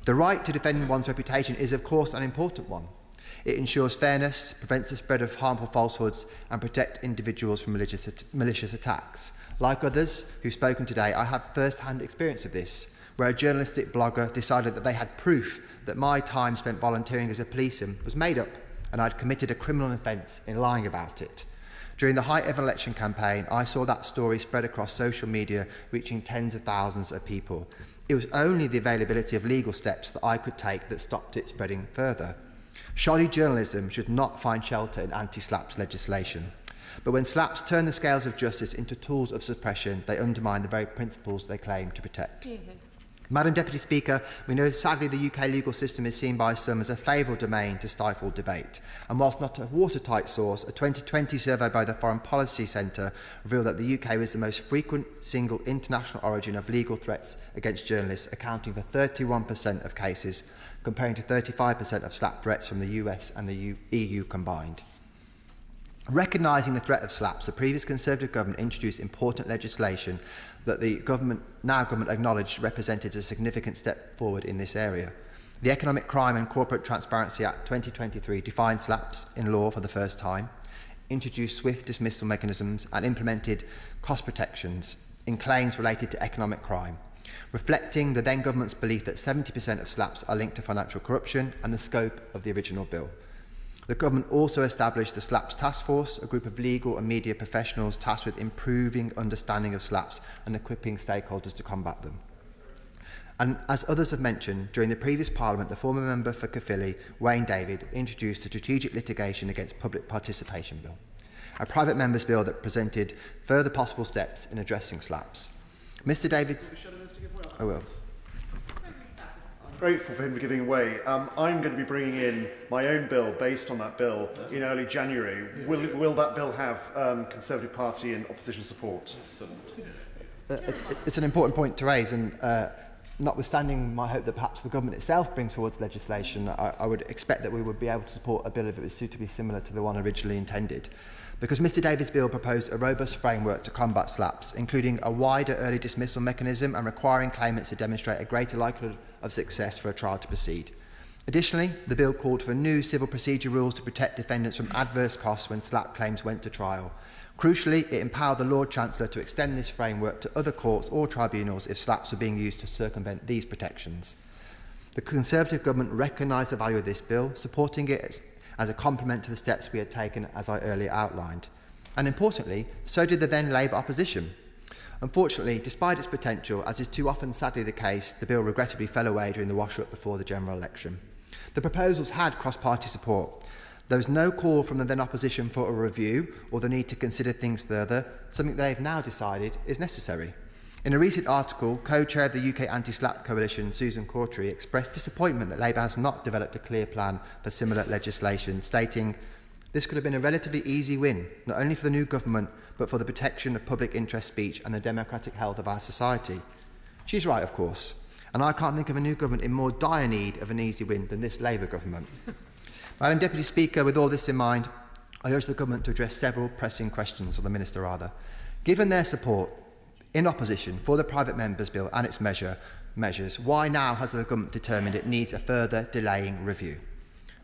The right to defend one's reputation is, of course, an important one. It ensures fairness, prevents the spread of harmful falsehoods, and protects individuals from malicious attacks. Like others who've spoken today, I have first-hand experience of this, where a journalistic blogger decided that they had proof that my time spent volunteering as a policeman was made up, and I'd committed a criminal offence in lying about it. During the height of an election campaign, I saw that story spread across social media, reaching tens of thousands of people. It was only the availability of legal steps that I could take that stopped it spreading further. Shoddy journalism should not find shelter in anti-SLAPs legislation. But when SLAPs turn the scales of justice into tools of suppression, they undermine the very principles they claim to protect. Mm-hmm. Madam Deputy Speaker, we know sadly the UK legal system is seen by some as a favoured domain to stifle debate. And whilst not a watertight source, a 2020 survey by the Foreign Policy Centre revealed that the UK was the most frequent single international origin of legal threats against journalists, accounting for 31% of cases, comparing to 35% of SLAP threats from the US and the EU combined. Recognising the threat of SLAPs, the previous Conservative government introduced important legislation that the government acknowledged represented a significant step forward in this area. The Economic Crime and Corporate Transparency Act 2023 defined SLAPs in law for the first time, introduced swift dismissal mechanisms and implemented cost protections in claims related to economic crime, reflecting the then government's belief that 70% of SLAPs are linked to financial corruption and the scope of the original bill. The government also established the SLAPs Task Force, a group of legal and media professionals tasked with improving understanding of SLAPs and equipping stakeholders to combat them. And as others have mentioned, during the previous Parliament, the former member for Caerphilly, Wayne David, introduced the Strategic Litigation Against Public Participation Bill, a private member's bill that presented further possible steps in addressing SLAPs. Mr David... I will. Grateful for him for giving way. I'm going to be bringing in my own bill based on that bill in early January. Will that bill have Conservative Party and opposition support? It's an important point to raise, and notwithstanding my hope that perhaps the government itself brings forward legislation, I would expect that we would be able to support a bill if it was suitably similar to the one originally intended. Because Mr David's bill proposed a robust framework to combat SLAPs, including a wider early dismissal mechanism and requiring claimants to demonstrate a greater likelihood of success for a trial to proceed. Additionally, the bill called for new civil procedure rules to protect defendants from adverse costs when SLAP claims went to trial. Crucially, it empowered the Lord Chancellor to extend this framework to other courts or tribunals if SLAPs were being used to circumvent these protections. The Conservative government recognised the value of this bill, supporting it as a complement to the steps we had taken, as I earlier outlined. And importantly, so did the then Labour opposition. Unfortunately, despite its potential, as is too often sadly the case, the bill regrettably fell away during the wash-up before the general election. The proposals had cross-party support. There was no call from the then opposition for a review or the need to consider things further, something they've now decided is necessary. In a recent article, co-chair of the UK Anti-SLAP Coalition, Susan Cortry, expressed disappointment that Labour has not developed a clear plan for similar legislation, stating, "This could have been a relatively easy win, not only for the new government, but for the protection of public interest speech and the democratic health of our society." She's right, of course, and I can't think of a new government in more dire need of an easy win than this Labour government. Madam Deputy Speaker, with all this in mind, I urge the government to address several pressing questions, or the Minister rather. Given their support in opposition for the private members' bill and its measures, why now has the government determined it needs a further delaying review?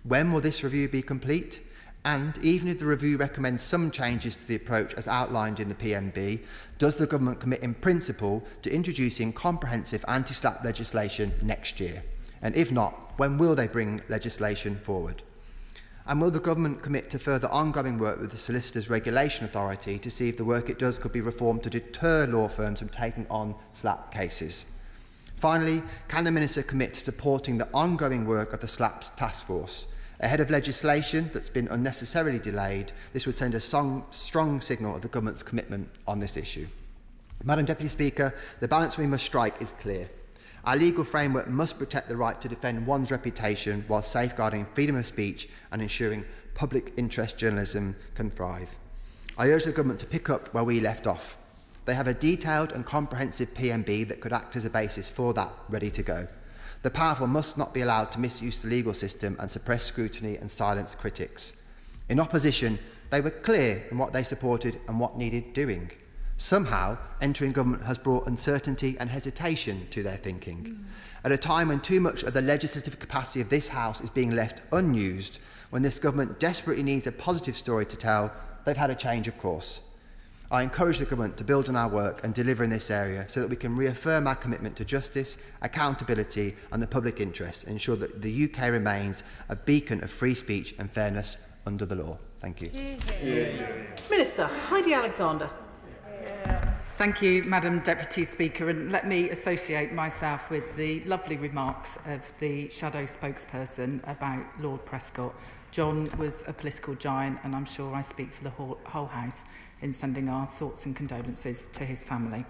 When will this review be complete? And even if the review recommends some changes to the approach as outlined in the PMB, does the government commit in principle to introducing comprehensive anti-SLAP legislation next year? And if not, when will they bring legislation forward? And will the government commit to further ongoing work with the Solicitors Regulation Authority to see if the work it does could be reformed to deter law firms from taking on SLAP cases? Finally, can the Minister commit to supporting the ongoing work of the SLAPS Task Force? Ahead of legislation that's been unnecessarily delayed, this would send a strong signal of the government's commitment on this issue. Madam Deputy Speaker, the balance we must strike is clear. Our legal framework must protect the right to defend one's reputation while safeguarding freedom of speech and ensuring public interest journalism can thrive. I urge the government to pick up where we left off. They have a detailed and comprehensive PMB that could act as a basis for that ready to go. The powerful must not be allowed to misuse the legal system and suppress scrutiny and silence critics. In opposition, they were clear in what they supported and what needed doing. Somehow, entering government has brought uncertainty and hesitation to their thinking. At a time when too much of the legislative capacity of this House is being left unused, when this government desperately needs a positive story to tell, they've had a change of course. I encourage the government to build on our work and deliver in this area so that we can reaffirm our commitment to justice, accountability and the public interest and ensure that the UK remains a beacon of free speech and fairness under the law. Thank you. Minister, Heidi Alexander. Thank you, Madam Deputy Speaker, and let me associate myself with the lovely remarks of the shadow spokesperson about Lord Prescott. John was a political giant, and I'm sure I speak for the whole House in sending our thoughts and condolences to his family.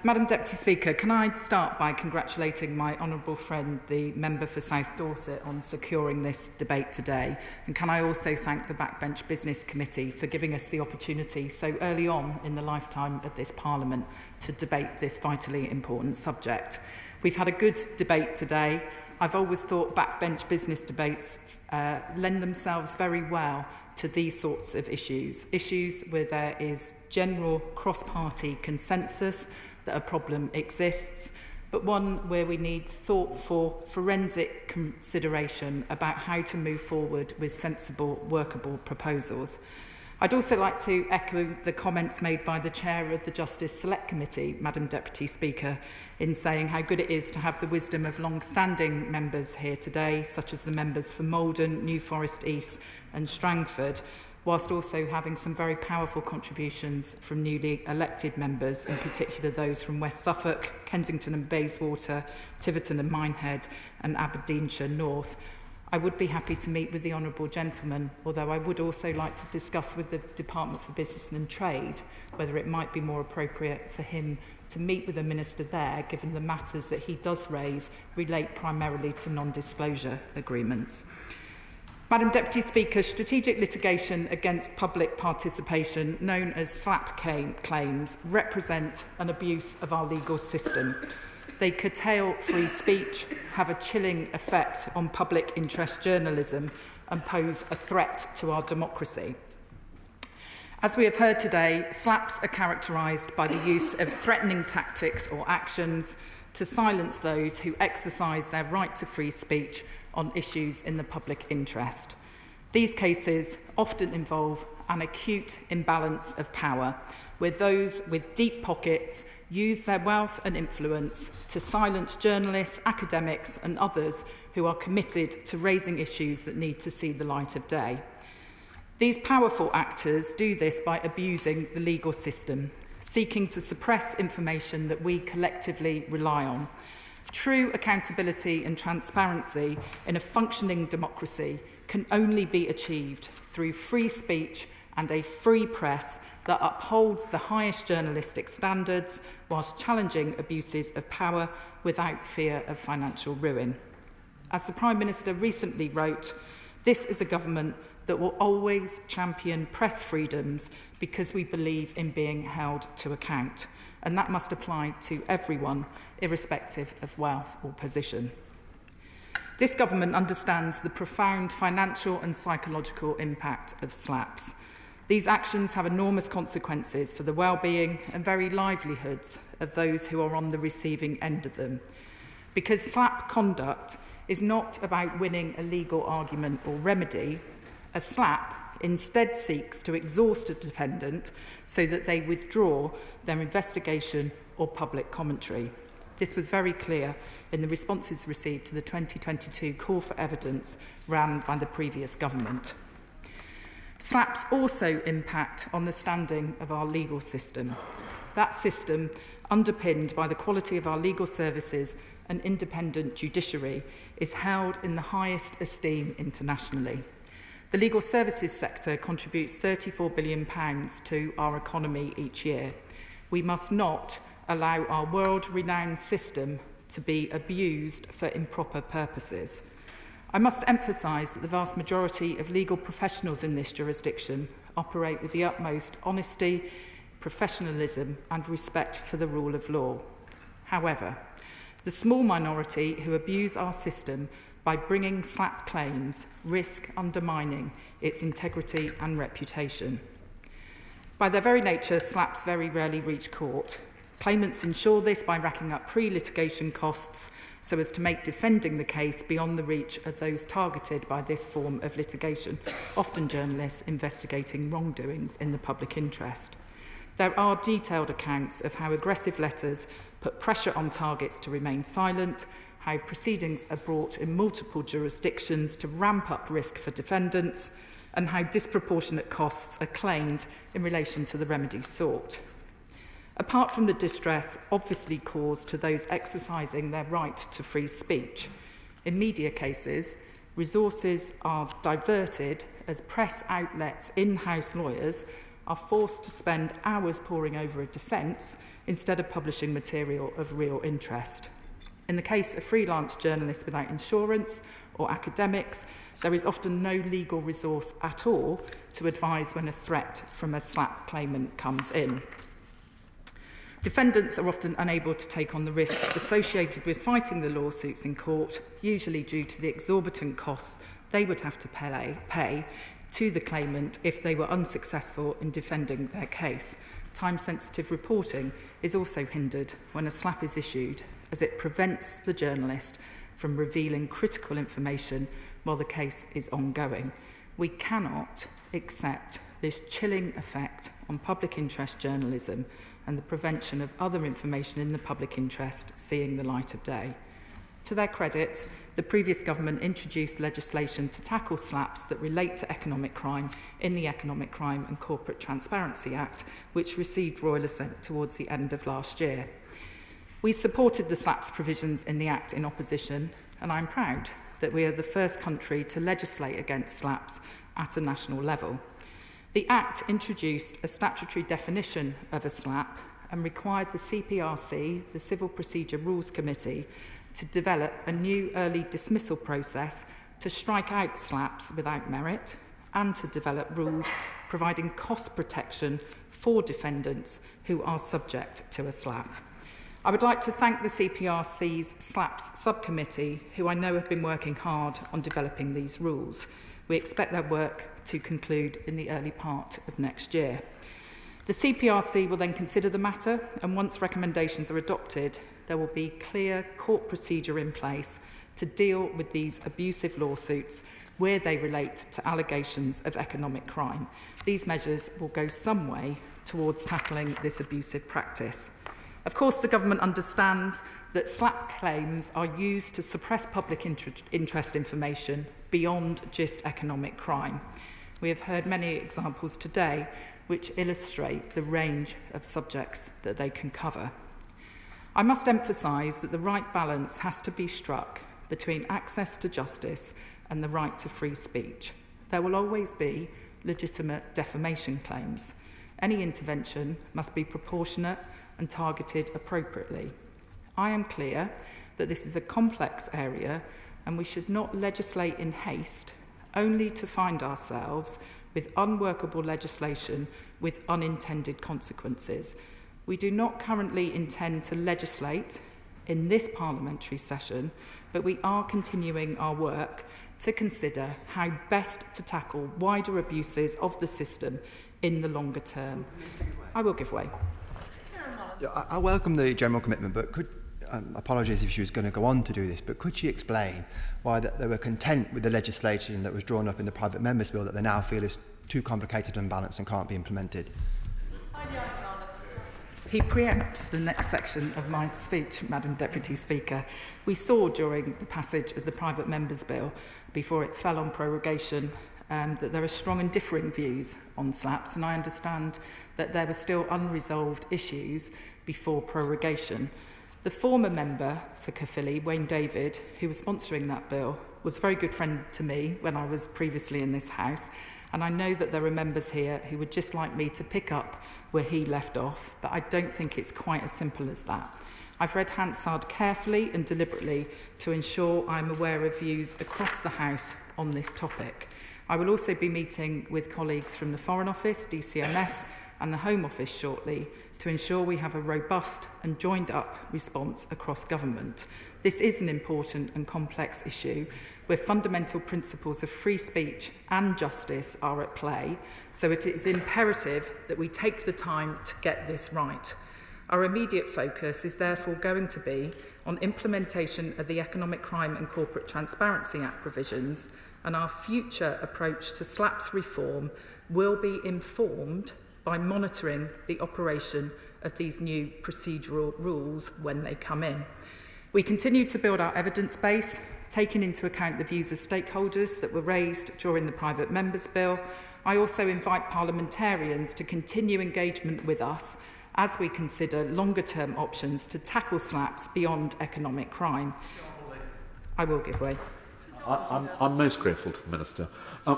Madam Deputy Speaker, can I start by congratulating my honourable friend, the member for South Dorset, on securing this debate today? And can I also thank the Backbench Business Committee for giving us the opportunity so early on in the lifetime of this Parliament to debate this vitally important subject. We've had a good debate today. I've always thought backbench business debates lend themselves very well to these sorts of issues where there is general cross-party consensus that a problem exists, but one where we need thoughtful forensic consideration about how to move forward with sensible, workable proposals. I'd also like to echo the comments made by the Chair of the Justice Select Committee, Madam Deputy Speaker, in saying how good it is to have the wisdom of long-standing members here today, such as the members for Maldon, New Forest East and Strangford, whilst also having some very powerful contributions from newly elected members, in particular those from West Suffolk, Kensington and Bayswater, Tiverton and Minehead and Aberdeenshire North. I would be happy to meet with the honourable gentleman, although I would also like to discuss with the Department for Business and Trade whether it might be more appropriate for him to meet with the Minister there, given the matters that he does raise relate primarily to non-disclosure agreements. Madam Deputy Speaker, strategic litigation against public participation, known as SLAP claims, represent an abuse of our legal system. They curtail free speech, have a chilling effect on public interest journalism and pose a threat to our democracy. As we have heard today, SLAPs are characterised by the use of threatening tactics or actions to silence those who exercise their right to free speech on issues in the public interest. These cases often involve an acute imbalance of power, where those with deep pockets use their wealth and influence to silence journalists, academics and others who are committed to raising issues that need to see the light of day. These powerful actors do this by abusing the legal system, seeking to suppress information that we collectively rely on. True accountability and transparency in a functioning democracy can only be achieved through free speech and a free press that upholds the highest journalistic standards whilst challenging abuses of power without fear of financial ruin. As the Prime Minister recently wrote, this is a government that will always champion press freedoms because we believe in being held to account, and that must apply to everyone, irrespective of wealth or position. This government understands the profound financial and psychological impact of SLAPs. These actions have enormous consequences for the well-being and very livelihoods of those who are on the receiving end of them. Because SLAP conduct is not about winning a legal argument or remedy, a SLAP instead seeks to exhaust a defendant so that they withdraw their investigation or public commentary. This was very clear in the responses received to the 2022 call for evidence ran by the previous government. SLAPs also impact on the standing of our legal system. That system, underpinned by the quality of our legal services and independent judiciary, is held in the highest esteem internationally. The legal services sector contributes £34 billion to our economy each year. We must not allow our world-renowned system to be abused for improper purposes. I must emphasise that the vast majority of legal professionals in this jurisdiction operate with the utmost honesty, professionalism and respect for the rule of law. However, the small minority who abuse our system by bringing SLAP claims risk undermining its integrity and reputation. By their very nature, SLAPs very rarely reach court. Claimants ensure this by racking up pre-litigation costs so as to make defending the case beyond the reach of those targeted by this form of litigation, often journalists investigating wrongdoings in the public interest. There are detailed accounts of how aggressive letters put pressure on targets to remain silent, how proceedings are brought in multiple jurisdictions to ramp up risk for defendants, and how disproportionate costs are claimed in relation to the remedies sought. Apart from the distress obviously caused to those exercising their right to free speech, in media cases, resources are diverted as press outlets' in-house lawyers are forced to spend hours poring over a defence instead of publishing material of real interest. In the case of freelance journalists without insurance or academics, there is often no legal resource at all to advise when a threat from a SLAP claimant comes in. Defendants are often unable to take on the risks associated with fighting the lawsuits in court, usually due to the exorbitant costs they would have to pay to the claimant if they were unsuccessful in defending their case. Time-sensitive reporting is also hindered when a SLAP is issued, as it prevents the journalist from revealing critical information while the case is ongoing. We cannot accept this chilling effect on public interest journalism and the prevention of other information in the public interest seeing the light of day. To their credit, the previous government introduced legislation to tackle SLAPs that relate to economic crime in the Economic Crime and Corporate Transparency Act, which received royal assent towards the end of last year. We supported the SLAPs provisions in the Act in opposition, and I'm proud that we are the first country to legislate against SLAPs at a national level. The Act introduced a statutory definition of a SLAP and required the CPRC, the Civil Procedure Rules Committee, to develop a new early dismissal process to strike out SLAPs without merit and to develop rules providing cost protection for defendants who are subject to a SLAP. I would like to thank the CPRC's SLAPs subcommittee, who I know have been working hard on developing these rules. We expect their work to conclude in the early part of next year. The CPRC will then consider the matter, and once recommendations are adopted, there will be clear court procedure in place to deal with these abusive lawsuits where they relate to allegations of economic crime. These measures will go some way towards tackling this abusive practice. Of course, the government understands that SLAP claims are used to suppress public interest information beyond just economic crime. We have heard many examples today which illustrate the range of subjects that they can cover. I must emphasise that the right balance has to be struck between access to justice and the right to free speech. There will always be legitimate defamation claims. Any intervention must be proportionate and targeted appropriately. I am clear that this is a complex area and we should not legislate in haste only to find ourselves with unworkable legislation with unintended consequences. We do not currently intend to legislate in this parliamentary session, but we are continuing our work to consider how best to tackle wider abuses of the system in the longer term. I will give way. I welcome the general commitment, but could, apologies if she was going to go on to do this, but could she explain why they were content with the legislation that was drawn up in the private members' bill that they now feel is too complicated and unbalanced and can't be implemented? He preempts the next section of my speech, Madam Deputy Speaker. We saw during the passage of the Private Members Bill, before it fell on prorogation, that there are strong and differing views on SLAPs, and I understand that there were still unresolved issues before prorogation. The former member for Caerphilly, Wayne David, who was sponsoring that bill, was a very good friend to me when I was previously in this House, and I know that there are members here who would just like me to pick up where he left off, but I don't think it's quite as simple as that. I've read Hansard carefully and deliberately to ensure I'm aware of views across the House on this topic. I will also be meeting with colleagues from the Foreign Office, DCMS and the Home Office shortly to ensure we have a robust and joined-up response across government. This is an important and complex issue where fundamental principles of free speech and justice are at play, so it is imperative that we take the time to get this right. Our immediate focus is therefore going to be on implementation of the Economic Crime and Corporate Transparency Act provisions, and our future approach to SLAPS reform will be informed by monitoring the operation of these new procedural rules when they come in. We continue to build our evidence base, taking into account the views of stakeholders that were raised during the Private Members Bill. I also invite parliamentarians to continue engagement with us as we consider longer-term options to tackle SLAPs beyond economic crime. I will give way. I'm most grateful to the Minister,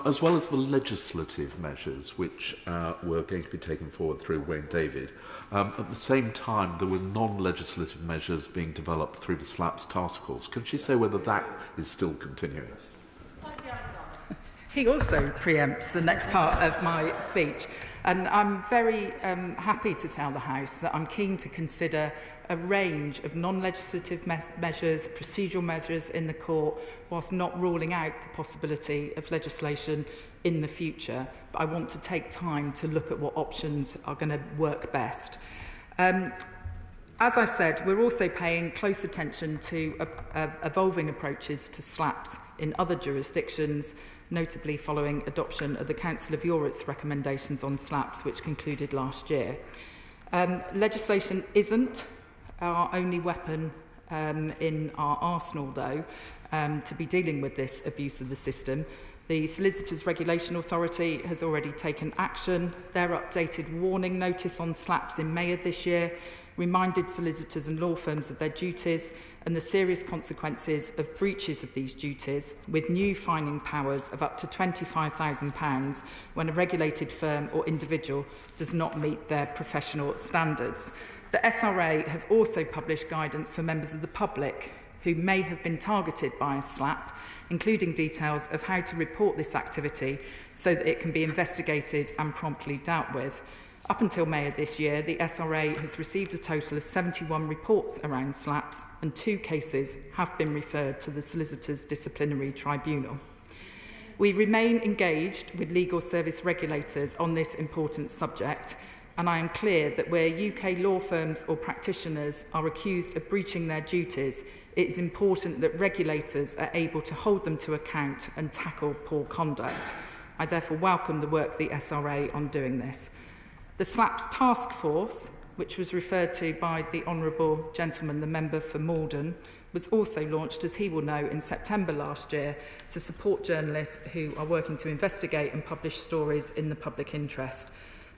as well as the legislative measures which were going to be taken forward through Wayne David. At the same time, there were non-legislative measures being developed through the SLAPS task force. Can she say whether that is still continuing? He also preempts the next part of my speech, and I'm very happy to tell the House that I'm keen to consider a range of non-legislative measures, procedural measures in the court, whilst not ruling out the possibility of legislation in the future. But I want to take time to look at what options are going to work best. As I said, we're also paying close attention to evolving approaches to SLAPs in other jurisdictions, notably following adoption of the Council of Europe's recommendations on SLAPs, which concluded last year. Legislation isn't our only weapon in our arsenal, though, to be dealing with this abuse of the system. The Solicitors Regulation Authority has already taken action. Their updated warning notice on SLAPs in May of this year reminded solicitors and law firms of their duties and the serious consequences of breaches of these duties, with new fining powers of up to £25,000 when a regulated firm or individual does not meet their professional standards. The SRA have also published guidance for members of the public who may have been targeted by a SLAP, including details of how to report this activity so that it can be investigated and promptly dealt with. Up until May of this year, the SRA has received a total of 71 reports around SLAPs, and 2 cases have been referred to the Solicitors Disciplinary Tribunal. We remain engaged with legal service regulators on this important subject, and I am clear that where UK law firms or practitioners are accused of breaching their duties, it is important that regulators are able to hold them to account and tackle poor conduct. I therefore welcome the work of the SRA on doing this. The SLAPS task force, which was referred to by the Honourable Gentleman, the member for Maldon, was also launched, as he will know, in September last year to support journalists who are working to investigate and publish stories in the public interest.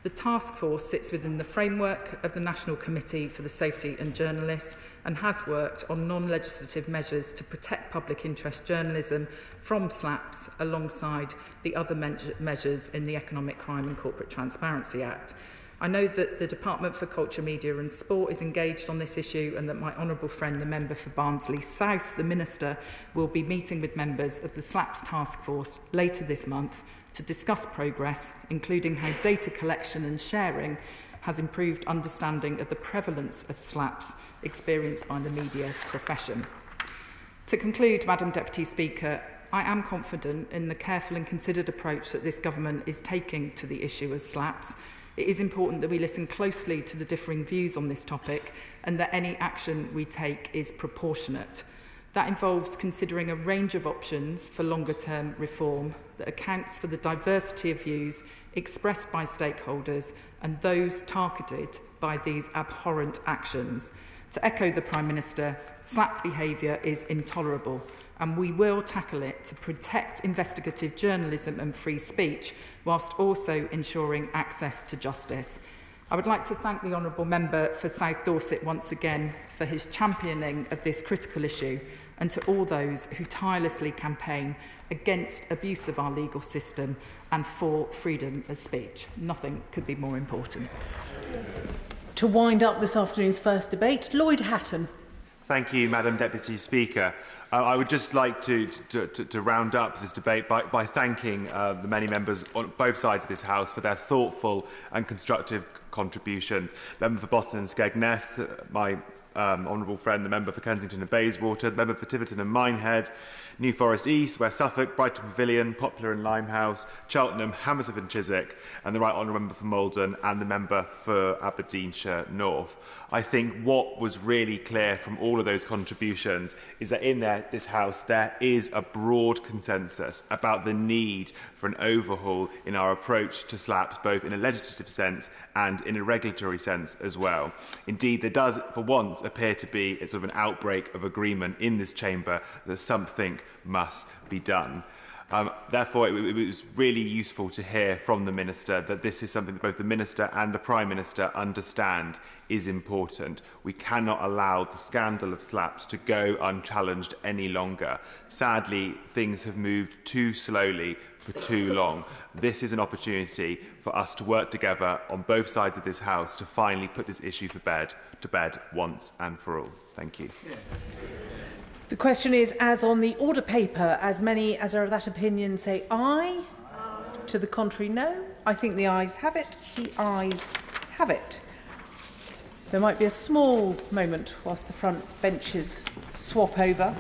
The task force sits within the framework of the National Committee for the Safety of Journalists and has worked on non-legislative measures to protect public interest journalism from SLAPs alongside the other measures in the Economic Crime and Corporate Transparency Act. I know that the Department for Culture, Media and Sport is engaged on this issue, and that my honourable friend, the member for Barnsley South, the Minister, will be meeting with members of the SLAPs task force later this month to discuss progress, including how data collection and sharing has improved understanding of the prevalence of SLAPs experienced by the media profession. To conclude, Madam Deputy Speaker, I am confident in the careful and considered approach that this government is taking to the issue of SLAPs. It is important that we listen closely to the differing views on this topic and that any action we take is proportionate. That involves considering a range of options for longer-term reform that accounts for the diversity of views expressed by stakeholders and those targeted by these abhorrent actions. To echo the Prime Minister, slap behaviour is intolerable, and we will tackle it to protect investigative journalism and free speech, whilst also ensuring access to justice. I would like to thank the Honourable Member for South Dorset once again for his championing of this critical issue, and to all those who tirelessly campaign against abuse of our legal system and for freedom of speech. Nothing could be more important. To wind up this afternoon's first debate, Lloyd Hatton. Thank you, Madam Deputy Speaker. I would just like to round up this debate by thanking the many members on both sides of this House for their thoughtful and constructive contributions. The member for Boston and Skegness, my honourable friend, the member for Kensington and Bayswater, the member for Tiverton and Minehead, New Forest East, West Suffolk, Brighton Pavilion, Poplar and Limehouse, Cheltenham, Hammersmith and Chiswick, and the right honourable member for Maldon and the member for Aberdeenshire North. I think what was really clear from all of those contributions is that in this House there is a broad consensus about the need for an overhaul in our approach to slaps, both in a legislative sense and in a regulatory sense as well. Indeed, there does, for once, appear to be a sort of an outbreak of agreement in this chamber that something must be done. Therefore, it was really useful to hear from the Minister that this is something that both the Minister and the Prime Minister understand is important. We cannot allow the scandal of slaps to go unchallenged any longer. Sadly, things have moved too slowly for too long. This is an opportunity for us to work together on both sides of this House to finally put this issue to bed once and for all. Thank you. The question is, as on the order paper, as many as are of that opinion say aye. To the contrary, no. I think the ayes have it. The ayes have it. There might be a small moment whilst the front benches swap over.